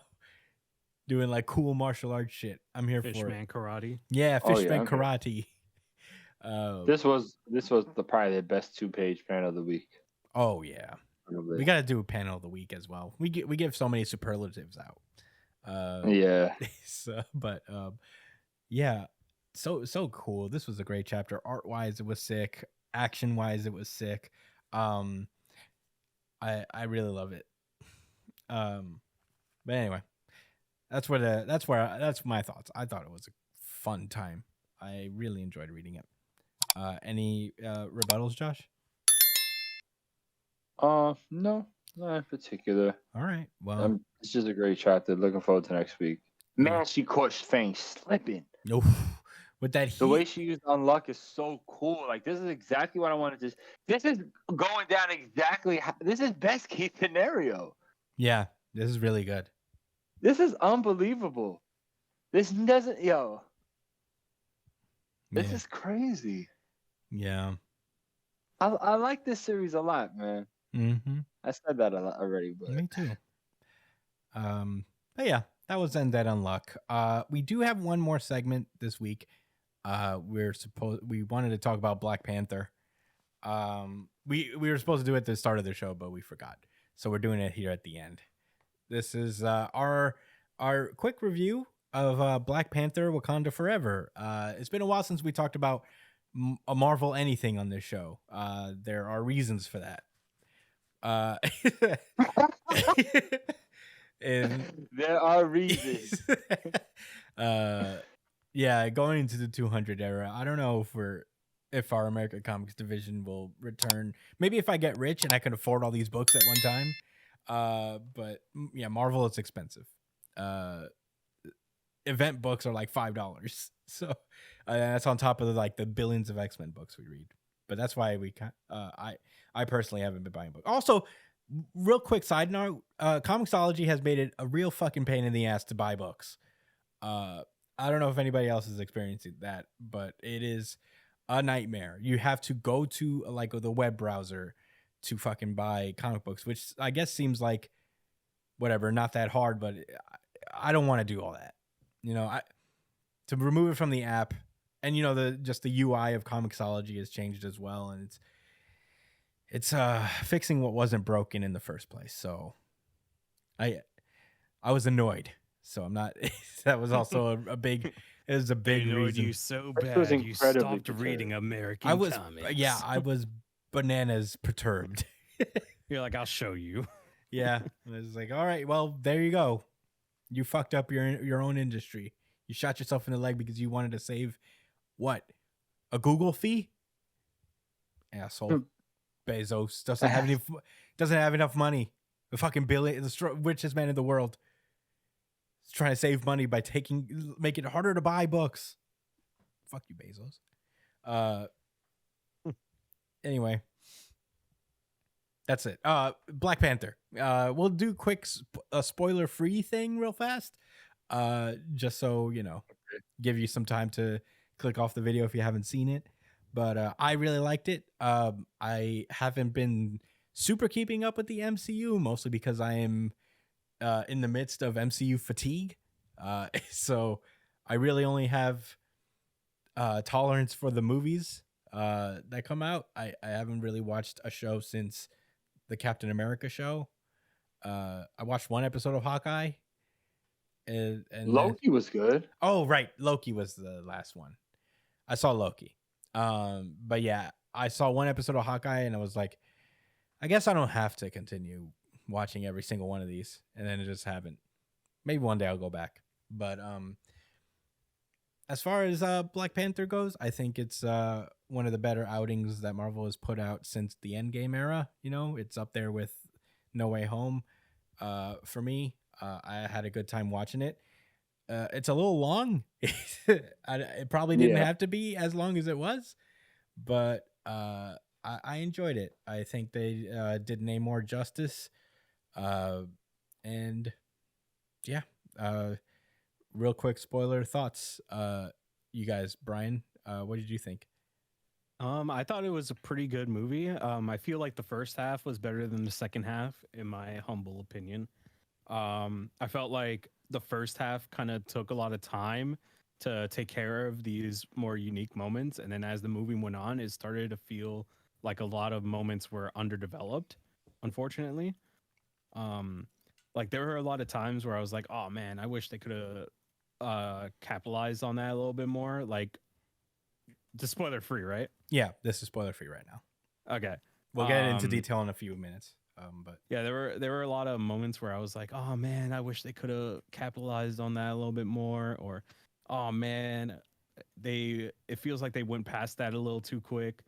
doing like cool martial arts shit. I'm here for it. Fishman karate. Yeah, Fishman okay. karate. This was probably the best 2-page panel of the week. Oh yeah, Probably. we got to do a panel of the week as well. We give so many superlatives out. Yeah. But yeah, so cool. This was a great chapter. Art wise, it was sick. Action wise, it was sick. I really love it. But anyway, that's my thoughts. I thought it was a fun time. I really enjoyed reading it. Any rebuttals, Josh? No, not in particular. All right. Well, It's just a great chapter. Looking forward to next week. Man, she caught Fang slipping. no, with that heat. The way she used Unluck is so cool. Like, this is exactly what I wanted to. This is going down exactly. This is best case scenario. Yeah, this is really good. This is unbelievable. This doesn't, This Yeah. is crazy. Yeah. I like this series a lot, man. Mm-hmm. I said that a lot already, but Me too. But yeah, that was Undead Unluck. We do have one more segment this week. We wanted to talk about Black Panther. We were supposed to do it at the start of the show, but we forgot. So we're doing it here at the end. This is our quick review of Black Panther: Wakanda Forever. It's been a while since we talked about a Marvel anything on this show. There are reasons for that. And there are reasons. Yeah, going into the 200 era, I don't know if our American Comics division will return. Maybe if I get rich and I can afford all these books at one time. But yeah, Marvel is expensive. Event books are like $5, so that's on top of the billions of X-Men books we read. But that's why I personally haven't been buying books. Also, real quick side note, Comixology has made it a real fucking pain in the ass to buy books. I don't know if anybody else is experiencing that, but it is a nightmare. You have to go to the web browser to fucking buy comic books, which I guess seems like whatever, not that hard, but I don't want to do all that. To remove it from the app, and the UI of Comixology has changed as well, and it's fixing what wasn't broken in the first place. So I was annoyed. So I'm not. That was also a big. It was a big reason. You so This was bad you incredibly stopped perturbed. reading American I was. comics. Yeah, I was bananas perturbed. You're like, I'll show you. Yeah, I was like, all right, well, there you go. You fucked up your own industry. You shot yourself in the leg because you wanted to save what? A Google fee? Asshole. Bezos doesn't have enough money. The fucking the richest man in the world. He's trying to save money by make it harder to buy books. Fuck you, Bezos. Anyway. That's it. Black Panther. We'll do quick spoiler-free thing real fast. Just so, give you some time to click off the video if you haven't seen it. But I really liked it. I haven't been super keeping up with the MCU, mostly because I am in the midst of MCU fatigue. So I really only have tolerance for the movies that come out. I haven't really watched a show since the Captain America show. I watched one episode of Hawkeye. And Loki was good. Oh, right. Loki was the last one. I saw Loki. But yeah, I saw one episode of Hawkeye and I was like, I guess I don't have to continue watching every single one of these. And then I just haven't. Maybe one day I'll go back. But as far as Black Panther goes, I think it's one of the better outings that Marvel has put out since the Endgame era. It's up there with No Way Home for me. I had a good time watching it. It's a little long. It probably didn't Yeah. have to be as long as it was, but I enjoyed it. I think they did Namor justice. And yeah, real quick spoiler thoughts. You guys, Brian, what did you think? I thought it was a pretty good movie. I feel like the first half was better than the second half, in my humble opinion. I felt like the first half kind of took a lot of time to take care of these more unique moments, and then as the movie went on, it started to feel like a lot of moments were underdeveloped, unfortunately. Like there were a lot of times where I was like, oh man, I wish they could have capitalized on that a little bit more. Like, just spoiler free, right? Yeah, this is spoiler free right now. Okay. We'll get into detail in a few minutes. But yeah, there were a lot of moments where I was like, oh man, I wish they could have capitalized on that a little bit more, or oh man, it feels like they went past that a little too quick.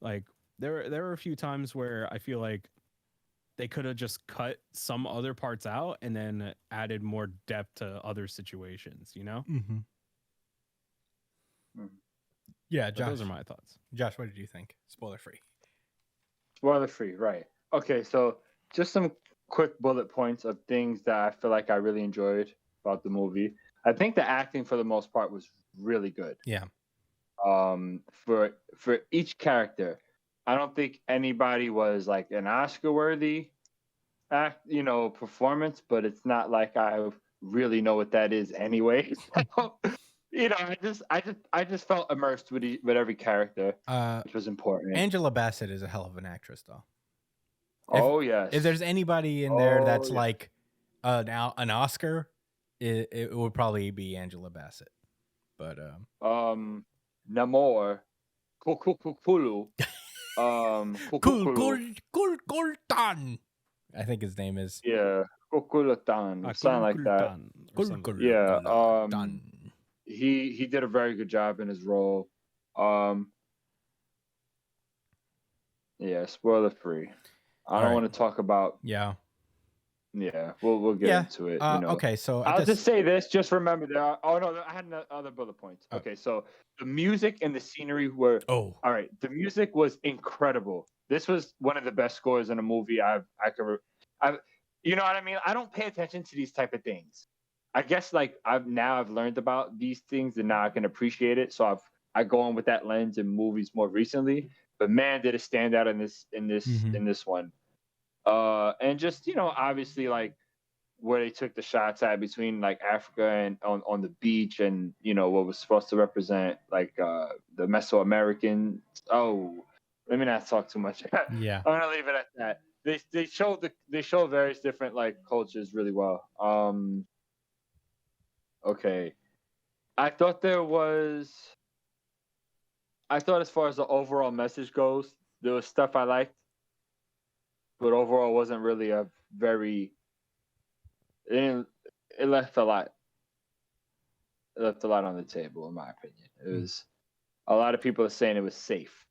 Like there were a few times where I feel like they could have just cut some other parts out and then added more depth to other situations, you know? yeah, But Josh. those are my thoughts. Josh, what did you think? Spoiler free. Spoiler free, right? Okay, so just some quick bullet points of things that I feel like I really enjoyed about the movie. I think the acting for the most part was really good. Yeah. For each character, I don't think anybody was like an Oscar worthy performance, but it's not like I really know what that is anyway. I just felt immersed with every character, which was important. Angela Bassett is a hell of an actress, though. Oh yes. If there's anybody in there that's like an Oscar, it would probably be Angela Bassett. But Namor, Kulu, Kultan. I think his name is Kukulutan, something like that. Yeah. He did a very good job in his role. Yeah, spoiler free. I don't want to talk about. Yeah, we'll get into it. Okay, so I'll just say this. Just remember that. Oh no, I had other bullet points. Oh. Okay, so the music and the scenery were. Oh, all right. The music was incredible. This was one of the best scores in a movie I've you know what I mean? I don't pay attention to these type of things. I guess like I've learned about these things and now I can appreciate it. So I go on with that lens in movies more recently. But man, did it stand out in this one. And just obviously like where they took the shots at between like Africa and on the beach and what was supposed to represent like the Mesoamerican. Oh, let me not talk too much. yeah. I'm gonna leave it at that. They show various different like cultures really well. Okay, I thought as far as the overall message goes, there was stuff I liked, but overall wasn't really it left a lot. It left a lot on the table, in my opinion. It was a lot of people are saying it was safe,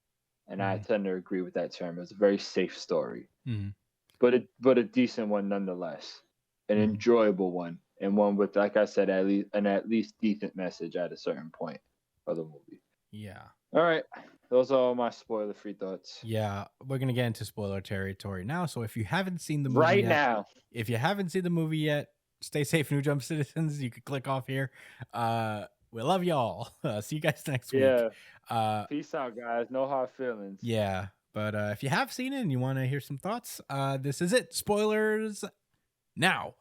and I tend to agree with that term. It was a very safe story, but a decent one nonetheless, an enjoyable one, and one with, like I said, at least decent message at a certain point of the movie. Yeah. All right, those are all my spoiler-free thoughts. Yeah, we're gonna get into spoiler territory now. So if you haven't seen the movie if you haven't seen the movie yet, stay safe, New Jump citizens. You could click off here. We love y'all. See you guys next week. Peace out, guys. No hard feelings. Yeah, but if you have seen it and you want to hear some thoughts, this is it. Spoilers now.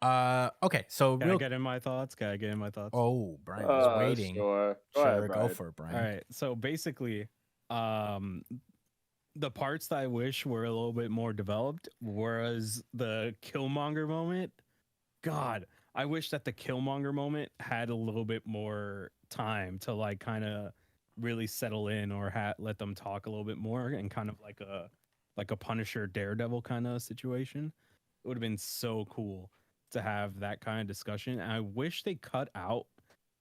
Okay, so Can I get in my thoughts? Oh, Brian was waiting. Sure. Go for it, Brian. All right. So basically, the parts that I wish were a little bit more developed was the Killmonger moment. God, I wish that the Killmonger moment had a little bit more time to like kind of really settle in, or let them talk a little bit more, and kind of like a Punisher Daredevil kind of situation. It would have been so cool to have that kind of discussion. And I wish they cut out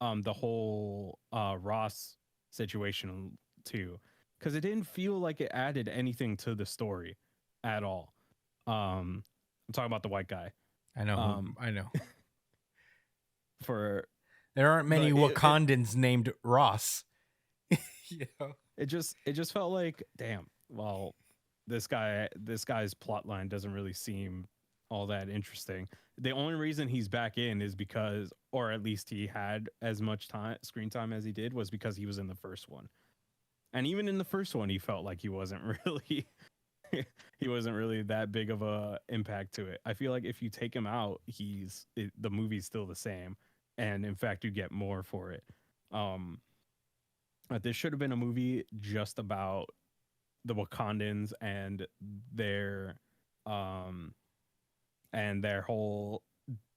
the whole Ross situation too, because it didn't feel like it added anything to the story at all. I'm talking about the white guy. I know. Um, I know. For There aren't many but Wakandans named Ross. You know? it just felt like, damn, well, this guy's plot line doesn't really seem all that interesting. The only reason he's back in is because, or at least he had as much screen time as he did, was because he was in the first one. And even in the first one, he felt like he wasn't really he wasn't really that big of a impact to it. I feel like if you take him out, the movie's still the same, and in fact, you get more for it. But this should have been a movie just about the Wakandans and their whole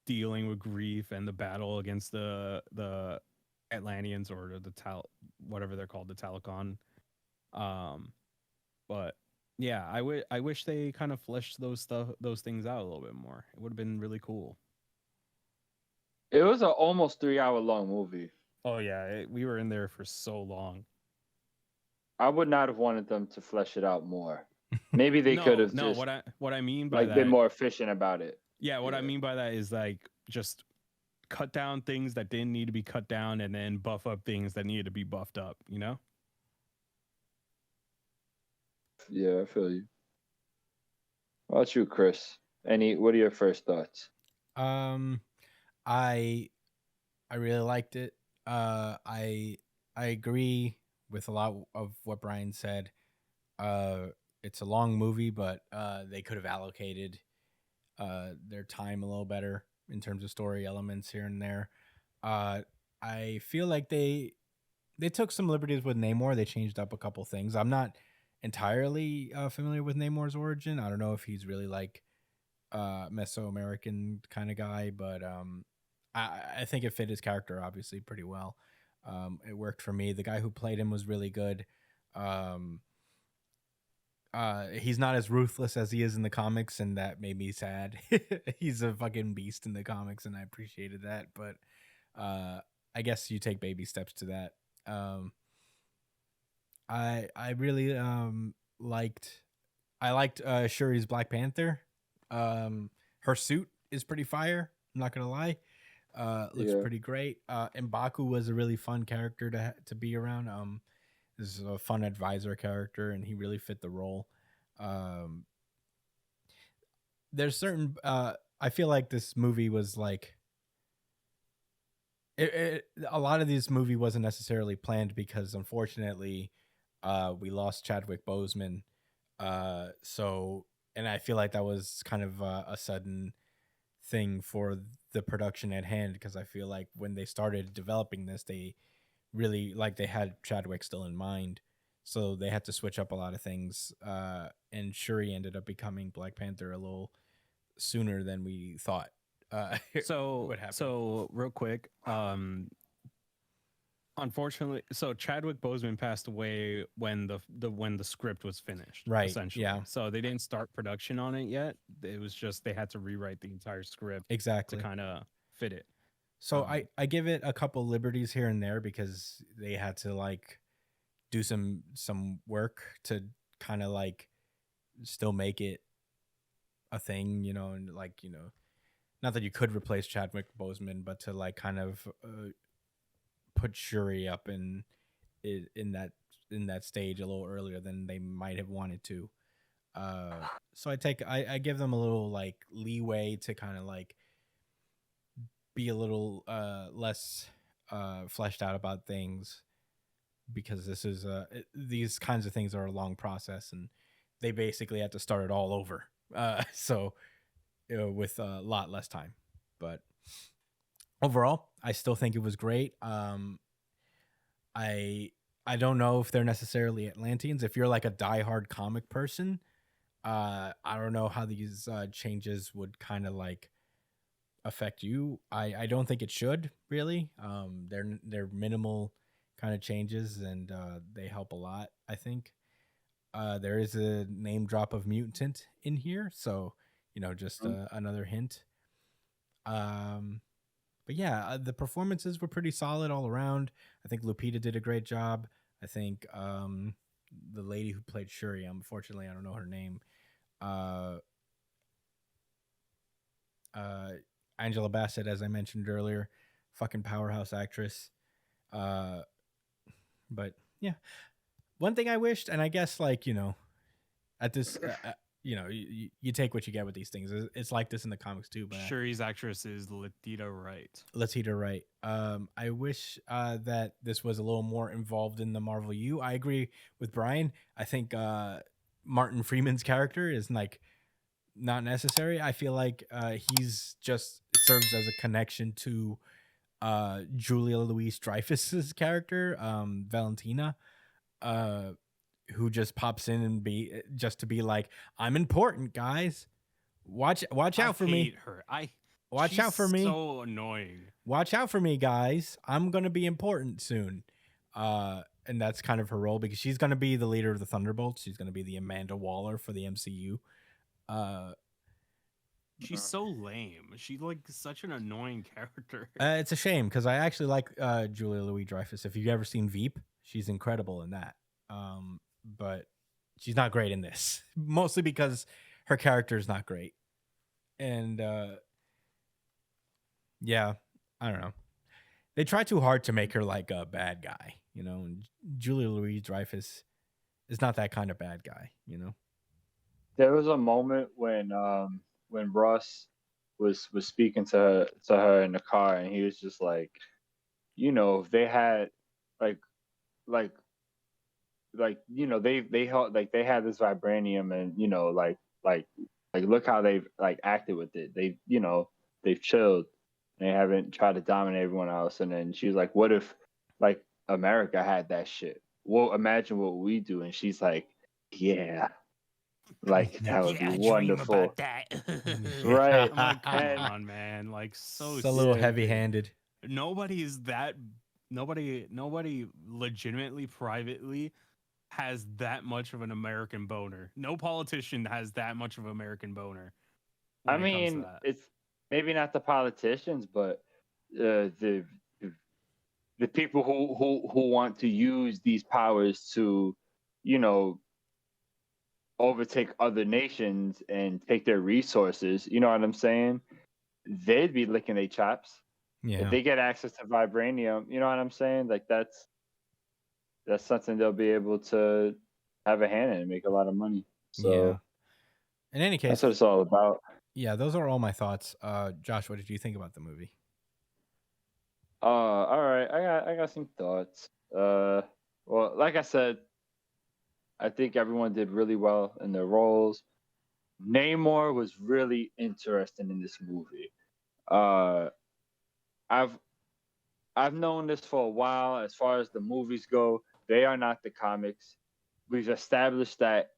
dealing with grief and the battle against the Atlanteans, or whatever they're called, the Talcon. But yeah, I wish they kind of fleshed those things out a little bit more. It would have been really cool. It was an almost 3 hour long movie. Oh yeah, we were in there for so long. I would not have wanted them to flesh it out more. Maybe they could have just what I mean by like that, been more efficient about it. yeah, what I Yeah. mean by that is like just cut down things that didn't need to be cut down, and then buff up things that needed to be buffed up, you know? Yeah, I feel you. What about you, Chris? What are your first thoughts? I really liked it. I agree with a lot of what Brian said. It's a long movie, but they could have allocated their time a little better in terms of story elements here and there. I feel like they took some liberties with Namor. They changed up a couple things. I'm not entirely familiar with Namor's origin. I don't know if he's really like Mesoamerican kind of guy, but I think it fit his character obviously pretty well. It worked for me. The guy who played him was really good. He's not as ruthless as he is in the comics, and that made me sad. He's a fucking beast in the comics, and I appreciated that. But I guess you take baby steps to that. I really liked Shuri's Black Panther. Her suit is pretty fire. I'm not gonna lie. Looks Yeah. pretty great. M'Baku was a really fun character to be around. This is a fun advisor character, and he really fit the role. There's certain. I feel like this movie was like. A lot of this movie wasn't necessarily planned because, unfortunately, we lost Chadwick Boseman. And I feel like that was kind of a sudden thing for the production at hand, because I feel like when they started developing this, they really they had Chadwick still in mind, so they had to switch up a lot of things. And Shuri ended up becoming Black Panther a little sooner than we thought. So what happened? So real quick, unfortunately, so Chadwick Boseman passed away when the script was finished, Right, essentially. yeah. So they didn't start production on it yet. It was just they had to rewrite the entire script Exactly. to kind of fit it. So I give it a couple liberties here and there because they had to do some work to kind of still make it a thing, and not that you could replace Chadwick Boseman, but to kind of put Shuri up in that stage a little earlier than they might have wanted to. So I give them a little leeway to kind of be a little less fleshed out about things, because this is these kinds of things are a long process, and they basically had to start it all over. So with a lot less time, but overall, I still think it was great. I don't know if they're necessarily Atlanteans. If you're like a diehard comic person, I don't know how these changes would kind of affect you. I don't think it should really. They're minimal kind of changes, and they help a lot, I think. There is a name drop of mutant in here, so just another hint. But yeah, the performances were pretty solid all around. I think Lupita did a great job. I think the lady who played Shuri, unfortunately I don't know her name. Angela Bassett, as I mentioned earlier, fucking powerhouse actress. But yeah, one thing I wished, and I guess like at this, you take what you get with these things. It's like this in the comics too. But Shuri's actress is Letita Wright. Letita Wright. I wish that this was a little more involved in the Marvel U. I agree with Brian. I think Martin Freeman's character is like not necessary. I feel like he's just serves as a connection to Julia Louis-Dreyfus's character, Valentina, who just pops in and to be like, I'm important, guys. Watch out for me. Her. Watch out for me. So annoying. Watch out for me, guys. I'm gonna be important soon. And that's kind of her role because she's gonna be the leader of the Thunderbolts. She's gonna be the Amanda Waller for the MCU. She's so lame. She's like such an annoying character. It's a shame because I actually like Julia Louis-Dreyfus. If you've ever seen Veep, she's incredible in that. But she's not great in this, mostly because her character is not great. And yeah, I don't know. They try too hard to make her like a bad guy, And Julia Louis-Dreyfus is not that kind of bad guy, There was a moment when Ross was speaking to her in the car, and he was just like, if they had they had this vibranium, and look how they've acted with it. They've chilled. They haven't tried to dominate everyone else. And then she was like, what if America had that shit? Well, imagine what we do. And she's like, yeah. That would be wonderful. That. Right. I'm like, come on, man. Like, so it's a little stupid. heavy-handed. Nobody legitimately, privately has that much of an American boner. No politician has that much of an American boner. I mean, it's maybe not the politicians, but the people who want to use these powers to, overtake other nations and take their resources. You know what I'm saying? They'd be licking their chops. Yeah. If they get access to vibranium, you know what I'm saying? That's something they'll be able to have a hand in and make a lot of money. So yeah. In any case, that's what it's all about. Yeah, those are all my thoughts. Josh, what did you think about the movie? All right. I got some thoughts. Well, like I said, I think everyone did really well in their roles. Namor was really interesting in this movie. I've known this for a while. As far as the movies go, they are not the comics. We've established that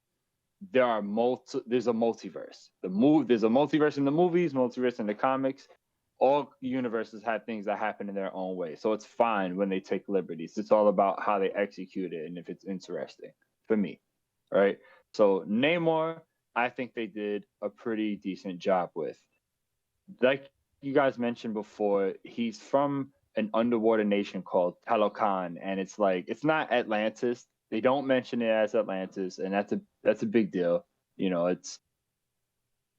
there's a multiverse. There's a multiverse in the movies, multiverse in the comics. All universes have things that happen in their own way. So it's fine when they take liberties. It's all about how they execute it and if it's interesting for me. Right? So Namor, I think they did a pretty decent job with. Like you guys mentioned before, he's from an underwater nation called Talokan, and it's not Atlantis. They don't mention it as Atlantis, and that's a big deal. It's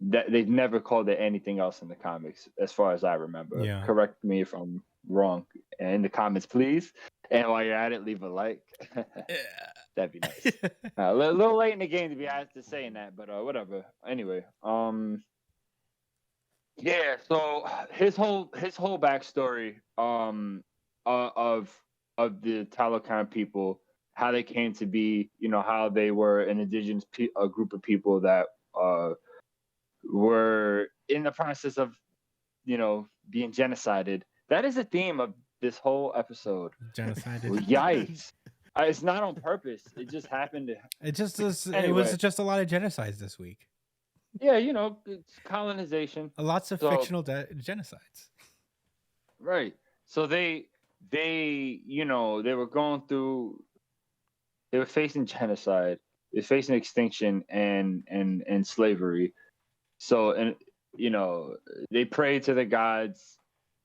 that they've never called it anything else in the comics, as far as I remember. Yeah. Correct me if I'm wrong in the comments, please. And while you're at it, leave a like. That'd be nice. A little late in the game to be asked to saying that, but whatever. Anyway, yeah. So his whole backstory of the Talokan people, how they came to be, how they were an indigenous a group of people that were in the process of, being genocided. That is the theme of this whole episode. Genocided. Yikes. It's not on purpose. It just happened. It was Anyway. just a lot of genocides this week. Yeah, it's colonization. Lots of fictional genocides. Right. So they were going through. They were facing genocide. They were facing extinction and slavery. So they prayed to the gods.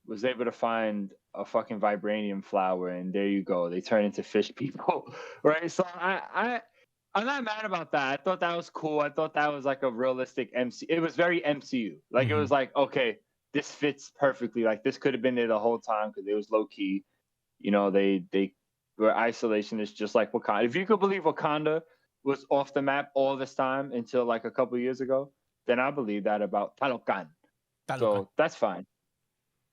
Was able to find a fucking vibranium flower, and there you go. They turn into fish people, right? So I'm not mad about that. I thought that was cool. I thought that was like a realistic MC. It was very MCU. Like it Mhm. was like, okay, this fits perfectly. Like this could have been there the whole time because it was low key. You know, they were isolationists just like Wakanda. If you could believe Wakanda was off the map all this time until like a couple years ago, then I believe that about Talocan. Talocan. So that's fine.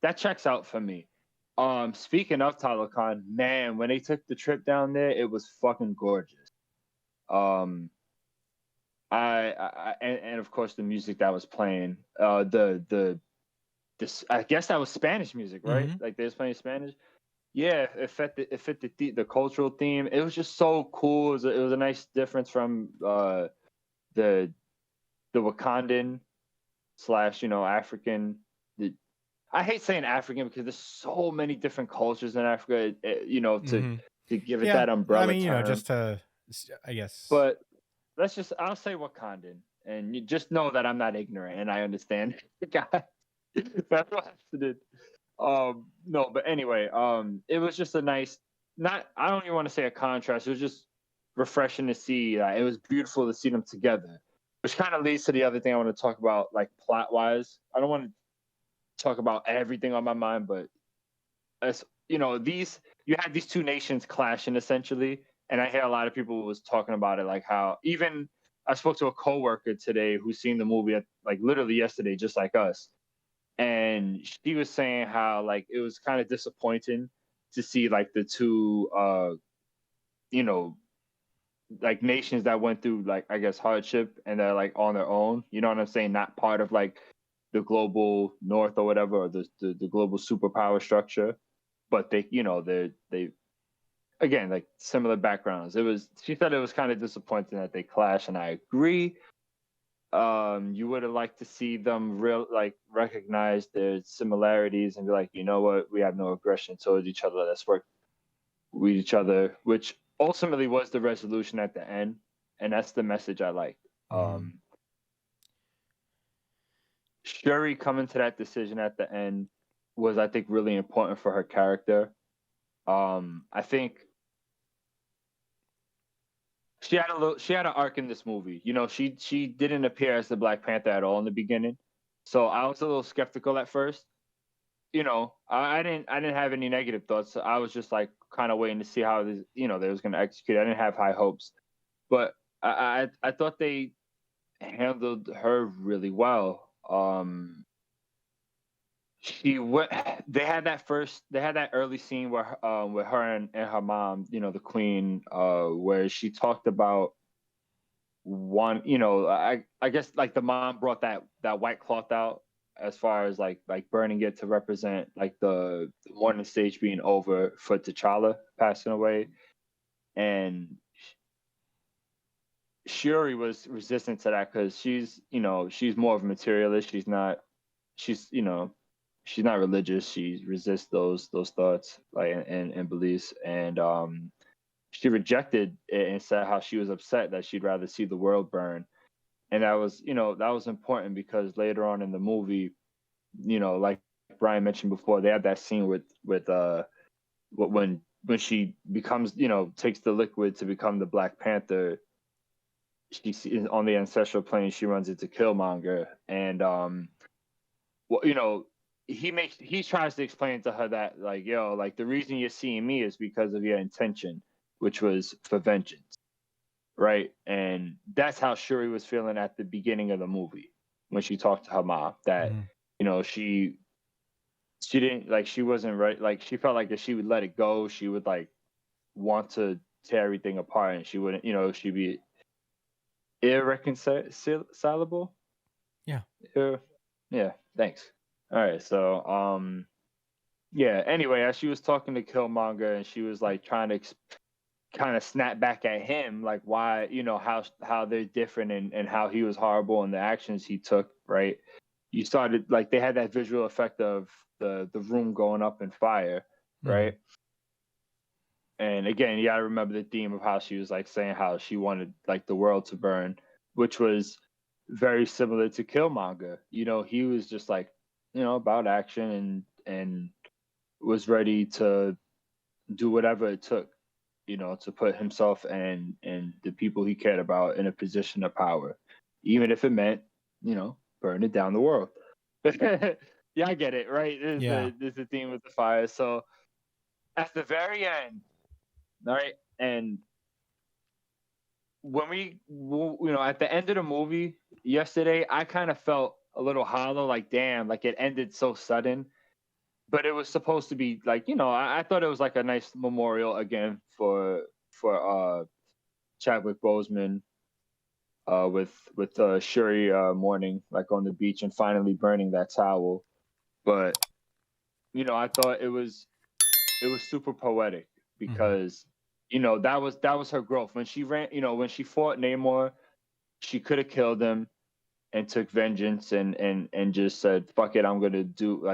That checks out for me. Speaking of Talocan, man, when they took the trip down there, it was fucking gorgeous. Um, and of course the music that was playing, this I guess that was Spanish music, right? Mhm. Like they was playing Spanish. Yeah, it fit the cultural theme. It was just so cool. It was a nice difference from the Wakandan slash African. I hate saying African because there's so many different cultures in Africa. Mhm. To give it Yeah, that umbrella I mean, term. just to, I guess. But I'll say Wakandan, and you just know that I'm not ignorant and I understand. God, that's what I did. No, but anyway, it was just a nice, I don't even want to say a contrast. It was just refreshing to see. It was beautiful to see them together, which kind of leads to the other thing I want to talk about, like plot wise. I don't want to talk about everything on my mind, but as you had these two nations clashing essentially, and I hear a lot of people was talking about it, like how even I spoke to a coworker today who's seen the movie like literally yesterday, just like us, and she was saying how like it was kind of disappointing to see like the two you know like nations that went through like I guess hardship and they're like on their own, you know what I'm saying, not part of like the global north or whatever, or the global superpower structure, but they again like similar backgrounds. She said it was kind of disappointing that they clash, and I agree. You would have liked to see them recognize their similarities and be like, you know what, we have no aggression towards each other, let's work with each other, which ultimately was the resolution at the end, and that's the message I like. Shuri coming to that decision at the end was, I think, really important for her character. I think she had an arc in this movie. She didn't appear as the Black Panther at all in the beginning, so I was a little skeptical at first. I didn't have any negative thoughts. So I was just like kind of waiting to see how this they was going to execute. I didn't have high hopes, but I thought they handled her really well. She went. They had that early scene where with her and her mom, the queen, where she talked about one. I guess like the mom brought that white cloth out as far as like burning it to represent like the mourning stage being over for T'Challa passing away, and Shuri was resistant to that because she's more of a materialist. She's not religious. She resists those thoughts like and beliefs, and she rejected it and said how she was upset that she'd rather see the world burn, and that was important because later on in the movie, like Brian mentioned before, they had that scene with when she becomes takes the liquid to become the Black Panther. She sees on the ancestral plane, she runs into Killmonger, and he tries to explain to her that like, yo, like the reason you're seeing me is because of your intention, which was for vengeance, right? And that's how Shuri was feeling at the beginning of the movie when she talked to her mom, that she didn't like, she wasn't right, like she felt like if she would let it go, she would like want to tear everything apart, and she wouldn't, she'd be irreconcilable. Yeah. Yeah. Thanks. All right. So, yeah. Anyway, as she was talking to Killmonger, and she was like trying to kind of snap back at him, like why, how they're different, and how he was horrible and the actions he took. Right. You started like they had that visual effect of the room going up in fire. Right. And again, you gotta remember the theme of how she was like saying how she wanted like the world to burn, which was very similar to Killmonger. He was just like, about action and was ready to do whatever it took. to put himself and the people he cared about in a position of power, even if it meant, burning down the world. Yeah, I get it, right? This is the theme with the fire. So at the very end, all right, and when we, at the end of the movie yesterday, I kind of felt a little hollow, like, damn, like it ended so sudden. But it was supposed to be like, I thought it was like a nice memorial again for Chadwick Boseman, with Shuri mourning like on the beach and finally burning that towel. But I thought it was super poetic because that was her growth when she ran. When she fought Namor, she could have killed him and took vengeance and just said, fuck it, I'm gonna go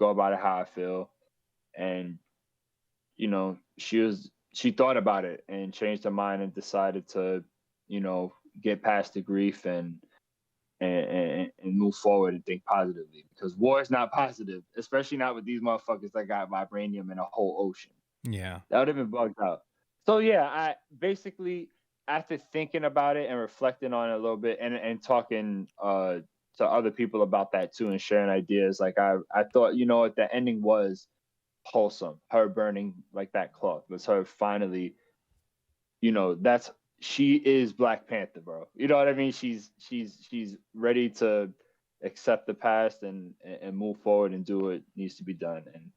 about it how I feel. And she thought about it and changed her mind and decided to get past the grief and move forward and think positively, because war is not positive, especially not with these motherfuckers that got vibranium in a whole ocean. Yeah, that would have been bugged out. So yeah, I basically, after thinking about it and reflecting on it a little bit and talking to other people about that too and sharing ideas, like I thought, the ending was wholesome. Her burning like that cloth was her finally, she is Black Panther, bro. You know what I mean? She's ready to accept the past and move forward and do what needs to be done. And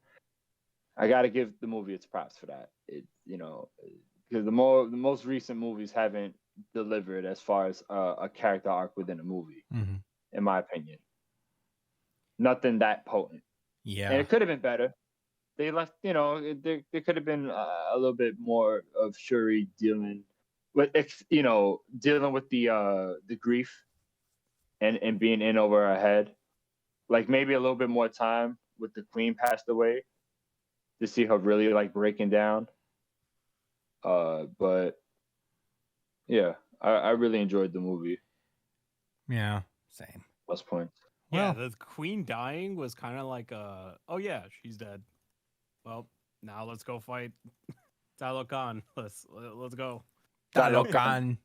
I got to give the movie its props for that. Because the most recent movies haven't delivered as far as a character arc within a movie, in my opinion. Nothing that potent. Yeah, and it could have been better. They left, there could have been a little bit more of Shuri dealing with the grief and being in over her head. Like maybe a little bit more time with the Queen passed away to see her really like breaking down. But yeah, I really enjoyed the movie. Yeah, same. Plus points. Yeah, the Queen dying was kind of like oh yeah, she's dead. Well, now let's go fight Talokan. Let's go. Talokan.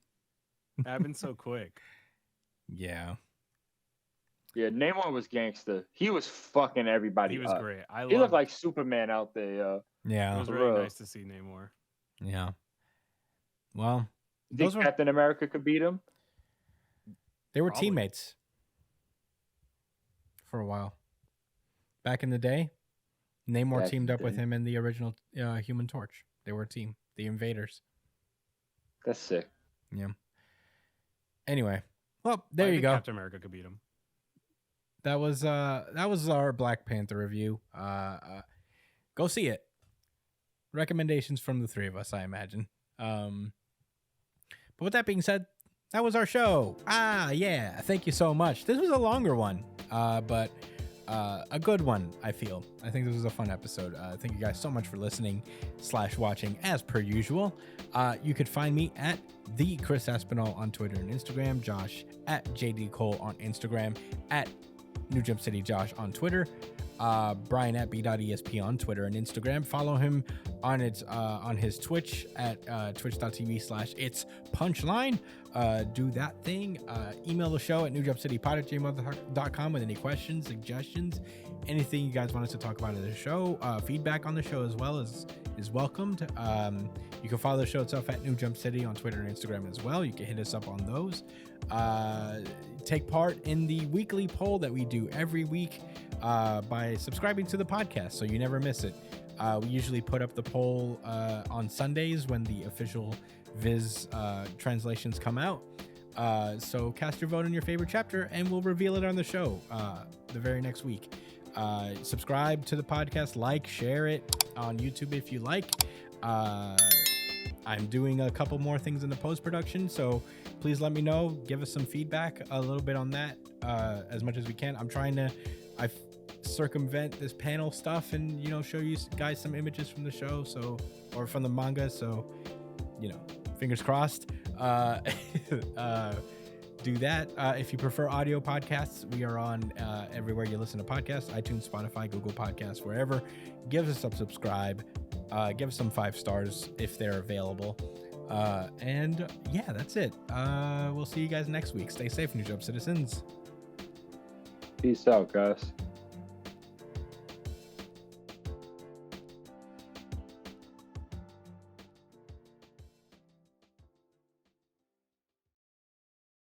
Happened so quick. Yeah. Yeah, Namor was gangster. He was fucking everybody. He was up. great. He looked like Superman out there. Yeah. It was really nice to see Namor. Yeah. Well, think Captain America could beat him? They were teammates for a while. Back in the day, Namor teamed up with him in the original Human Torch. They were a team. The Invaders. That's sick. Yeah. Anyway, well, there you go. Captain America could beat him. That was our Black Panther review. Go see it. Recommendations from the three of us, I imagine. But with that being said, that was our show. Yeah. Thank you so much. This was a longer one, but a good one, I feel. I think this was a fun episode. Thank you guys so much for listening / watching as per usual. You could find me at the Chris Aspinall on Twitter and Instagram, Josh at JD Cole on Instagram, at New Jump City Josh on Twitter, Brian at b.esp on Twitter and Instagram. Follow him on his Twitch at twitch.tv/its punchline. Do that thing. Email the show at newjumpcitypod@gmail.com with any questions, suggestions, anything you guys want us to talk about in the show. Feedback on the show as well is welcomed. You can follow the show itself at New Jump City on Twitter and Instagram as well. You can hit us up on those. Take part in the weekly poll that we do every week by subscribing to the podcast so you never miss it. We usually put up the poll on Sundays when the official Viz translations come out. So cast your vote on your favorite chapter and we'll reveal it on the show the very next week. Subscribe to the podcast, share it on YouTube if you like. I'm doing a couple more things in the post-production, so please let me know. Give us some feedback a little bit on that as much as we can. I'm trying to circumvent this panel stuff and, show you guys some images from the show, or from the manga, so, fingers crossed. Do that. If you prefer audio podcasts, we are on everywhere you listen to podcasts, iTunes, Spotify, Google Podcasts, wherever. Give us a subscribe. Give us some 5 stars if they're available. And yeah, that's it. We'll see you guys next week. Stay safe, New Job citizens. Peace out, guys.